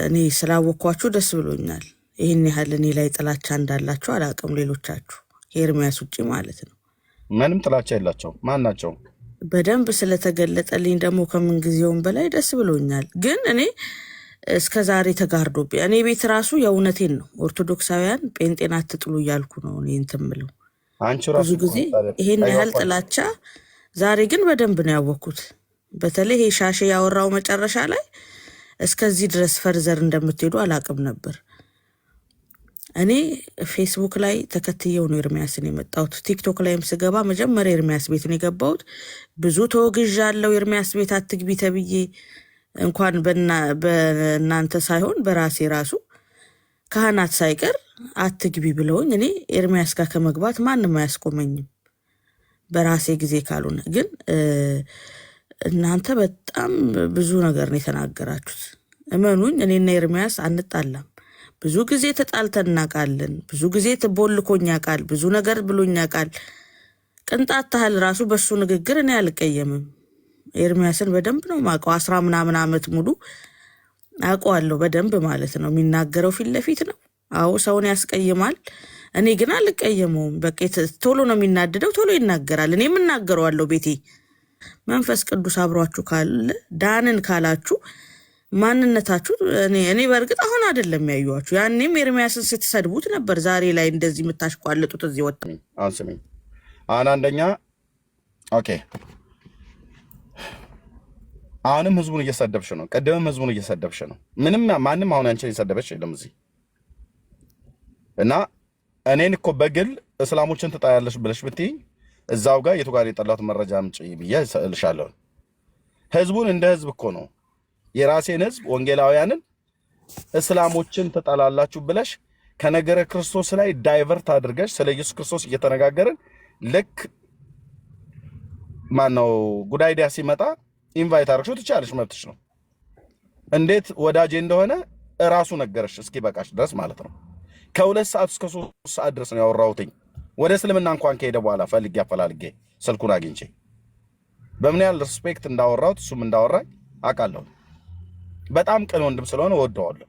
እኔ ስላወኳችሁ ደስ ብሎኛል። ይህን ያህል እኔ ላይ ጥላቻ እንዳላችሁ አላውቅም። ሌሎቻችሁ ከኤርሚያስ ውጭ ማለት ነው። ምንም ጥላቻ የላቸው። ማን ናቸው? በደንብ ስለተገለጠልኝ ደግሞ ከምን ጊዜውም በላይ ደስ ብሎኛል። ግን እኔ እስከ ዛሬ ተጋርዶብኝ እኔ ቤት ራሱ የእውነቴን ነው ኦርቶዶክሳውያን ጴንጤን አትጥሉ እያልኩ ነው እኔ እንትን የምለው ብዙ ጊዜ ይሄን ያህል ጥላቻ። ዛሬ ግን በደንብ ነው ያወቅኩት። በተለይ ይሄ ሻሼ ያወራው መጨረሻ ላይ እስከዚህ ድረስ ፈርዘር እንደምትሄዱ አላቅም ነበር። እኔ ፌስቡክ ላይ ተከትየው ነው ኤርሚያስን የመጣሁት። ቲክቶክ ላይም ስገባ መጀመሪያ ኤርሚያስ ቤት ነው የገባሁት። ብዙ ተወግዣለሁ። ኤርሚያስ ቤት አትግቢ ተብዬ እንኳን በእናንተ ሳይሆን በራሴ ራሱ ካህናት ሳይቀር አትግቢ ብለውኝ እኔ ኤርሚያስ ጋር ከመግባት ማንም አያስቆመኝም በራሴ ጊዜ ካልሆነ። ግን እናንተ በጣም ብዙ ነገር ነው የተናገራችሁት። እመኑኝ እኔና ኤርሚያስ አንጣላም። ብዙ ጊዜ ተጣልተን እናውቃለን። ብዙ ጊዜ ተቦልኮኛ ቃል ብዙ ነገር ብሎኛ ቃል ቅንጣት ታህል ራሱ በሱ ንግግር እኔ አልቀየምም። ኤርሚያስን በደንብ ነው ማውቀው። 10 ምናምን ዓመት ሙሉ አውቀዋለሁ በደንብ ማለት ነው። የሚናገረው ፊት ለፊት ነው። አዎ ሰውን ያስቀይማል። እኔ ግን አልቀየመውም። በቃ ቶሎ ነው የሚናደደው፣ ቶሎ ይናገራል። እኔ የምናገረዋለሁ። ቤቴ መንፈስ ቅዱስ አብሯችሁ ካለ ዳንን ካላችሁ ማንነታችሁ እኔ በእርግጥ አሁን አይደለም ያዩዋችሁ። ያኔም ኤርሚያስን ስትሰድቡት ነበር። ዛሬ ላይ እንደዚህ የምታሽቋለጡት እዚህ ወጣ። አሁን ስሚኝ፣ አሁን አንደኛ ኦኬ፣ አሁንም ህዝቡን እየሰደብሽ ነው። ቀደምም ህዝቡን እየሰደብሽ ነው። ማንም አሁን አንቺን እየሰደበሽ የለም እዚህ እና እኔን እኮ በግል እስላሞችን ትጣያለሽ ብለሽ ብትይኝ እዛው ጋር የቱ ጋር የጠላሁት መረጃ አምጪ ብዬ እልሻለሁ። ህዝቡን እንደ ህዝብ እኮ ነው የራሴን ህዝብ ወንጌላውያንን እስላሞችን ትጠላላችሁ ብለሽ ከነገረ ክርስቶስ ላይ ዳይቨርት አድርገሽ ስለ ኢየሱስ ክርስቶስ እየተነጋገርን ልክ ማነው ጉዳይ ዲያ ሲመጣ ኢንቫይት አድርገሽው ትቻለሽ፣ መብትሽ ነው። እንዴት ወዳጄ እንደሆነ እራሱ ነገረሽ እስኪ በቃሽ ድረስ ማለት ነው። ከ2 ሰዓት እስከ 3 ሰዓት ድረስ ነው ያወራሁትኝ። ወደ እስልምና እንኳን ከሄደ በኋላ ፈልጌ አፈላልጌ ስልኩን አግኝቼ በምን ያህል ሪስፔክት እንዳወራሁት እሱም እንዳወራኝ አውቃለሁ። በጣም ቅን ወንድም ስለሆነ ወደዋለሁ።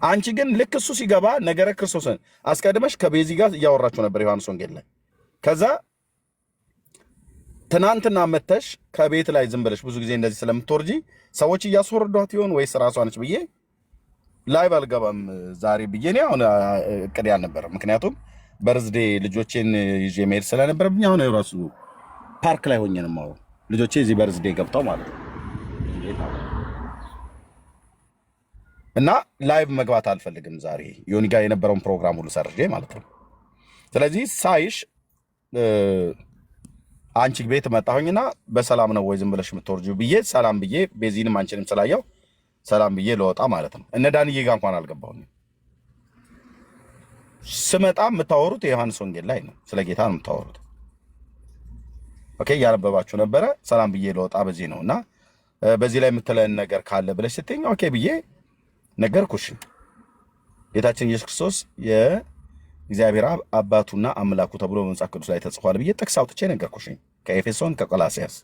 አንቺ ግን ልክ እሱ ሲገባ ነገረ ክርስቶስን አስቀድመሽ ከቤዚ ጋር እያወራችሁ ነበር ዮሐንስ ወንጌል ላይ። ከዛ ትናንትና መተሽ ከቤት ላይ ዝም ብለሽ ብዙ ጊዜ እንደዚህ ስለምትወርጂ ሰዎች እያስወርዷት ይሆን ወይስ ራሷ ነች ብዬ ላይቭ አልገባም ዛሬ ብዬ ነው አሁን እቅድ ያልነበረም። ምክንያቱም በርዝዴ ልጆቼን ይዤ መሄድ ስለነበረብኝ አሁን ራሱ ፓርክ ላይ ሆኜ ነው የማወራው። ልጆቼ እዚህ በርዝዴ ገብተው ማለት ነው እና ላይቭ መግባት አልፈልግም ዛሬ ዮኒ ጋር የነበረውን ፕሮግራም ሁሉ ሰርጄ ማለት ነው። ስለዚህ ሳይሽ አንቺ ቤት መጣሁኝና በሰላም ነው ወይ ዝም ብለሽ የምትወርጂው ብዬ ሰላም ብዬ ቤዚንም አንቺንም ስላየው ሰላም ብዬ ለወጣ ማለት ነው። እነ ዳንዬ ጋር እንኳን አልገባሁኝ። ስመጣ የምታወሩት የዮሐንስ ወንጌል ላይ ነው፣ ስለ ጌታ ነው የምታወሩት። ኦኬ እያነበባችሁ ነበረ። ሰላም ብዬ ለወጣ በዚህ ነውና በዚህ ላይ የምትለን ነገር ካለ ብለሽ ስትይኝ ኦኬ ብዬ ነገርኩሽ። ጌታችን ኢየሱስ ክርስቶስ የእግዚአብሔር አባቱና አምላኩ ተብሎ በመጽሐፍ ቅዱስ ላይ ተጽፏል ብዬ ጥቅስ አውጥቼ ነገርኩሽ ከኤፌሶን ከቆላስያስ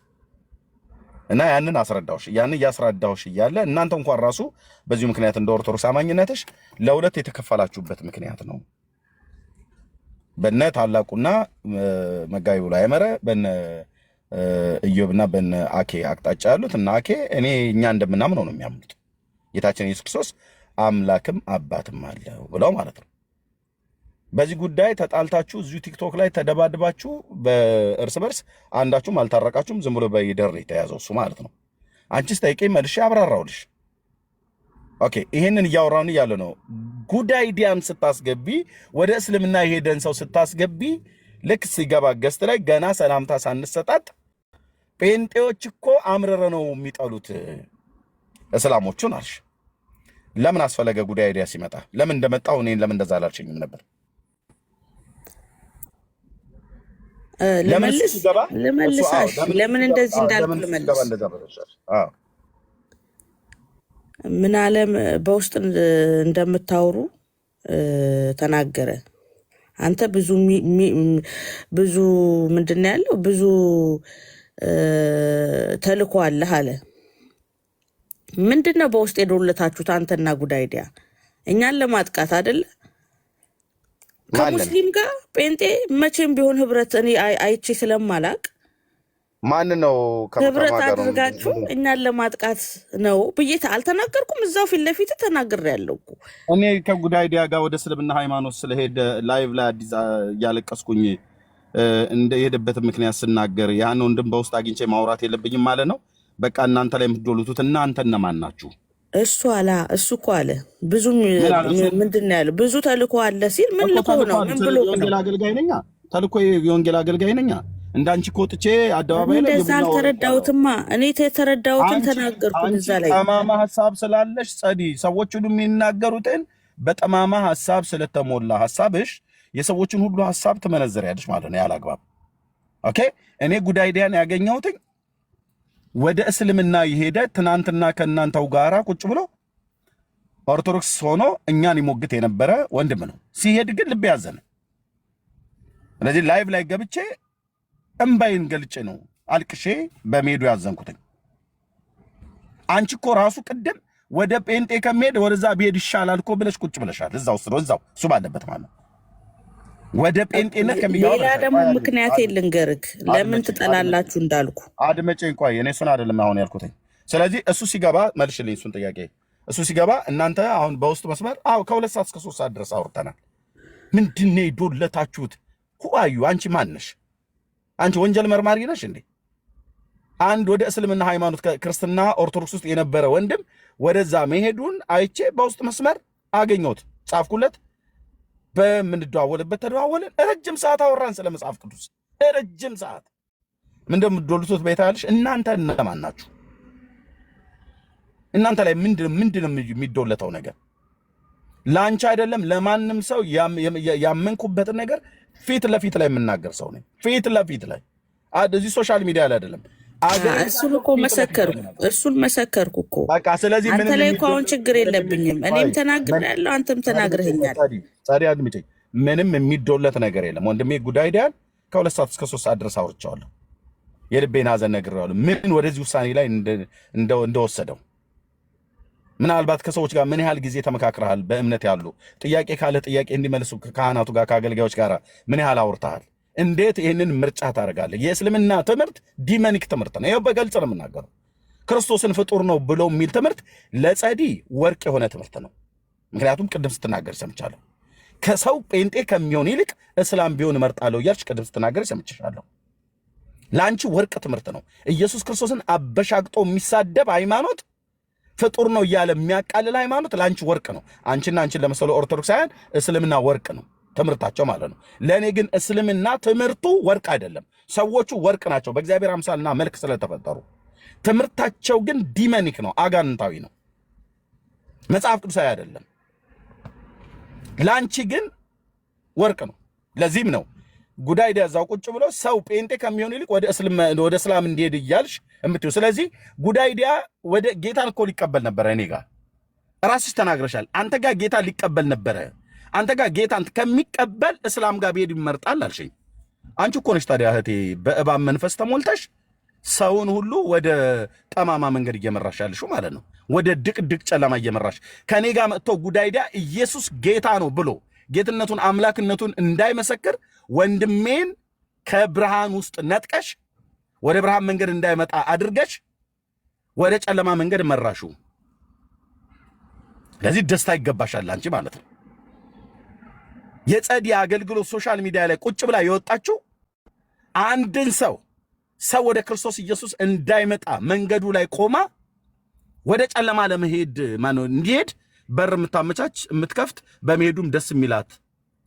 እና ያንን አስረዳሁሽ። ያንን እያስረዳሁሽ እያለ እናንተ እንኳን ራሱ በዚሁ ምክንያት እንደ ኦርቶዶክስ አማኝነትሽ ለሁለት የተከፈላችሁበት ምክንያት ነው። በነ ታላቁና መጋቢ ብሎ ያመረ በነ ኢዮብና በነ አኬ አቅጣጫ ያሉት እና አኬ እኛ እንደምናምነው ነው የሚያምኑት። ጌታችን ኢየሱስ ክርስቶስ አምላክም አባትም አለው ብለው ማለት ነው። በዚህ ጉዳይ ተጣልታችሁ እዚሁ ቲክቶክ ላይ ተደባድባችሁ በእርስ በርስ አንዳችሁም አልታረቃችሁም። ዝም ብሎ በይደር የተያዘው እሱ ማለት ነው። አንቺስ ጠይቄ መልሼ አብራራውልሽ። ኦኬ ይሄንን እያወራን እያለ ነው። ጉዳይ ዲያም ስታስገቢ ወደ እስልምና የሄደን ሰው ስታስገቢ ልክ ሲገባ ገስት ላይ ገና ሰላምታ ሳንሰጣጥ ጴንጤዎች እኮ አምርረ ነው የሚጠሉት እስላሞቹን አልሽ። ለምን አስፈለገ ጉዳይ ዲያ ሲመጣ? ለምን እንደመጣው እኔን ለምን እንደዛ አላልሽኝም ነበር? ልመልሳሽ ለምን እንደዚህ እንዳልኩ ልመልስ። ምን አለም በውስጥ እንደምታወሩ ተናገረ። አንተ ብዙ ምንድን ያለው ብዙ ተልኮ አለህ አለ። ምንድነው በውስጥ የዶለታችሁት አንተና ጉዳይ ዲያ? እኛን ለማጥቃት አይደለ? ከሙስሊም ጋር ጴንጤ መቼም ቢሆን ህብረት እኔ አይቼ ስለማላቅ ማን ነው ህብረት ከማን ጋር ነው አድርጋችሁ እኛን ለማጥቃት ነው ብዬ አልተናገርኩም። እዛው ፊት ለፊት ተናግሬያለሁ እኮ። እኔ ከጉዳይ ዲያ ጋር ወደ እስልምና ሃይማኖት ስለሄደ ላይቭ ላይ አዲስ እያለቀስኩኝ እንደሄደበት ምክንያት ስናገር ያን ወንድም በውስጥ አግኝቼ ማውራት የለብኝም ማለት ነው። በቃ እናንተ ላይ የምትዶሉት እናንተ እነማን ናችሁ? እሱ እኮ አለ ብዙ ምንድን ነው ያለው? ብዙ ተልኮ አለ ሲል ምን ልኮ ነው? ምን ብሎ ነው? የወንጌል አገልጋይ ነኛ ተልኮ የወንጌል አገልጋይ ነኛ። እንዳንቺ ኮጥቼ አደባባይ ላይ እንደዛ አልተረዳሁትማ። እኔ የተረዳሁትን ተናገርኩኝ። እዛ ላይ ጠማማ ሐሳብ ስላለሽ ጸዲ ሰዎች ሁሉ የሚናገሩትን በጠማማ ሐሳብ ስለተሞላ ሐሳብሽ የሰዎችን ሁሉ ሐሳብ ትመነዘሪያለሽ ማለት ነው ያላግባብ። ኦኬ እኔ ጉዳይ ዲያን ያገኘሁት ወደ እስልምና የሄደ ትናንትና ከእናንተው ጋራ ቁጭ ብሎ ኦርቶዶክስ ሆኖ እኛን ይሞግት የነበረ ወንድም ነው። ሲሄድ ግን ልብ ያዘነ። ስለዚህ ላይቭ ላይ ገብቼ እምባይን ገልጬ ነው አልቅሼ በሜዱ ያዘንኩትኝ። አንቺ እኮ ራሱ ቅድም ወደ ጴንጤ ከመሄድ ወደዛ ብሄድ ይሻላል እኮ ብለሽ ቁጭ ብለሻል። እዛው እሱ ባለበት ማለት ነው። ወደ ጴንጤነት ከሚያወራ ሌላ ደግሞ ምክንያት ልንገርክ ለምን ትጠላላችሁ እንዳልኩ አድመጪኝ። ቆይ እኔ እሱን አይደለም አሁን ያልኩትኝ። ስለዚህ እሱ ሲገባ መልሽልኝ እሱን ጥያቄ። እሱ ሲገባ እናንተ አሁን በውስጥ መስመር ከ2 ሰዓት እስከ 3 ሰዓት ድረስ አውርተናል። ምንድን ነው የዶለታችሁት? ሁአዩ አንቺ ማነሽ? አንቺ ወንጀል መርማሪ ነሽ እንዴ? አንድ ወደ እስልምና ሃይማኖት ክርስትና ኦርቶዶክስ ውስጥ የነበረ ወንድም ወደዛ መሄዱን አይቼ በውስጥ መስመር አገኘሁት፣ ጻፍኩለት። በምንደዋወልበት ተደዋወልን። ረጅም ሰዓት አወራን ስለ መጽሐፍ ቅዱስ ረጅም ሰዓት። ምን እንደምትዶልቱት ቤታልሽ እናንተ እነማን ናችሁ? እናንተ ላይ ምንድን የሚዶለተው ነገር? ላንቺ አይደለም ለማንም ሰው ያመንኩበትን ነገር ፊት ለፊት ላይ የምናገር ሰው ነኝ። ፊት ለፊት ላይ እዚህ ሶሻል ሚዲያ ላይ አይደለም። እሱን እኮ መሰከርኩ እኮ በቃ። ስለዚህ አንተ ላይ እኮ አሁን ችግር የለብኝም። እኔም ተናግሬያለሁ፣ አንተም ተናግረኸኛል። ጸዲ አድምጪኝ። ምንም የሚዶለት ነገር የለም ወንድሜ። ጉዳይ ዲያን ከ2 ሰዓት እስከ 3 ሰዓት ድረስ አውርቼዋለሁ። የልቤን ሐዘን ነግሬዋለሁ። ምን ወደዚህ ውሳኔ ላይ እንደወሰደው ምናልባት ከሰዎች ጋር ምን ያህል ጊዜ ተመካክረሃል? በእምነት ያሉ ጥያቄ ካለ ጥያቄ እንዲመልሱ ከካህናቱ ጋር ከአገልጋዮች ጋር ምን ያህል አውርተሃል? እንዴት ይህንን ምርጫ ታደርጋለህ? የእስልምና ትምህርት ዲመኒክ ትምህርት ነው። ይኸው በግልጽ ነው የምናገረው። ክርስቶስን ፍጡር ነው ብሎ የሚል ትምህርት ለጸዲ ወርቅ የሆነ ትምህርት ነው። ምክንያቱም ቅድም ስትናገር ሰምቻለሁ። ከሰው ጴንጤ ከሚሆን ይልቅ እስላም ቢሆን እመርጣለሁ እያልሽ ቅድም ስትናገር ሰምቻለሁ። ለአንቺ ወርቅ ትምህርት ነው። ኢየሱስ ክርስቶስን አበሻግጦ የሚሳደብ ሃይማኖት፣ ፍጡር ነው እያለ የሚያቃልል ሃይማኖት ለአንቺ ወርቅ ነው። አንቺና አንቺን ለመሰሉ ኦርቶዶክሳውያን እስልምና ወርቅ ነው ትምህርታቸው ማለት ነው። ለእኔ ግን እስልምና ትምህርቱ ወርቅ አይደለም። ሰዎቹ ወርቅ ናቸው በእግዚአብሔር አምሳልና መልክ ስለተፈጠሩ። ትምህርታቸው ግን ዲመኒክ ነው፣ አጋንንታዊ ነው፣ መጽሐፍ ቅዱሳዊ አይደለም። ለአንቺ ግን ወርቅ ነው። ለዚህም ነው ጉዳይ ዲያዛው ቁጭ ብሎ ሰው ጴንጤ ከሚሆን ይልቅ ወደ እስላም እንዲሄድ እያልሽ እምትይው። ስለዚህ ጉዳይ ዲያ ወደ ጌታን እኮ ሊቀበል ነበረ። እኔ ጋር ራስሽ ተናግረሻል። አንተ ጋር ጌታ ሊቀበል ነበረ። አንተ ጋር ጌታን ከሚቀበል እስላም ጋር ብሄድ ይመርጣል አልሽኝ። አንቺ እኮ ነሽ ታዲያ እህቴ በእባብ መንፈስ ተሞልተሽ ሰውን ሁሉ ወደ ጠማማ መንገድ እየመራሽ ያልሽው ማለት ነው። ወደ ድቅድቅ ጨለማ እየመራሽ ከኔ ጋር መጥቶ ጉዳይ ዲያ ኢየሱስ ጌታ ነው ብሎ ጌትነቱን አምላክነቱን እንዳይመሰክር ወንድሜን ከብርሃን ውስጥ ነጥቀሽ ወደ ብርሃን መንገድ እንዳይመጣ አድርገሽ ወደ ጨለማ መንገድ መራሹ። ለዚህ ደስታ ይገባሻል አንቺ ማለት ነው። የጸዲ አገልግሎት ሶሻል ሚዲያ ላይ ቁጭ ብላ የወጣችው አንድን ሰው ወደ ክርስቶስ ኢየሱስ እንዳይመጣ መንገዱ ላይ ቆማ ወደ ጨለማ ለመሄድ እንዲሄድ በር የምታመቻች የምትከፍት፣ በመሄዱም ደስ የሚላት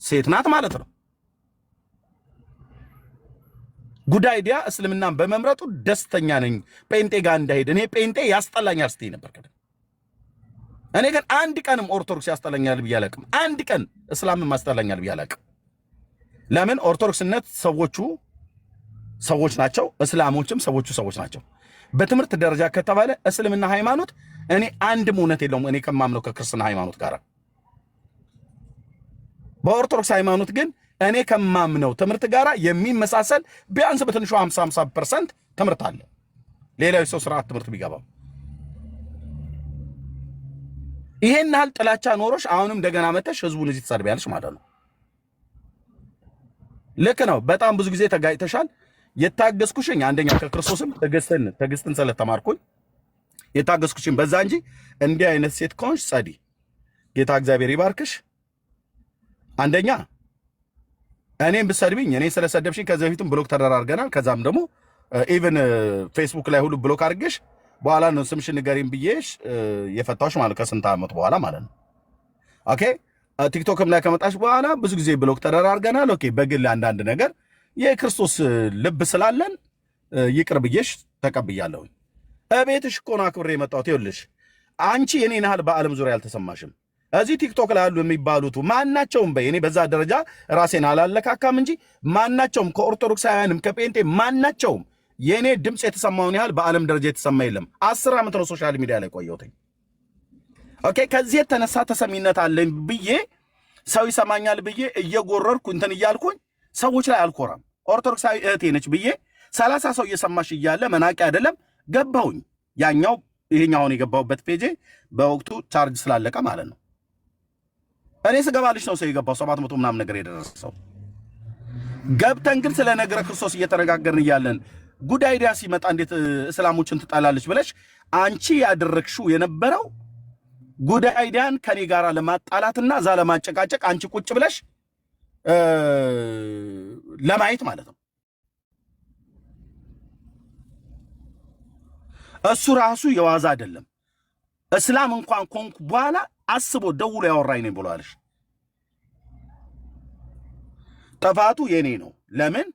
ሴት ናት ማለት ነው። ጉዳይ ዲያ እስልምናን በመምረጡ ደስተኛ ነኝ፣ ጴንጤ ጋር እንዳይሄድ። እኔ ጴንጤ ያስጠላኛል ስትይ ነበር ቀደም። እኔ ግን አንድ ቀንም ኦርቶዶክስ ያስጠላኛል ብዬ አላቅም። አንድ ቀን እስላምም ያስጠላኛል ብዬ አላቅም። ለምን? ኦርቶዶክስነት ሰዎች ናቸው፣ እስላሞችም ሰዎች ናቸው። በትምህርት ደረጃ ከተባለ እስልምና ሃይማኖት እኔ አንድም እውነት የለውም እኔ ከማምነው ከክርስትና ሃይማኖት ጋር። በኦርቶዶክስ ሃይማኖት ግን እኔ ከማምነው ትምህርት ጋር የሚመሳሰል ቢያንስ በትንሹ 50% ትምህርት አለ። ሌላው የሰው ስርዓት ትምህርት ቢገባም ይሄን ያህል ጥላቻ ኖሮሽ አሁንም እንደገና መተሽ ህዝቡን እዚህ ትሰድቢያለሽ ማለት ነው። ልክ ነው። በጣም ብዙ ጊዜ ተጋጭተሻል። የታገስኩሽኝ አንደኛ ከክርስቶስም ትዕግስትን ስለተማርኩኝ የታገስኩሽኝ በዛ እንጂ እንዲህ አይነት ሴት ከሆንሽ ጸዲ ጌታ እግዚአብሔር ይባርክሽ። አንደኛ እኔም ብሰድብኝ እኔ ስለሰደብሽኝ ከዚህ በፊትም ብሎክ ተደራርገናል። ከዛም ደግሞ ኢቭን ፌስቡክ ላይ ሁሉ ብሎክ አድርገሽ በኋላ ነው ስምሽን ንገሪኝ ብዬሽ የፈታሁሽ ማለት ከስንት ዓመት በኋላ ማለት ነው። ኦኬ ቲክቶክም ላይ ከመጣሽ በኋላ ብዙ ጊዜ ብሎክ ተደራርገናል። ኦኬ በግል አንዳንድ ነገር የክርስቶስ ልብ ስላለን ይቅር ብዬሽ ተቀብያለሁ። እቤትሽ እኮ ነው አክብሬ የመጣሁት። ይኸውልሽ አንቺ የኔን ያህል በዓለም ዙሪያ አልተሰማሽም። እዚህ ቲክቶክ ላይ ያሉ የሚባሉት ማናቸውም በይ እኔ በዛ ደረጃ ራሴን አላለካካም እንጂ ማናቸውም ከኦርቶዶክሳውያንም ከጴንጤ ማናቸውም የኔ ድምፅ የተሰማውን ያህል በዓለም ደረጃ የተሰማ የለም። 10 ዓመት ነው ሶሻል ሚዲያ ላይ ቆየሁትኝ። ኦኬ ከዚህ የተነሳ ተሰሚነት አለኝ ብዬ ሰው ይሰማኛል ብዬ እየጎረርኩ እንትን እያልኩኝ ሰዎች ላይ አልኮራም። ኦርቶዶክሳዊ እህቴ ነች ብዬ 30 ሰው እየሰማሽ እያለ መናቂ አይደለም ገባሁኝ። ያኛው ይሄኛውን የገባሁበት ፔጄ በወቅቱ ቻርጅ ስላለቀ ማለት ነው። እኔ ስገባልሽ ነው ሰው የገባው 700 ምናምን ነገር የደረሰው። ገብተን ግን ስለ ነገረ ክርስቶስ እየተነጋገርን እያለን ጉድ አይዲያ ሲመጣ እንዴት እስላሞችን ትጣላለች ብለሽ አንቺ ያደረግሽው የነበረው ጉድ አይዲያን ከኔ ጋር ለማጣላትና እዛ ለማጨቃጨቅ አንቺ ቁጭ ብለሽ ለማየት ማለት ነው። እሱ ራሱ የዋዛ አይደለም። እስላም እንኳን ኮንኩ በኋላ አስቦ ደውሎ ያወራኝ ነኝ ብሏልሽ። ጥፋቱ የኔ ነው። ለምን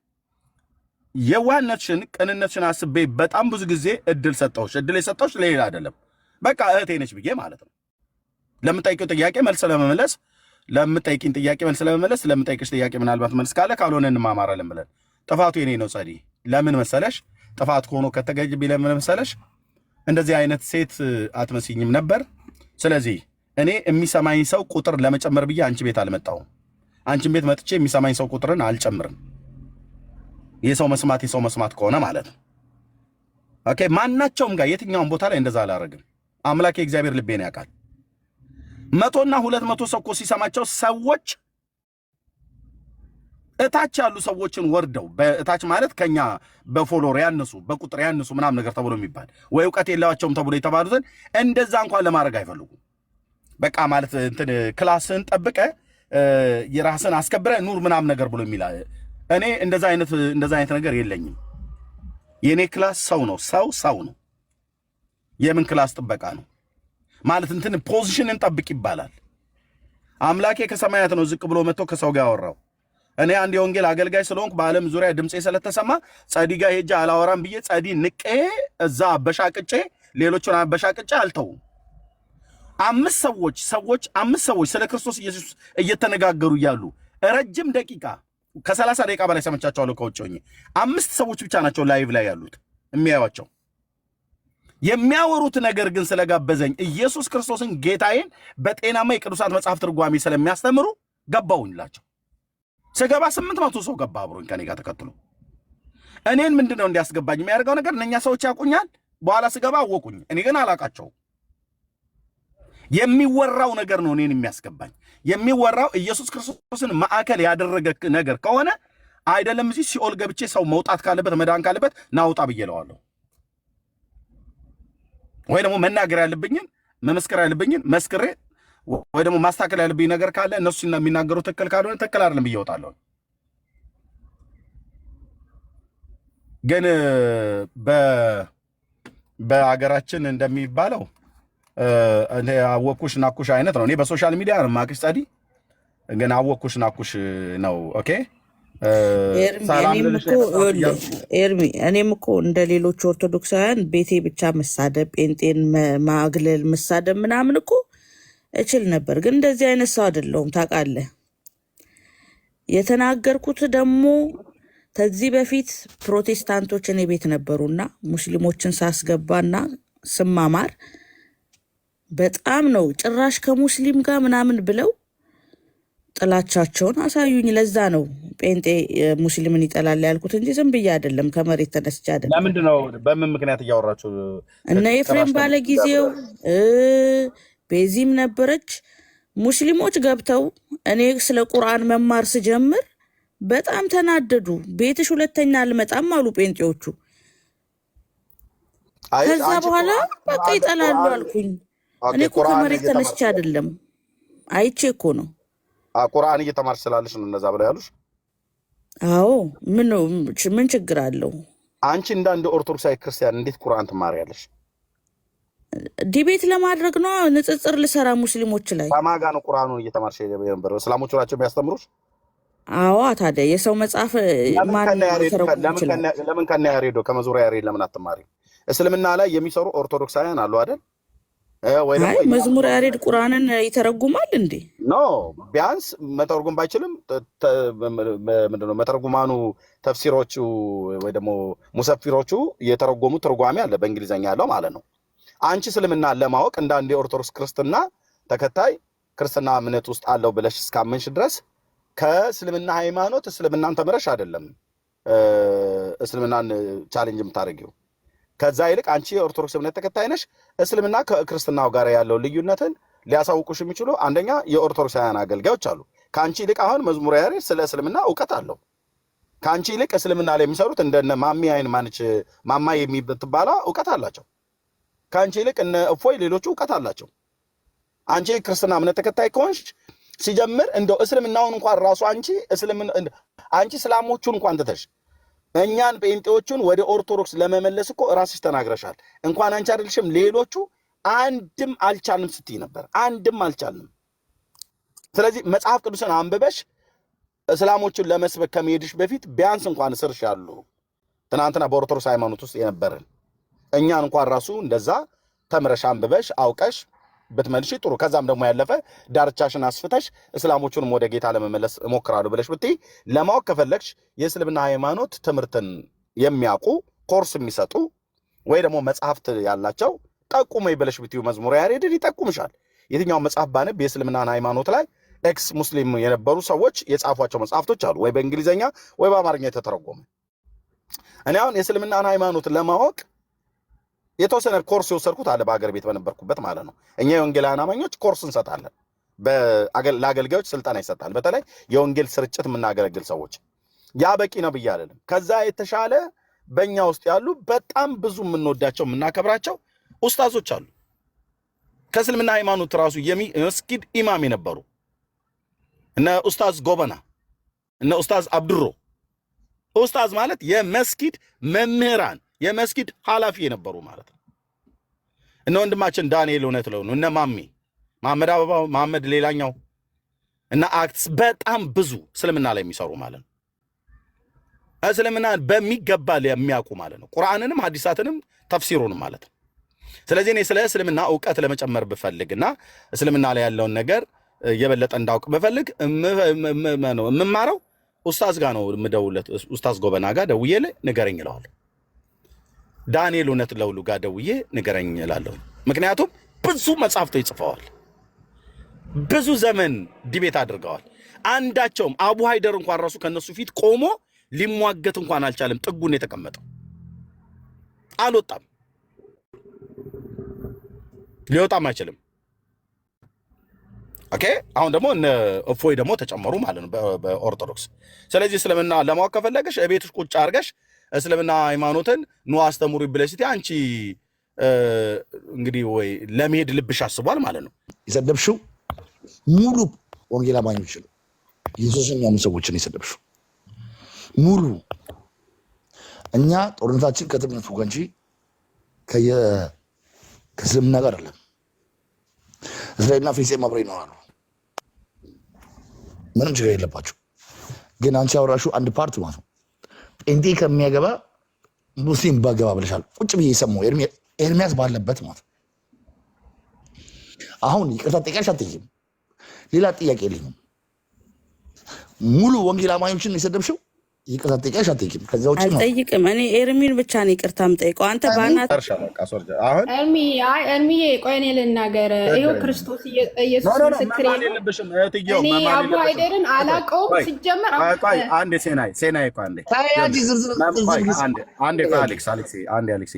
የዋህነትሽን ቅንነትሽን አስቤ በጣም ብዙ ጊዜ እድል ሰጠሁሽ። እድል የሰጠሁሽ ለሌላ አይደለም፣ በቃ እህቴ ነች ብዬ ማለት ነው። ለምጠይቂው ጥያቄ መልስ ለመመለስ ለምጠይቂኝ ጥያቄ መልስ ለመመለስ ለምጠይቅሽ ጥያቄ ምናልባት መልስ ካለ ካልሆነ እንማማራለን ብለን። ጥፋቱ የኔ ነው ጸዲ። ለምን መሰለሽ? ጥፋት ሆኖ ከተገኘብኝ ለምን መሰለሽ? እንደዚህ አይነት ሴት አትመስኝም ነበር። ስለዚህ እኔ የሚሰማኝ ሰው ቁጥር ለመጨመር ብዬ አንቺ ቤት አልመጣሁም። አንቺን ቤት መጥቼ የሚሰማኝ ሰው ቁጥርን አልጨምርም። የሰው መስማት ከሆነ ማለት ነው። ኦኬ ማናቸውም ጋር የትኛውም ቦታ ላይ እንደዛ አላረግም። አምላኬ እግዚአብሔር ልቤን ያውቃል። 100 እና 200 ሰው እኮ ሲሰማቸው ሰዎች እታች ያሉ ሰዎችን ወርደው በእታች ማለት ከኛ በፎሎወር ያንሱ በቁጥር ያንሱ ምናምን ነገር ተብሎ የሚባል ወይ ዕውቀት የላቸውም ተብሎ የተባሉትን እንደዛ እንኳን ለማድረግ አይፈልጉም። በቃ ማለት እንትን ክላስን ጠብቀ የራስን አስከብረ ኑር ምናምን ነገር ብሎ የሚላ እኔ እንደዛ አይነት ነገር የለኝም። የኔ ክላስ ሰው ነው፣ ሰው ነው። የምን ክላስ ጥበቃ ነው ማለት እንትን ፖዚሽንን ጠብቅ ይባላል። አምላኬ ከሰማያት ነው ዝቅ ብሎ መጥቶ ከሰው ጋር ያወራው። እኔ አንድ የወንጌል አገልጋይ ስለሆንኩ በዓለም ዙሪያ ድምጼ ስለተሰማ ጸዲ ጋር ሄጄ አላወራም ብዬ ጸዲ ንቄ እዛ አበሻቅጬ ሌሎችን አበሻቅጬ አልተውም። አምስት ሰዎች ስለ ክርስቶስ ኢየሱስ እየተነጋገሩ እያሉ ረጅም ደቂቃ ከ30 ደቂቃ በላይ ሰምቻቸዋለሁ ከውጭ ሆኜ። 5 ሰዎች ብቻ ናቸው ላይቭ ላይ ያሉት የሚያዩዋቸው። የሚያወሩት ነገር ግን ስለጋበዘኝ ኢየሱስ ክርስቶስን ጌታዬን በጤናማ የቅዱሳት መጽሐፍ ትርጓሜ ስለሚያስተምሩ ገባውኝላቸው። ስገባ 800 ሰው ገባ አብሮኝ ከኔ ጋር ተከትሎ። እኔን ምንድነው እንዲያስገባኝ የሚያደርገው ነገር? እነኛ ሰዎች ያውቁኛል፣ በኋላ ስገባ አወቁኝ። እኔ ግን አላቃቸው። የሚወራው ነገር ነው እኔን የሚያስገባኝ። የሚወራው ኢየሱስ ክርስቶስን ማዕከል ያደረገ ነገር ከሆነ አይደለም እዚህ ሲኦል ገብቼ ሰው መውጣት ካለበት መዳን ካለበት ናውጣ ብዬለዋለሁ። ወይ ደግሞ መናገር ያለብኝን መመስከር ያለብኝን መስክሬ ወይ ደግሞ ማስተካከል ያለብኝ ነገር ካለ እነሱ የሚናገሩ ትክክል ካልሆነ ትክክል አይደለም ብዬ እወጣለሁ። ግን በአገራችን እንደሚባለው አወኩሽ ናኩሽ አይነት ነው። እኔ በሶሻል ሚዲያ ነው ማክሽ ጸዲ፣ ግን አወኩሽ ናኩሽ ነው። ኦኬ እኔም እኮ እንደ ሌሎች ኦርቶዶክሳውያን ቤቴ ብቻ መሳደብ፣ ጴንጤን ማግለል፣ መሳደብ ምናምን እኮ እችል ነበር። ግን እንደዚህ አይነት ሰው አይደለሁም ታውቃለህ። የተናገርኩት ደግሞ ከዚህ በፊት ፕሮቴስታንቶች እኔ ቤት ነበሩና ሙስሊሞችን ሳስገባና ስማማር በጣም ነው ጭራሽ ከሙስሊም ጋር ምናምን ብለው ጥላቻቸውን አሳዩኝ። ለዛ ነው ጴንጤ ሙስሊምን ይጠላል ያልኩት እንጂ ዝም ብዬ አይደለም፣ ከመሬት ተነስቼ አይደለም። ለምንድን ነው በምን ምክንያት እያወራችሁ? እነ ኤፍሬም ባለ ጊዜው ቤዚም ነበረች። ሙስሊሞች ገብተው እኔ ስለ ቁርአን መማር ስጀምር በጣም ተናደዱ። ቤትሽ ሁለተኛ አልመጣም አሉ ጴንጤዎቹ። ከዛ በኋላ በቃ ይጠላሉ አልኩኝ። እኔ እኮ ከመሬት ተነስቼ አይደለም አይቼ እኮ ነው። ቁርአን እየተማርሽ ስላለሽ ነው እንደዛ ብለው ያሉሽ? አዎ ምን ችግር አለው? አንቺ እንደ አንድ ኦርቶዶክሳዊ ክርስቲያን እንዴት ቁርአን ትማሪያለሽ? ዲቤት ለማድረግ ነው፣ ንጽጽር ልሰራ ሙስሊሞች ላይ። ከማን ጋር ነው ቁርአኑን እየተማርሽ የነበረው? እስላሞቹ ናቸው የሚያስተምሩሽ? አዎ ታዲያ የሰው መጽሐፍ ለምን ከነ ያሬዶ ከመዝሙረ ያሬድ ለምን አትማሪ? እስልምና ላይ የሚሰሩ ኦርቶዶክሳውያን አሉ አይደል? መዝሙረ ያሬድ ቁርአንን ይተረጉማል እንዴ? ኖ ቢያንስ መተርጉም ባይችልም ምንድነው መተርጉማኑ ተፍሲሮቹ ወይ ደግሞ ሙሰፊሮቹ የተረጎሙ ትርጓሜ አለ በእንግሊዘኛ ያለው ማለት ነው። አንቺ እስልምና ለማወቅ እንደ አንድ የኦርቶዶክስ ክርስትና ተከታይ ክርስትና እምነት ውስጥ አለው ብለሽ እስካመንሽ ድረስ ከእስልምና ሃይማኖት እስልምናን ተምረሽ አይደለም እስልምናን ቻሌንጅ የምታደርጊው። ከዛ ይልቅ አንቺ የኦርቶዶክስ እምነት ተከታይ ነሽ። እስልምና ከክርስትናው ጋር ያለው ልዩነትን ሊያሳውቁሽ የሚችሉ አንደኛ የኦርቶዶክሳውያን አገልጋዮች አሉ። ከአንቺ ይልቅ አሁን መዝሙረ ያሬድ ስለ እስልምና እውቀት አለው። ከአንቺ ይልቅ እስልምና ላይ የሚሰሩት እንደነ ማሚ አይን ማንች ማማ የሚባለው እውቀት አላቸው። ከአንቺ ይልቅ እነ እፎይ ሌሎቹ እውቀት አላቸው። አንቺ ክርስትና እምነት ተከታይ ከሆንሽ ሲጀምር እንደው እስልምናውን እንኳን ራሱ አንቺ እስላሞቹን እንኳን ትተሽ እኛን ጴንጤዎቹን ወደ ኦርቶዶክስ ለመመለስ እኮ ራስሽ ተናግረሻል። እንኳን አንቺ አይደልሽም ሌሎቹ አንድም አልቻልንም ስትይ ነበር። አንድም አልቻልንም። ስለዚህ መጽሐፍ ቅዱስን አንብበሽ እስላሞቹን ለመስበክ ከመሄድሽ በፊት ቢያንስ እንኳን ስርሽ ያሉ ትናንትና በኦርቶዶክስ ሃይማኖት ውስጥ የነበረን እኛን እንኳን ራሱ እንደዛ ተምረሽ አንብበሽ አውቀሽ ብትመልሺ ጥሩ። ከዛም ደግሞ ያለፈ ዳርቻሽን አስፍተሽ እስላሞቹንም ወደ ጌታ ለመመለስ እሞክራለሁ ብለሽ ብትይ ለማወቅ ከፈለግሽ የእስልምና ሃይማኖት ትምህርትን የሚያውቁ ኮርስ የሚሰጡ ወይ ደግሞ መጽሐፍት ያላቸው ጠቁመኝ ብለሽ ብትዩ መዝሙረ ያሬድን ይጠቁምሻል። የትኛው መጽሐፍ ባነብ የእስልምናን ሃይማኖት ላይ ኤክስ ሙስሊም የነበሩ ሰዎች የጻፏቸው መጽሐፍቶች አሉ፣ ወይ በእንግሊዝኛ ወይ በአማርኛ የተተረጎመ። እኔ አሁን የእስልምናን ሃይማኖት ለማወቅ የተወሰነ ኮርስ የወሰድኩት አለ በአገር ቤት በነበርኩበት ማለት ነው። እኛ የወንጌላውያን አማኞች ኮርስ እንሰጣለን፣ ለአገልጋዮች ስልጠና ይሰጣል። በተለይ የወንጌል ስርጭት የምናገለግል ሰዎች ያ በቂ ነው ብዬ አይደለም። ከዛ የተሻለ በእኛ ውስጥ ያሉ በጣም ብዙ የምንወዳቸው የምናከብራቸው ኡስታዞች አሉ። ከእስልምና ሃይማኖት ራሱ የመስጊድ ኢማም የነበሩ እነ ኡስታዝ ጎበና፣ እነ ኡስታዝ አብድሮ። ኡስታዝ ማለት የመስጊድ መምህራን የመስጊድ ኃላፊ የነበሩ ማለት ነው። እነ ወንድማችን ዳንኤል እውነት ነው፣ እነ ማሚ መሐመድ አበባው መሐመድ ሌላኛው እና አክትስ በጣም ብዙ እስልምና ላይ የሚሰሩ ማለት ነው። እስልምና በሚገባ የሚያውቁ ማለት ነው። ቁርአንንም ሐዲሳትንም ተፍሲሩንም ማለት ነው። ስለዚህ እኔ ስለ እስልምና እውቀት ለመጨመር ብፈልግና እስልምና ላይ ያለውን ነገር የበለጠ እንዳውቅ ብፈልግ የምማረው ኡስታዝ ጋር ነው የምደውለት። ኡስታዝ ጎበና ጋር ደውዬ ንገረኝ እለዋለሁ። ዳንኤል እውነት ለውሉ ጋር ደውዬ ንገረኝ እላለሁ። ምክንያቱም ብዙ መጽሐፍቶች ጽፈዋል፣ ብዙ ዘመን ዲቤት አድርገዋል። አንዳቸውም አቡ ሃይደር እንኳን ራሱ ከነሱ ፊት ቆሞ ሊሟገት እንኳን አልቻለም። ጥጉን የተቀመጠው አልወጣም፣ ሊወጣም አይችልም። ኦኬ አሁን ደግሞ እነ እፎይ ደግሞ ተጨመሩ ማለት ነው በኦርቶዶክስ። ስለዚህ እስልምና ለማወቅ ከፈለገሽ እቤትሽ ቁጭ አድርገሽ እስልምና ሃይማኖትን ኑ አስተምሩ ብለሽ ስትይ አንቺ እንግዲህ ወይ ለመሄድ ልብሽ አስቧል ማለት ነው። የሰደብሽው ሙሉ ወንጌል አማኞችን ኢየሱስን የሚያምኑ ሰዎችን የሰደብሽው ሙሉ። እኛ ጦርነታችን ከትምህርቱ ጋር እንጂ ከእስልምና ጋር አይደለም። እስራኤልና ፍልስጤም አብረው ይኖራሉ፣ ምንም ችግር የለባቸው። ግን አንቺ ያወራሽው አንድ ፓርት ማለት ነው ጴንጤ ከሚያገባ ሙስሊም ባገባ ብለሻል። ቁጭ ብዬ የሰማው ኤርሚያስ ባለበት ማለት አሁን ይቅርታ ጠይቃሽ አትይም። ሌላ ጥያቄ የለኝም። ሙሉ ወንጌል አማኞችን የሰደብሽው ይቅርታ ጠይቃሽ አትይም። ከዛ ውጭ አልጠይቅም። እኔ ኤርሚን ብቻ ነው ይቅርታ የምጠይቀው። አንተ ባናት ኤርሚዬ ቆይ እኔ ልናገር። ይኸው ክርስቶስ ኢየሱስ ምስክሬ ነው። እኔ አቡ ሃይደርን አላውቀውም ሲጀመር። አንዴ ሴናይ እኮ አንዴ አሌክስ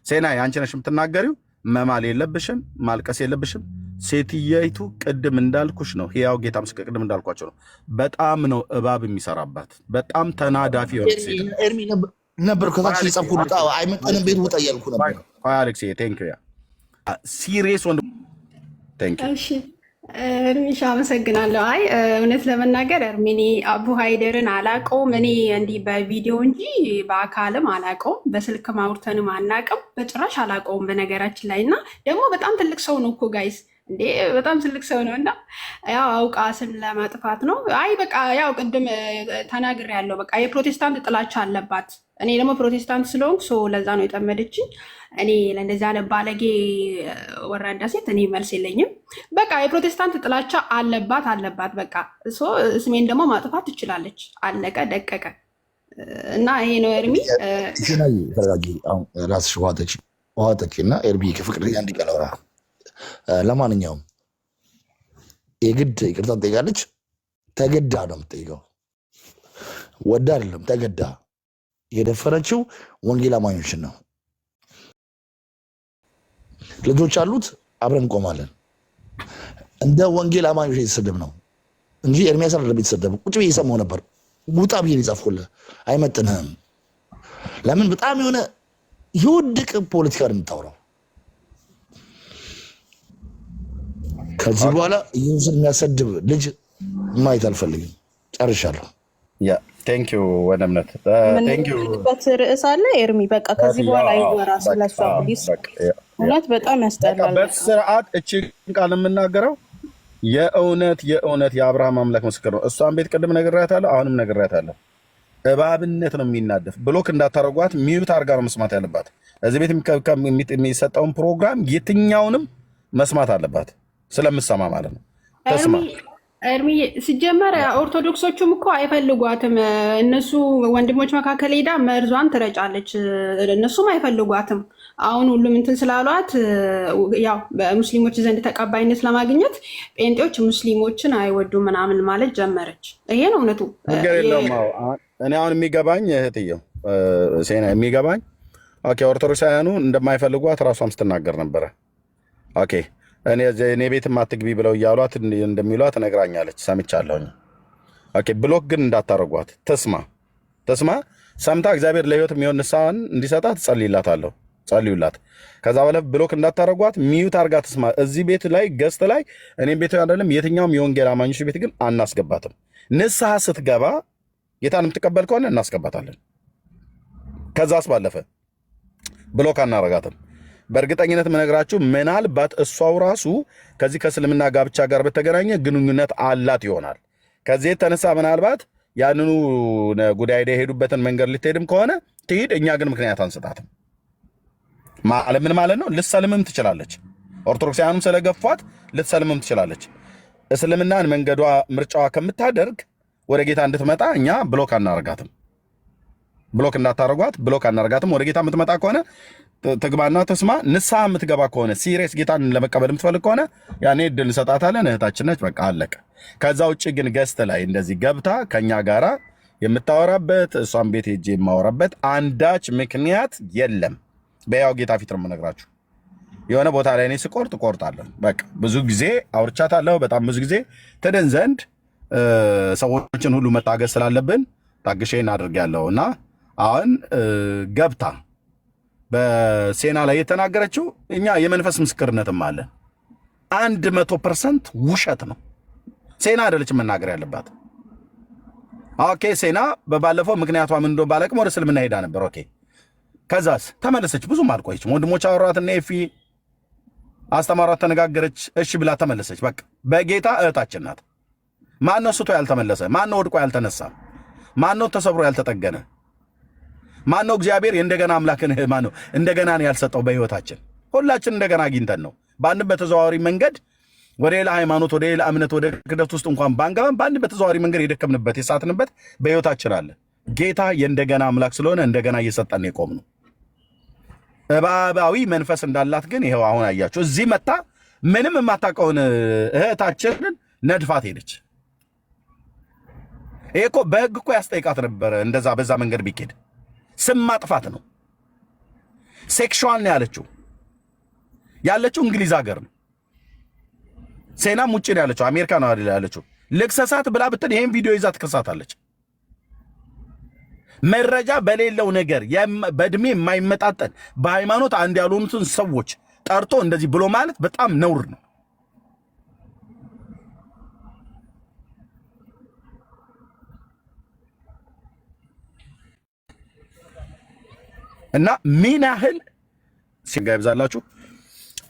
ሴናይ አንቺ ነሽ የምትናገሪው። መማል የለብሽም፣ ማልቀስ የለብሽም። ሴትየይቱ ቅድም እንዳልኩሽ ነው። ሕያው ጌታ ምስክር ቅድም እንዳልኳቸው ነው። በጣም ነው እባብ የሚሰራባት። በጣም ተናዳፊ የሆነች ሴት ኤርሚ ነበር ከታች የጻፍኩ ልጣ አይመጠንም ቤት ውጣ እያልኩ ነበር። አሌክስ ቴንክ ዩ ሲሪየስ ወንድ ቴንክ ዩ። እሺ እርሚሻ አመሰግናለሁ። አይ እውነት ለመናገር እርሚኒ አቡ ሃይደርን አላቀውም እኔ እንዲህ በቪዲዮ እንጂ በአካልም አላቀውም፣ በስልክም አውርተንም አናቅም፣ በጭራሽ አላቀውም በነገራችን ላይ እና ደግሞ በጣም ትልቅ ሰው ነው እኮ ጋይስ እንዴ በጣም ትልቅ ሰው ነው እና ያው አውቃ ስም ለማጥፋት ነው። አይ በቃ ያው ቅድም ተናግሬ ያለው በቃ የፕሮቴስታንት ጥላቻ አለባት። እኔ ደግሞ ፕሮቴስታንት ስለሆንኩ ለዛ ነው የጠመደችኝ። እኔ ለእንደዚህ ያለ ባለጌ ወራዳ ሴት እኔ መልስ የለኝም። በቃ የፕሮቴስታንት ጥላቻ አለባት በቃ ስሜን ደግሞ ማጥፋት ትችላለች። አለቀ ደቀቀ። እና ይሄ ነው ኤርሚ። ተረጋጊ። አሁን ራስሽ ውሃ ጠጪ እና ኤርሚ ከፍቅር እንዲቀለራ ለማንኛውም የግድ ይቅርታ ትጠይቃለች። ተገዳ ነው የምትጠይቀው፣ ወዳ አይደለም ተገዳ። የደፈረችው ወንጌል አማኞችን ነው። ልጆች አሉት፣ አብረን እንቆማለን። እንደ ወንጌል አማኞች የተሰደብ ነው እንጂ ኤርሚያስ አይደለም የተሰደበው። ቁጭ ብዬ እየሰማሁ ነበር። ውጣ ብዬ የጻፍኩልህ አይመጥንህም። ለምን በጣም የሆነ የወደቀ ፖለቲካ ነው የምታወራው። ከዚህ በኋላ ኢየሱስን የሚያሰድብ ልጅ ማየት አልፈልግም። ጨርሻለሁ። ቴንክ ዩ ወደ እምነት ምንበት ርዕስ አለ ኤርሚ። በቃ ከዚህ በኋላ ይወራ ስለሷ ፕሊስ። እውነት በጣም ያስጠላል። በስርዓት እችን ቃል የምናገረው የእውነት የአብርሃም አምላክ ምስክር ነው። እሷን ቤት ቅድም ነግሬያታለሁ፣ አሁንም ነግሬያታለሁ። እባብነት ነው የሚናደፍ። ብሎክ እንዳታረጓት ሚዩት አድርጋ ነው መስማት ያለባት። እዚህ ቤት የሚሰጠውን ፕሮግራም የትኛውንም መስማት አለባት፣ ስለምሰማ ማለት ነው። ተስማ እርሚ ሲጀመር ኦርቶዶክሶቹም እኮ አይፈልጓትም። እነሱ ወንድሞች መካከል ሄዳ መርዟን ትረጫለች። እነሱም አይፈልጓትም። አሁን ሁሉም እንትን ስላሏት ያው በሙስሊሞች ዘንድ ተቀባይነት ለማግኘት ጴንጤዎች ሙስሊሞችን አይወዱ ምናምን ማለት ጀመረች። ይሄ ነው እውነቱ። እኔ አሁን የሚገባኝ እህትየው የሚገባኝ ኦርቶዶክሳውያኑ እንደማይፈልጓት ራሷም ስትናገር ነበረ። እኔ ቤት አትግቢ ብለው እያሏት እንደሚሏት ነግራኛለች፣ ሰምቻለሁኝ። ብሎክ ግን እንዳታረጓት። ተስማ ሰምታ እግዚአብሔር ለህይወት የሚሆን ንስሐን እንዲሰጣት ጸልይላታለሁ፣ ጸልዩላት። ከዛ በኋላ ብሎክ እንዳታረጓት፣ ሚዩት አርጋ ትስማ። እዚህ ቤት ላይ ገስት ላይ እኔም ቤት አይደለም የትኛውም የወንጌል አማኞች ቤት ግን አናስገባትም። ንስሐ ስትገባ ጌታን የምትቀበል ከሆነ እናስገባታለን። ከዛስ ባለፈ ብሎክ አናረጋትም። በእርግጠኝነት ምነግራችሁ ምናልባት እሷው ራሱ ከዚህ ከእስልምና ጋብቻ ጋር በተገናኘ ግንኙነት አላት ይሆናል። ከዚህ የተነሳ ምናልባት ያንኑ ጉዳይ የሄዱበትን መንገድ ልትሄድም ከሆነ ትሂድ። እኛ ግን ምክንያት አንስጣትም። ምን ማለት ነው? ልትሰልምም ትችላለች። ኦርቶዶክሳውያኑም ስለገፏት ልትሰልምም ትችላለች። እስልምናን መንገዷ ምርጫዋ ከምታደርግ ወደ ጌታ እንድትመጣ እኛ ብሎክ አናረጋትም። ብሎክ እንዳታረጓት፣ ብሎክ አናረጋትም። ወደ ጌታ የምትመጣ ከሆነ ትግባና ተስማ። ንስሐ የምትገባ ከሆነ ሲሪየስ ጌታን ለመቀበል የምትፈልግ ከሆነ ያኔ እድል እንሰጣታለን። እህታችን ነች፣ በቃ አለቀ። ከዛ ውጭ ግን ገስት ላይ እንደዚህ ገብታ ከኛ ጋራ የምታወራበት እሷን ቤት ሄጄ የማወራበት አንዳች ምክንያት የለም። በያው ጌታ ፊት ነው የምነግራችሁ። የሆነ ቦታ ላይ እኔ ስቆርጥ እቆርጣለሁ። በቃ ብዙ ጊዜ አውርቻታለሁ። በጣም ብዙ ጊዜ ትድን ዘንድ ሰዎችን ሁሉ መታገስ ስላለብን ታግሼ እናድርጋለሁ። እና አሁን ገብታ በሴና ላይ የተናገረችው እኛ የመንፈስ ምስክርነትም አለ። 100% ውሸት ነው። ሴና አይደለችም መናገር ያለባት። ሴና በባለፈው ምክንያቷ ምን እንደሆነ ባለቅም ወደ እስልምና ሄዳ ነበር። ከዛስ ተመለሰች። ብዙም አልቆየችም። ወንድሞች አወሯትና ኤፊ አስተማሯት፣ ተነጋገረች፣ እሺ ብላ ተመለሰች። በቃ በጌታ እህታችን ናት። ማነው ስቶ ያልተመለሰ? ማነው ወድቆ ያልተነሳ? ማነው ተሰብሮ ያልተጠገነ? ማነው እግዚአብሔር የእንደገና አምላክን ማነው እንደገና ያልሰጠው? በህይወታችን ሁላችን እንደገና አግኝተን ነው። በአንድም በተዘዋዋሪ መንገድ ወደ ሌላ ሃይማኖት፣ ወደ ሌላ እምነት፣ ወደ ክደት ውስጥ እንኳን ባንገባም በአንድ በተዘዋዋሪ መንገድ የደከምንበት የሳትንበት በህይወታችን አለ። ጌታ የእንደገና አምላክ ስለሆነ እንደገና እየሰጠን የቆም ነው። እባባዊ መንፈስ እንዳላት ግን ይኸው አሁን አያችሁ። እዚህ መታ ምንም የማታውቀውን እህታችንን ነድፋት ሄደች። ይሄ እኮ በህግ እኮ ያስጠይቃት ነበረ። እንደዛ በዛ መንገድ ቢኬድ ስም ማጥፋት ነው። ሴክሹዋል ነው ያለችው እንግሊዝ ሀገር ነው። ሴናም ውጭ ነው ያለችው፣ አሜሪካ ነው አይደል ያለችው። ልክሰሳት ብላ ብትል ይሄን ቪዲዮ ይዛ ትከሳታለች። መረጃ በሌለው ነገር በእድሜ የማይመጣጠን በሃይማኖት አንድ ያልሆኑትን ሰዎች ጠርቶ እንደዚህ ብሎ ማለት በጣም ነውር ነው። እና ምን ያህል ሲጋ ይብዛላችሁ።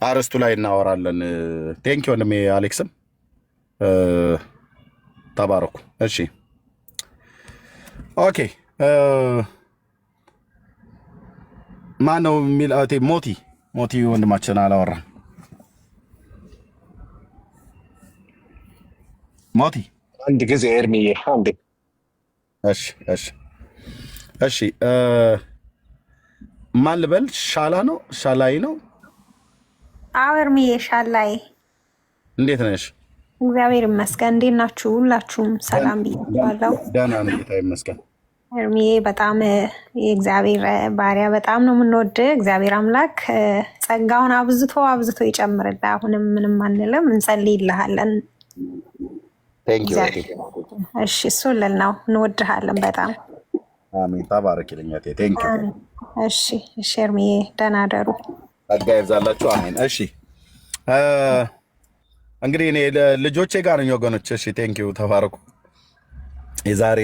አርስቱ ላይ እናወራለን። ቴንኪ ወንድሜ አሌክስም ተባረኩ። እሺ ኦኬ። ማን ነው የሚል ሞቲ ወንድማችን አላወራም። ሞቲ አንድ ጊዜ ኤርሚዬ አንዴ። እሺ ማን ልበል? ሻላይ ነው። አዎ ኤርሚዬ ሻላይ፣ እንዴት ነሽ? እግዚአብሔር ይመስገን። እንዴት ናችሁ? ሁላችሁም ሰላም ብያለሁ። ደህና ነኝ፣ ጌታ ይመስገን። ኤርሚዬ በጣም የእግዚአብሔር ባሪያ፣ በጣም ነው የምንወድ። እግዚአብሔር አምላክ ጸጋውን አብዝቶ ይጨምርልህ። አሁንም ምንም አንልም፣ እንጸልይልሃለን። እሺ እሱ ልል ነው። እንወድሃለን በጣም። አሜን። ተባረክ ይለኛል። ቴንክ ዩ። እሺ ኤርሚዬ ደህና ደሩ። ጸጋ ይብዛላችሁ። አሜን። እሺ እንግዲህ እኔ ልጆቼ ጋር ነኝ ወገኖች። እሺ ቴንክ ዩ። ተባረኩ። የዛሬ